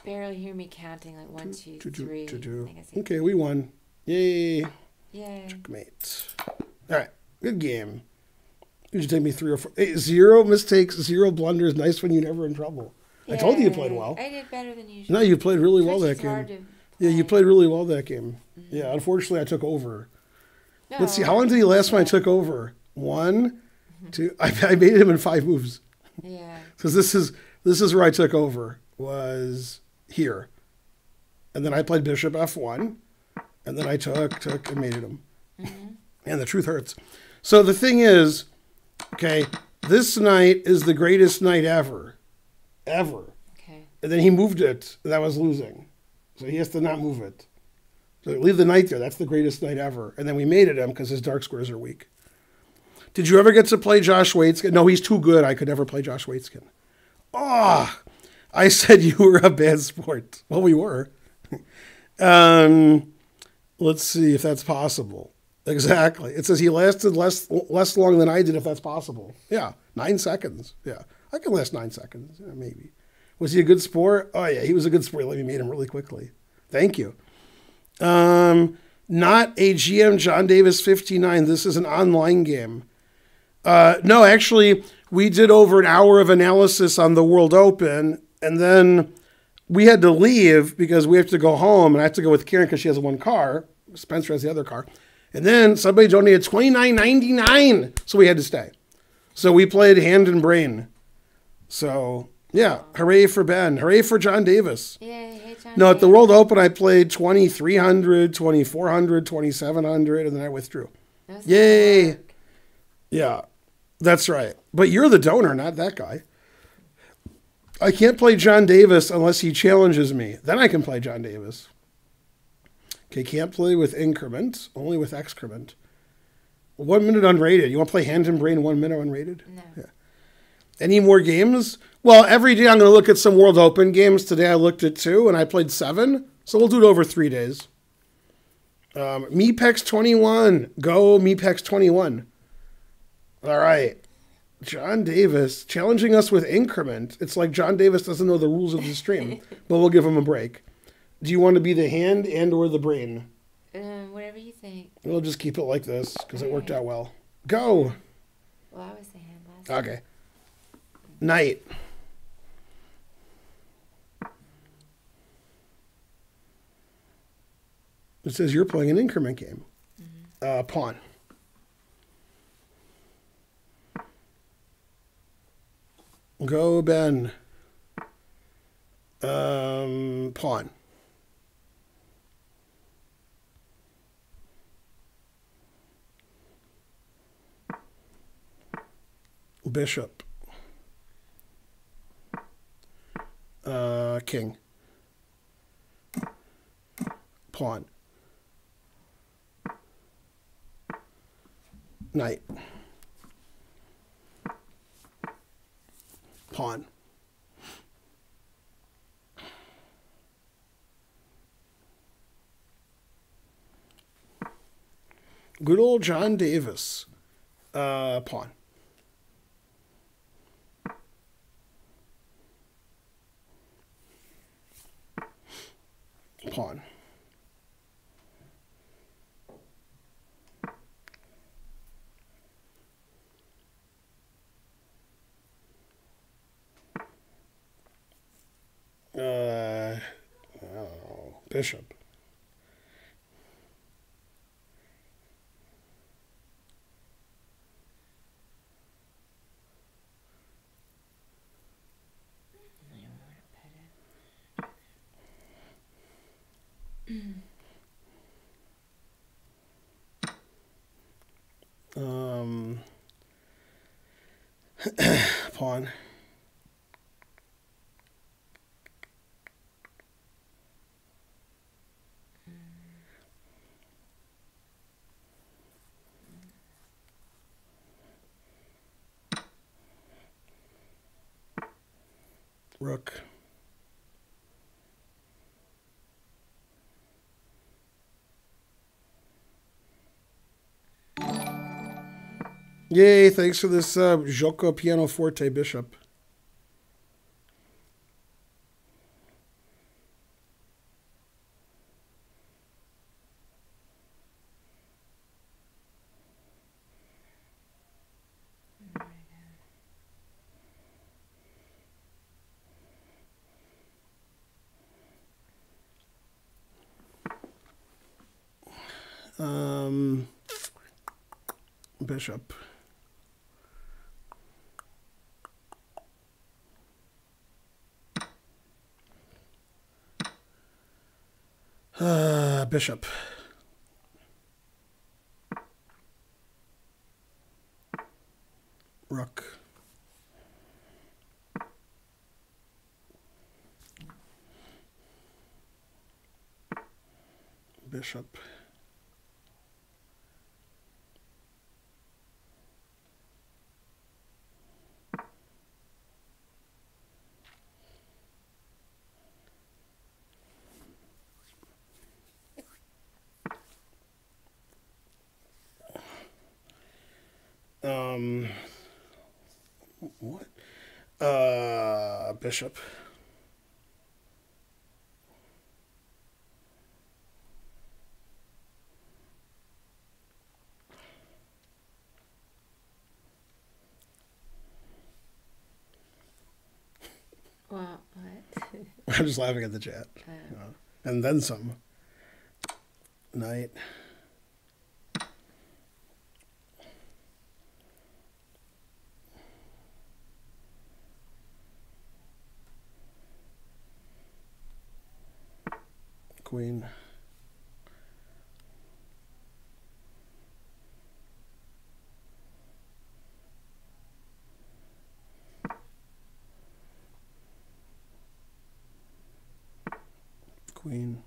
Speaker 2: Barely hear me counting, like 1, 2, 3. I think I said
Speaker 1: Okay, we won. Yay.
Speaker 2: Yay.
Speaker 1: Checkmate. All right. Good game. You should take me 3 or 4. Hey, 0 mistakes, 0 blunders. Nice when you're never in trouble. I told you played well.
Speaker 2: I did better than usual.
Speaker 1: No, you played really well that
Speaker 2: Twitch is hard
Speaker 1: game.
Speaker 2: to
Speaker 1: Yeah, you
Speaker 2: play.
Speaker 1: played really well that game. Yeah, unfortunately, I took over.
Speaker 2: No,
Speaker 1: Let's see. How long did he last when I took over? 1, 2. I made him in 5 moves.
Speaker 2: Yeah.
Speaker 1: Because this is where I took over. Was here, and then I played Bishop F1, and then I took and mated him. And the truth hurts. So the thing is, okay, this night is the greatest night ever.
Speaker 2: Okay.
Speaker 1: And then he moved it, and I was losing. So he has to not move it. So leave the knight there. That's the greatest night ever. And then we mated him because his dark squares are weak. Did you ever get to play Josh Waitzkin? No, he's too good. I could never play Josh Waitzkin. Oh, I said you were a bad sport. Well, we were. Let's see if that's possible. Exactly. It says he lasted less long than I did, if that's possible. Yeah, 9 seconds. Yeah, I can last 9 seconds. Yeah, maybe. Was he a good sport? Oh, yeah, he was a good sport. Let me mate him really quickly. Thank you. Not a GM John Davis 59. This is an online game. No, actually, we did over an hour of analysis on the World Open, and then we had to leave because we have to go home, and I have to go with Karen because she has one car. Spencer has the other car. And then somebody donated $29.99, so we had to stay. So we played Hand and Brain. So, yeah, hooray for Ben. Hooray for John Davis.
Speaker 2: Yay, hey, John.
Speaker 1: No, at the World Open, I played 2,300, 2,400, 2,700, and then I withdrew. Yay. Yeah, that's right. But you're the donor, not that guy. I can't play John Davis unless he challenges me. Then I can play John Davis. Okay, can't play with increment, only with excrement. 1 minute unrated. You want to play Hand and Brain 1 minute unrated?
Speaker 2: No.
Speaker 1: Yeah. Any more games? Well, every day I'm going to look at some World Open games. Today I looked at 2, and I played 7. So we'll do it over 3 days. Mepex 21. Go Mepex 21. All right. John Davis challenging us with increment. It's like John Davis doesn't know the rules of the stream, but we'll give him a break. Do you want to be the hand and or the brain?
Speaker 2: Whatever you think.
Speaker 1: We'll just keep it like this because it worked out well. Go.
Speaker 2: Well, I was the hand last.
Speaker 1: Okay. Knight. It says you're playing an increment game. Pawn. Go, Ben. Pawn. Bishop. King. Pawn. Knight. Pawn. Good old John Davis. Pawn. Pawn. Bishop. Pawn. Rook. Yay, thanks for this Gioco Pianoforte bishop. Bishop. Bishop. Rook. Bishop. What? Bishop.
Speaker 2: Well, what?
Speaker 1: I'm just laughing at the chat. And then some. Knight. Queen. Queen.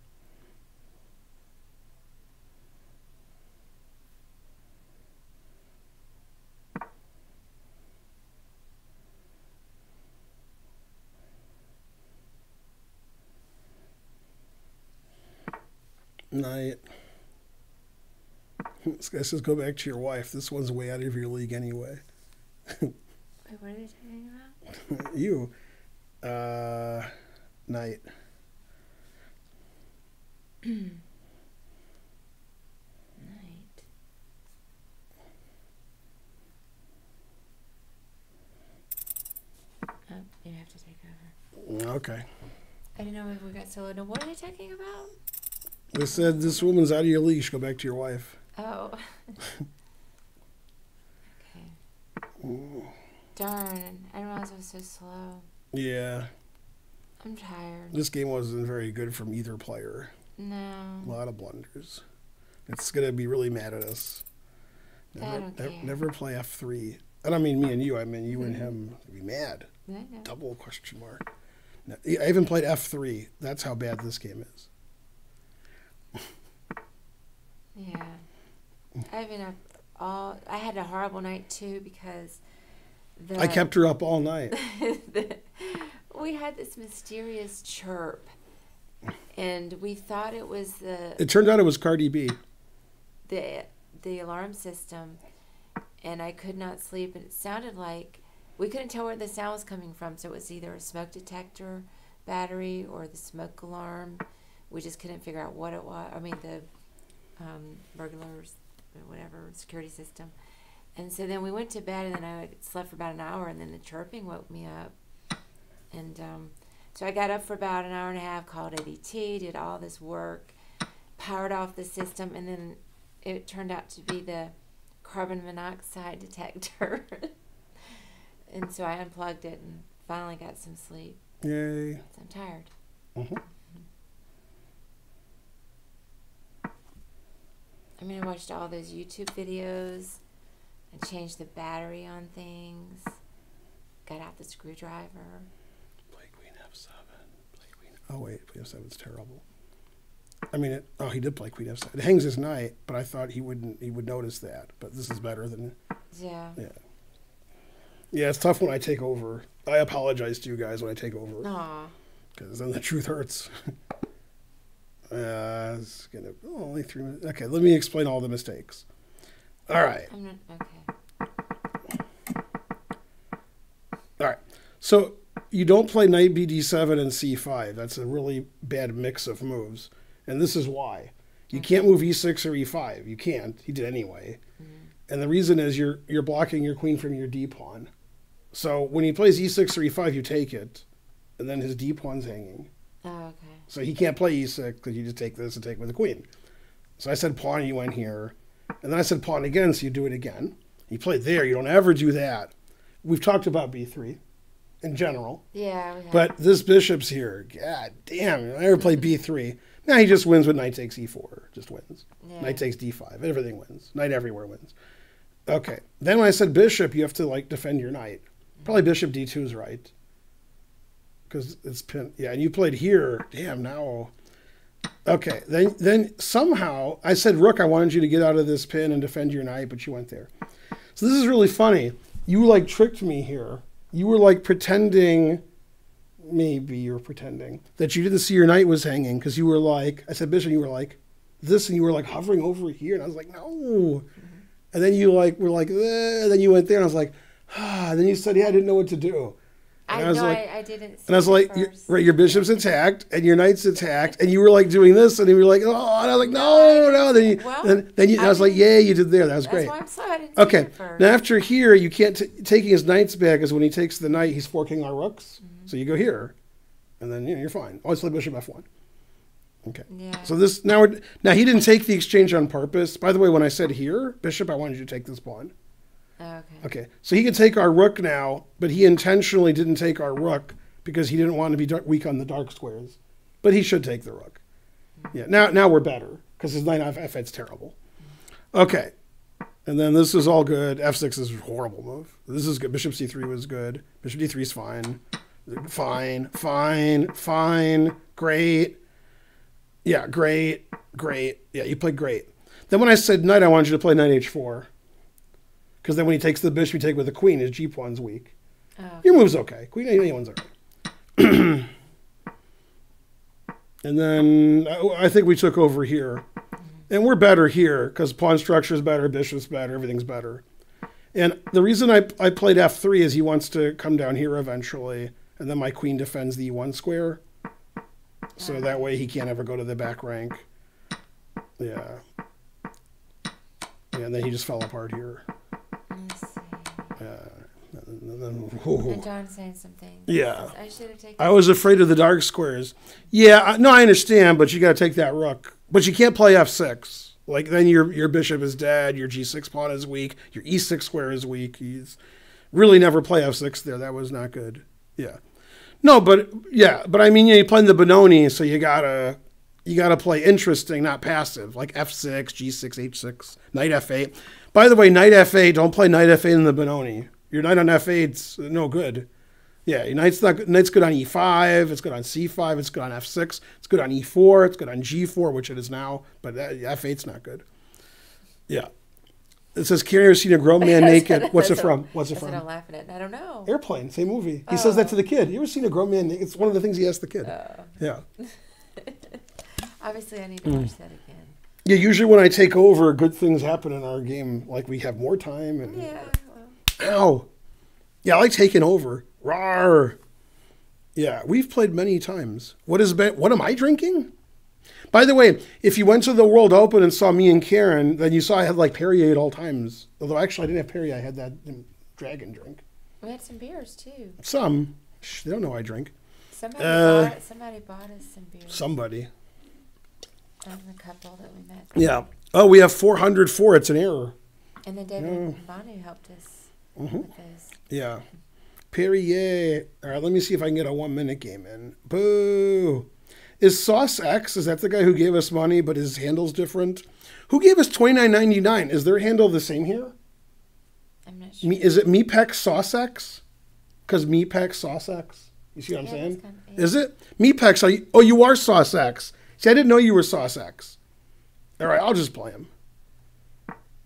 Speaker 1: Knight. This guy says go back to your wife. This one's way out of your league anyway.
Speaker 2: Wait, what are they talking about?
Speaker 1: You. Knight.
Speaker 2: Night. Oh, you have to take over.
Speaker 1: Okay.
Speaker 2: I didn't know if we got solo. No, what are they talking about?
Speaker 1: They said this woman's out of your leash. Go back to your wife.
Speaker 2: Oh. Okay. Darn. I didn't realize I was so slow.
Speaker 1: Yeah.
Speaker 2: I'm tired.
Speaker 1: This game wasn't very good from either player.
Speaker 2: No.
Speaker 1: A lot of blunders. It's going to be really mad at us.
Speaker 2: I don't care.
Speaker 1: Never play F3. I don't mean me and you. I mean you and him. They'd be mad.
Speaker 2: I know.
Speaker 1: Double question mark. No, I even played F3. That's how bad this game is.
Speaker 2: Yeah. I haven't I had a horrible night too because
Speaker 1: I kept her up all night.
Speaker 2: we had this mysterious chirp, and we thought it was
Speaker 1: It turned out it was Cardi B.
Speaker 2: the alarm system, and I could not sleep, and it sounded like we couldn't tell where the sound was coming from, so it was either a smoke detector battery or the smoke alarm. We just couldn't figure out what it was. I mean, the burglars, whatever, security system. And so then we went to bed, and then I slept for about an hour, and then the chirping woke me up. And so I got up for about an hour and a half, called ADT, did all this work, powered off the system, and then it turned out to be the carbon monoxide detector. And so I unplugged it and finally got some sleep.
Speaker 1: Yay.
Speaker 2: So I'm tired.
Speaker 1: Mm-hmm.
Speaker 2: I mean, I watched all those YouTube videos. I changed the battery on things. Got out the screwdriver.
Speaker 1: Play Queen F7. Play Queen. Oh wait, Queen F7's terrible. I mean, he did play Queen F7. It hangs his knight, but I thought he would notice that. But this is better than.
Speaker 2: Yeah.
Speaker 1: Yeah. Yeah, it's tough when I take over. I apologize to you guys when I take over.
Speaker 2: Aw.
Speaker 1: Because then the truth hurts. It's gonna only 3 minutes. Okay, let me explain all the mistakes. All right.
Speaker 2: I'm not, okay.
Speaker 1: All right. So you don't play knight bd7 and c5. That's a really bad mix of moves. And this is why. You can't move e6 or e5. You can't. He did anyway. And the reason is you're blocking your queen from your d pawn. So when he plays e6 or e5, you take it, and then his d pawn's hanging.
Speaker 2: Oh, okay.
Speaker 1: So he can't play e6 because you just take this and take with the queen. So I said pawn, you went here. And then I said pawn again, so you do it again. You play there. You don't ever do that. We've talked about b3 in general.
Speaker 2: Yeah, we have.
Speaker 1: But this bishop's here. God damn. I never play b3. Now he just wins with knight takes e4. Just wins.
Speaker 2: Yeah.
Speaker 1: Knight takes d5. Everything wins. Knight everywhere wins. Okay. Then when I said bishop, you have to like defend your knight. Probably bishop d2 is right. Because it's pinned. Yeah, and you played here. Damn, now. Okay. Then somehow I said rook, I wanted you to get out of this pin and defend your knight, but you went there. So this is really funny. You like tricked me here. You were like pretending, maybe you were pretending, that you didn't see your knight was hanging because you were like, I said bishop, and you were like this, and you were like hovering over here. And I was like, no. And then you like were like, and then you went there, and I was like, and then you said, yeah, I didn't know what to do. And
Speaker 2: I didn't see
Speaker 1: and I was like,
Speaker 2: first.
Speaker 1: your bishop's attacked, and your knight's attacked, and you were like doing this, and you were like, oh, and I was like, no. Then I was like, yeah, you did there. That was great.
Speaker 2: That's why I'm sorry I didn't see
Speaker 1: Okay.
Speaker 2: it first.
Speaker 1: Now after here, you can't taking his knights back because when he takes the knight, he's forking our rooks. So you go here, and then you're fine. Always play bishop f1. Okay.
Speaker 2: Yeah.
Speaker 1: So this now he didn't take the exchange on purpose. By the way, when I said here, bishop, I wanted you to take this pawn.
Speaker 2: Okay.
Speaker 1: Okay, so he can take our rook now, but he intentionally didn't take our rook because he didn't want to be weak on the dark squares. But he should take the rook. Yeah, now we're better because his knight off f8's terrible. Okay, and then this is all good. f6 is a horrible move. This is good. Bishop c3 was good. Bishop d3 is fine. Fine. Great. Yeah, great. Yeah, you played great. Then when I said knight, I wanted you to play knight h4. Because then when he takes the bishop, you take with the queen, his g pawn's weak.
Speaker 2: Oh.
Speaker 1: Your move's okay. Queen a1's okay. And then I think we took over here. And we're better here because pawn structure is better, bishop's better, everything's better. And the reason I played f3 is he wants to come down here eventually, and then my queen defends the e1 square. So that way he can't ever go to the back rank. Yeah. And then he just fell apart here.
Speaker 2: Let's see.
Speaker 1: And
Speaker 2: John's saying something.
Speaker 1: Yeah.
Speaker 2: I should have taken.
Speaker 1: I was afraid of the dark squares. Yeah, no, I understand, but you got to take that rook. But you can't play f6. Like, then your bishop is dead, your g6 pawn is weak, your e6 square is weak. He's really never play f6 there. That was not good. Yeah. No, but I mean, you're playing the Benoni, so you gotta play interesting, not passive, like f6, g6, h6, knight f8. By the way, knight f8, don't play knight f8 in the Benoni. Your knight on f8's no good. Yeah, your knight's good on e5, it's good on c5, it's good on f6, it's good on e4, it's good on g4, which it is now, but f8's not good. Yeah. It says, "Can you ever seen a grown man naked?" What's it
Speaker 2: That's
Speaker 1: from? What's it
Speaker 2: That's what
Speaker 1: from?
Speaker 2: I'm laughing at. I don't know.
Speaker 1: Airplane, same movie. He says that to the kid. You ever seen a grown man naked? It's one of the things he asks the kid. Yeah.
Speaker 2: Obviously, I need to watch that again.
Speaker 1: Yeah, usually when I take over, good things happen in our game. Like we have more time. And,
Speaker 2: Yeah.
Speaker 1: Ow. Yeah, I like taking over. Rawr. Yeah, we've played many times. What am I drinking? By the way, if you went to the World Open and saw me and Karen, then you saw I had like Perrier at all times. Although actually I didn't have Perrier, I had that dragon drink.
Speaker 2: We had some beers too.
Speaker 1: Some. They don't know I drink.
Speaker 2: Somebody bought us some beers.
Speaker 1: Somebody.
Speaker 2: And a couple that we met.
Speaker 1: Yeah. Oh, we have 404. It's an error.
Speaker 2: And then David and Bonu helped us with those.
Speaker 1: Yeah. Perrier. All right, let me see if I can get a 1 minute game in. Boo. Is Sauce X, is that the guy who gave us money, but his handle's different? Who gave us $29.99? Is their handle the same here?
Speaker 2: I'm not sure.
Speaker 1: Is it Meepex Sauce X? Because Meepex Sauce X. You see what I'm saying? Is it? Meepex, you are Sauce X. See, I didn't know you were Sauce X. All right, I'll just play him.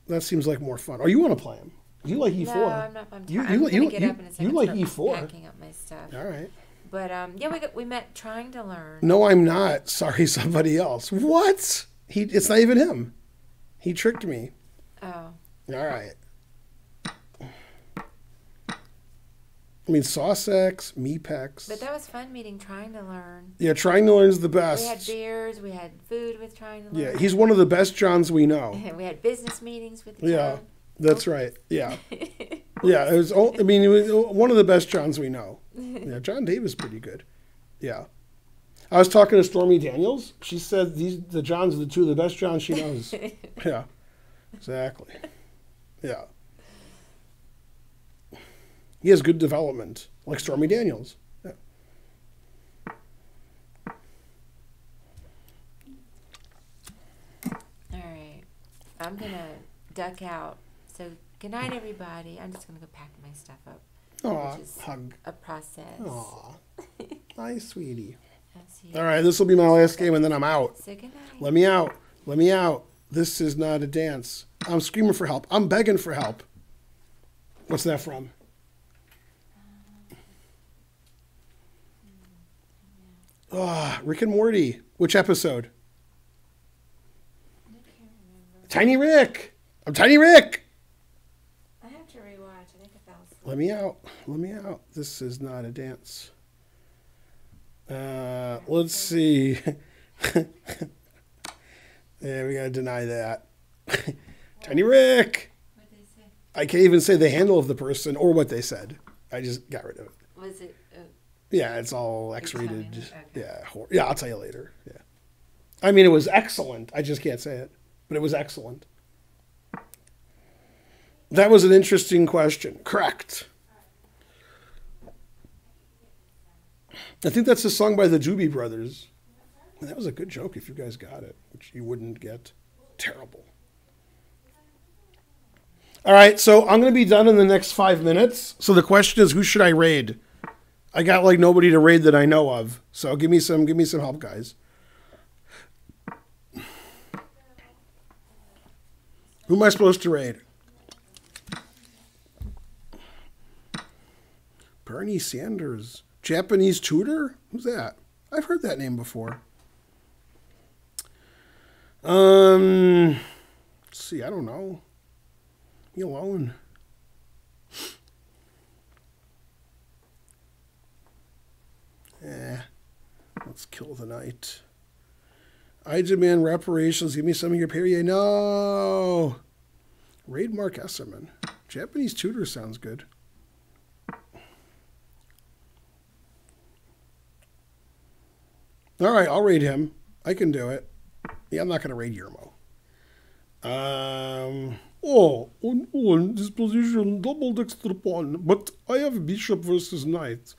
Speaker 1: That seems like more fun. Oh, you want to play him? You like E4.
Speaker 2: No, I'm not. I'm going to get up in a second.
Speaker 1: You like
Speaker 2: and
Speaker 1: E4.
Speaker 2: start packing up my stuff.
Speaker 1: All right.
Speaker 2: But yeah, we met trying to learn.
Speaker 1: No, I'm not. Sorry, somebody else. What? It's not even him. He tricked me.
Speaker 2: Oh.
Speaker 1: All right. I mean, Sauce X, Meepex.
Speaker 2: But that was fun meeting Trying to Learn.
Speaker 1: Yeah, Trying to Learn is the best.
Speaker 2: We had beers. We had food with Trying to Learn.
Speaker 1: Yeah, he's one of the best Johns we know.
Speaker 2: We had business meetings with John.
Speaker 1: Yeah, that's right. Yeah. Yeah, it was one of the best Johns we know. Yeah, John Davis pretty good. Yeah. I was talking to Stormy Daniels. She said the Johns are the two of the best Johns she knows. Yeah, exactly. Yeah. He has good development, like Stormy Daniels. Yeah.
Speaker 2: All right. I'm going to duck out. So, good night, everybody. I'm just going to go pack my stuff up.
Speaker 1: Aw,
Speaker 2: which is
Speaker 1: hug.
Speaker 2: a process.
Speaker 1: Aw. Nice, sweetie.
Speaker 2: Absolutely.
Speaker 1: All right, this will be my last game, and then I'm out.
Speaker 2: So, good night.
Speaker 1: Let me out. Let me out. This is not a dance. I'm screaming for help. I'm begging for help. What's that from? Oh, Rick and Morty. Which episode?
Speaker 2: I can't remember.
Speaker 1: Tiny Rick. I'm Tiny Rick.
Speaker 2: I have to rewatch. I think I fell asleep.
Speaker 1: Let me out. Let me out. This is not a dance. Let's see. Yeah, we gotta deny that. Tiny Rick.
Speaker 2: What did they say?
Speaker 1: I can't even say the handle of the person or what they said. I just got rid of it.
Speaker 2: Was it?
Speaker 1: Yeah, it's all X-rated.
Speaker 2: Okay.
Speaker 1: Yeah, I'll tell you later. Yeah. I mean, it was excellent. I just can't say it. But it was excellent. That was an interesting question. Correct. I think that's a song by the Doobie Brothers. And that was a good joke if you guys got it, which you wouldn't get. Terrible. All right, so I'm going to be done in the next 5 minutes. So the question is, who should I raid? I got like nobody to raid that I know of. So give me some help, guys. Who am I supposed to raid? Bernie Sanders. Japanese tutor? Who's that? I've heard that name before. Let's see, I don't know. Me alone. Let's kill the night. I demand reparations. Give me some of your Perrier. No. Raid Mark Esserman. Japanese tutor sounds good. All right, I'll raid him. I can do it. Yeah, I'm not going to raid Yermo. On this position, doubled extra pawn, but I have bishop versus knight.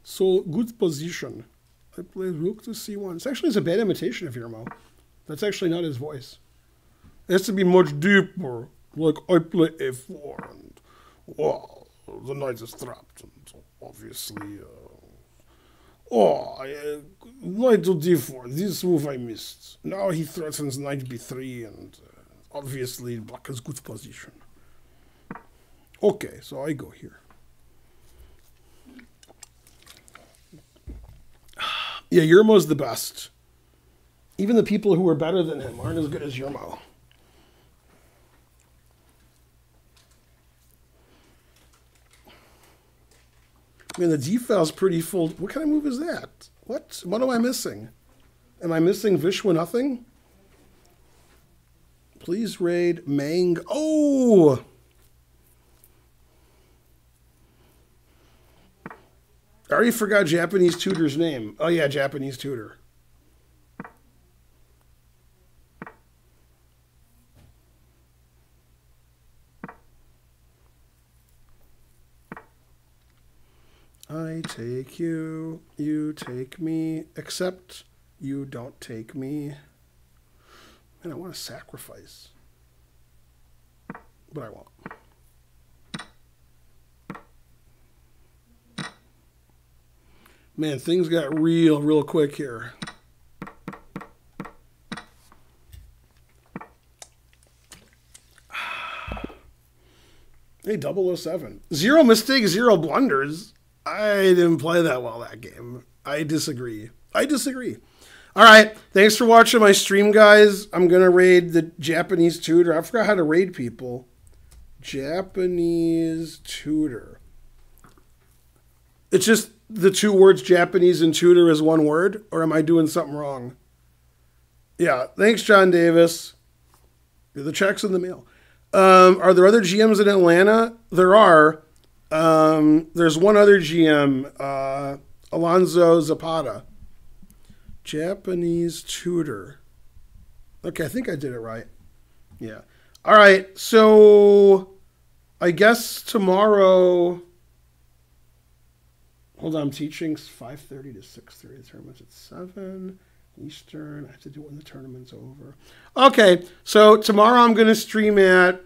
Speaker 1: So, good position. I play rook to c1. It's a bad imitation of Yermo. That's actually not his voice. It has to be much deeper. Like, I play a4, and, well, the knight is trapped, and obviously, knight to d4. This move I missed. Now he threatens knight b3, and obviously black is good position. Okay, so I go here. Yeah, Yermo's the best. Even the people who are better than him aren't as good as Yermo. I mean, the default's pretty full. What kind of move is that? What? What am I missing? Am I missing Vishwa nothing? Please raid Mang. Oh! I already forgot Japanese tutor's name. Oh, yeah, Japanese tutor. I take you, you take me, except you don't take me. Man, I want to sacrifice. But I won't. Man, things got real quick here. Hey, 007. 0 mistakes, 0 blunders. I didn't play that well that game. I disagree. All right. Thanks for watching my stream, guys. I'm going to raid the Japanese tutor. I forgot how to raid people. Japanese tutor. It's just the 2 words Japanese and tutor is 1 word? Or am I doing something wrong? Yeah. Thanks, John Davis. The check's in the mail. Are there other GMs in Atlanta? There are. There's one other GM, Alonzo Zapata. Japanese tutor. Okay, I think I did it right. Yeah. All right, so I guess tomorrow... Hold on, I'm teaching 5:30 to 6:30. The tournament's at 7 Eastern. I have to do it when the tournament's over. Okay, so tomorrow I'm going to stream at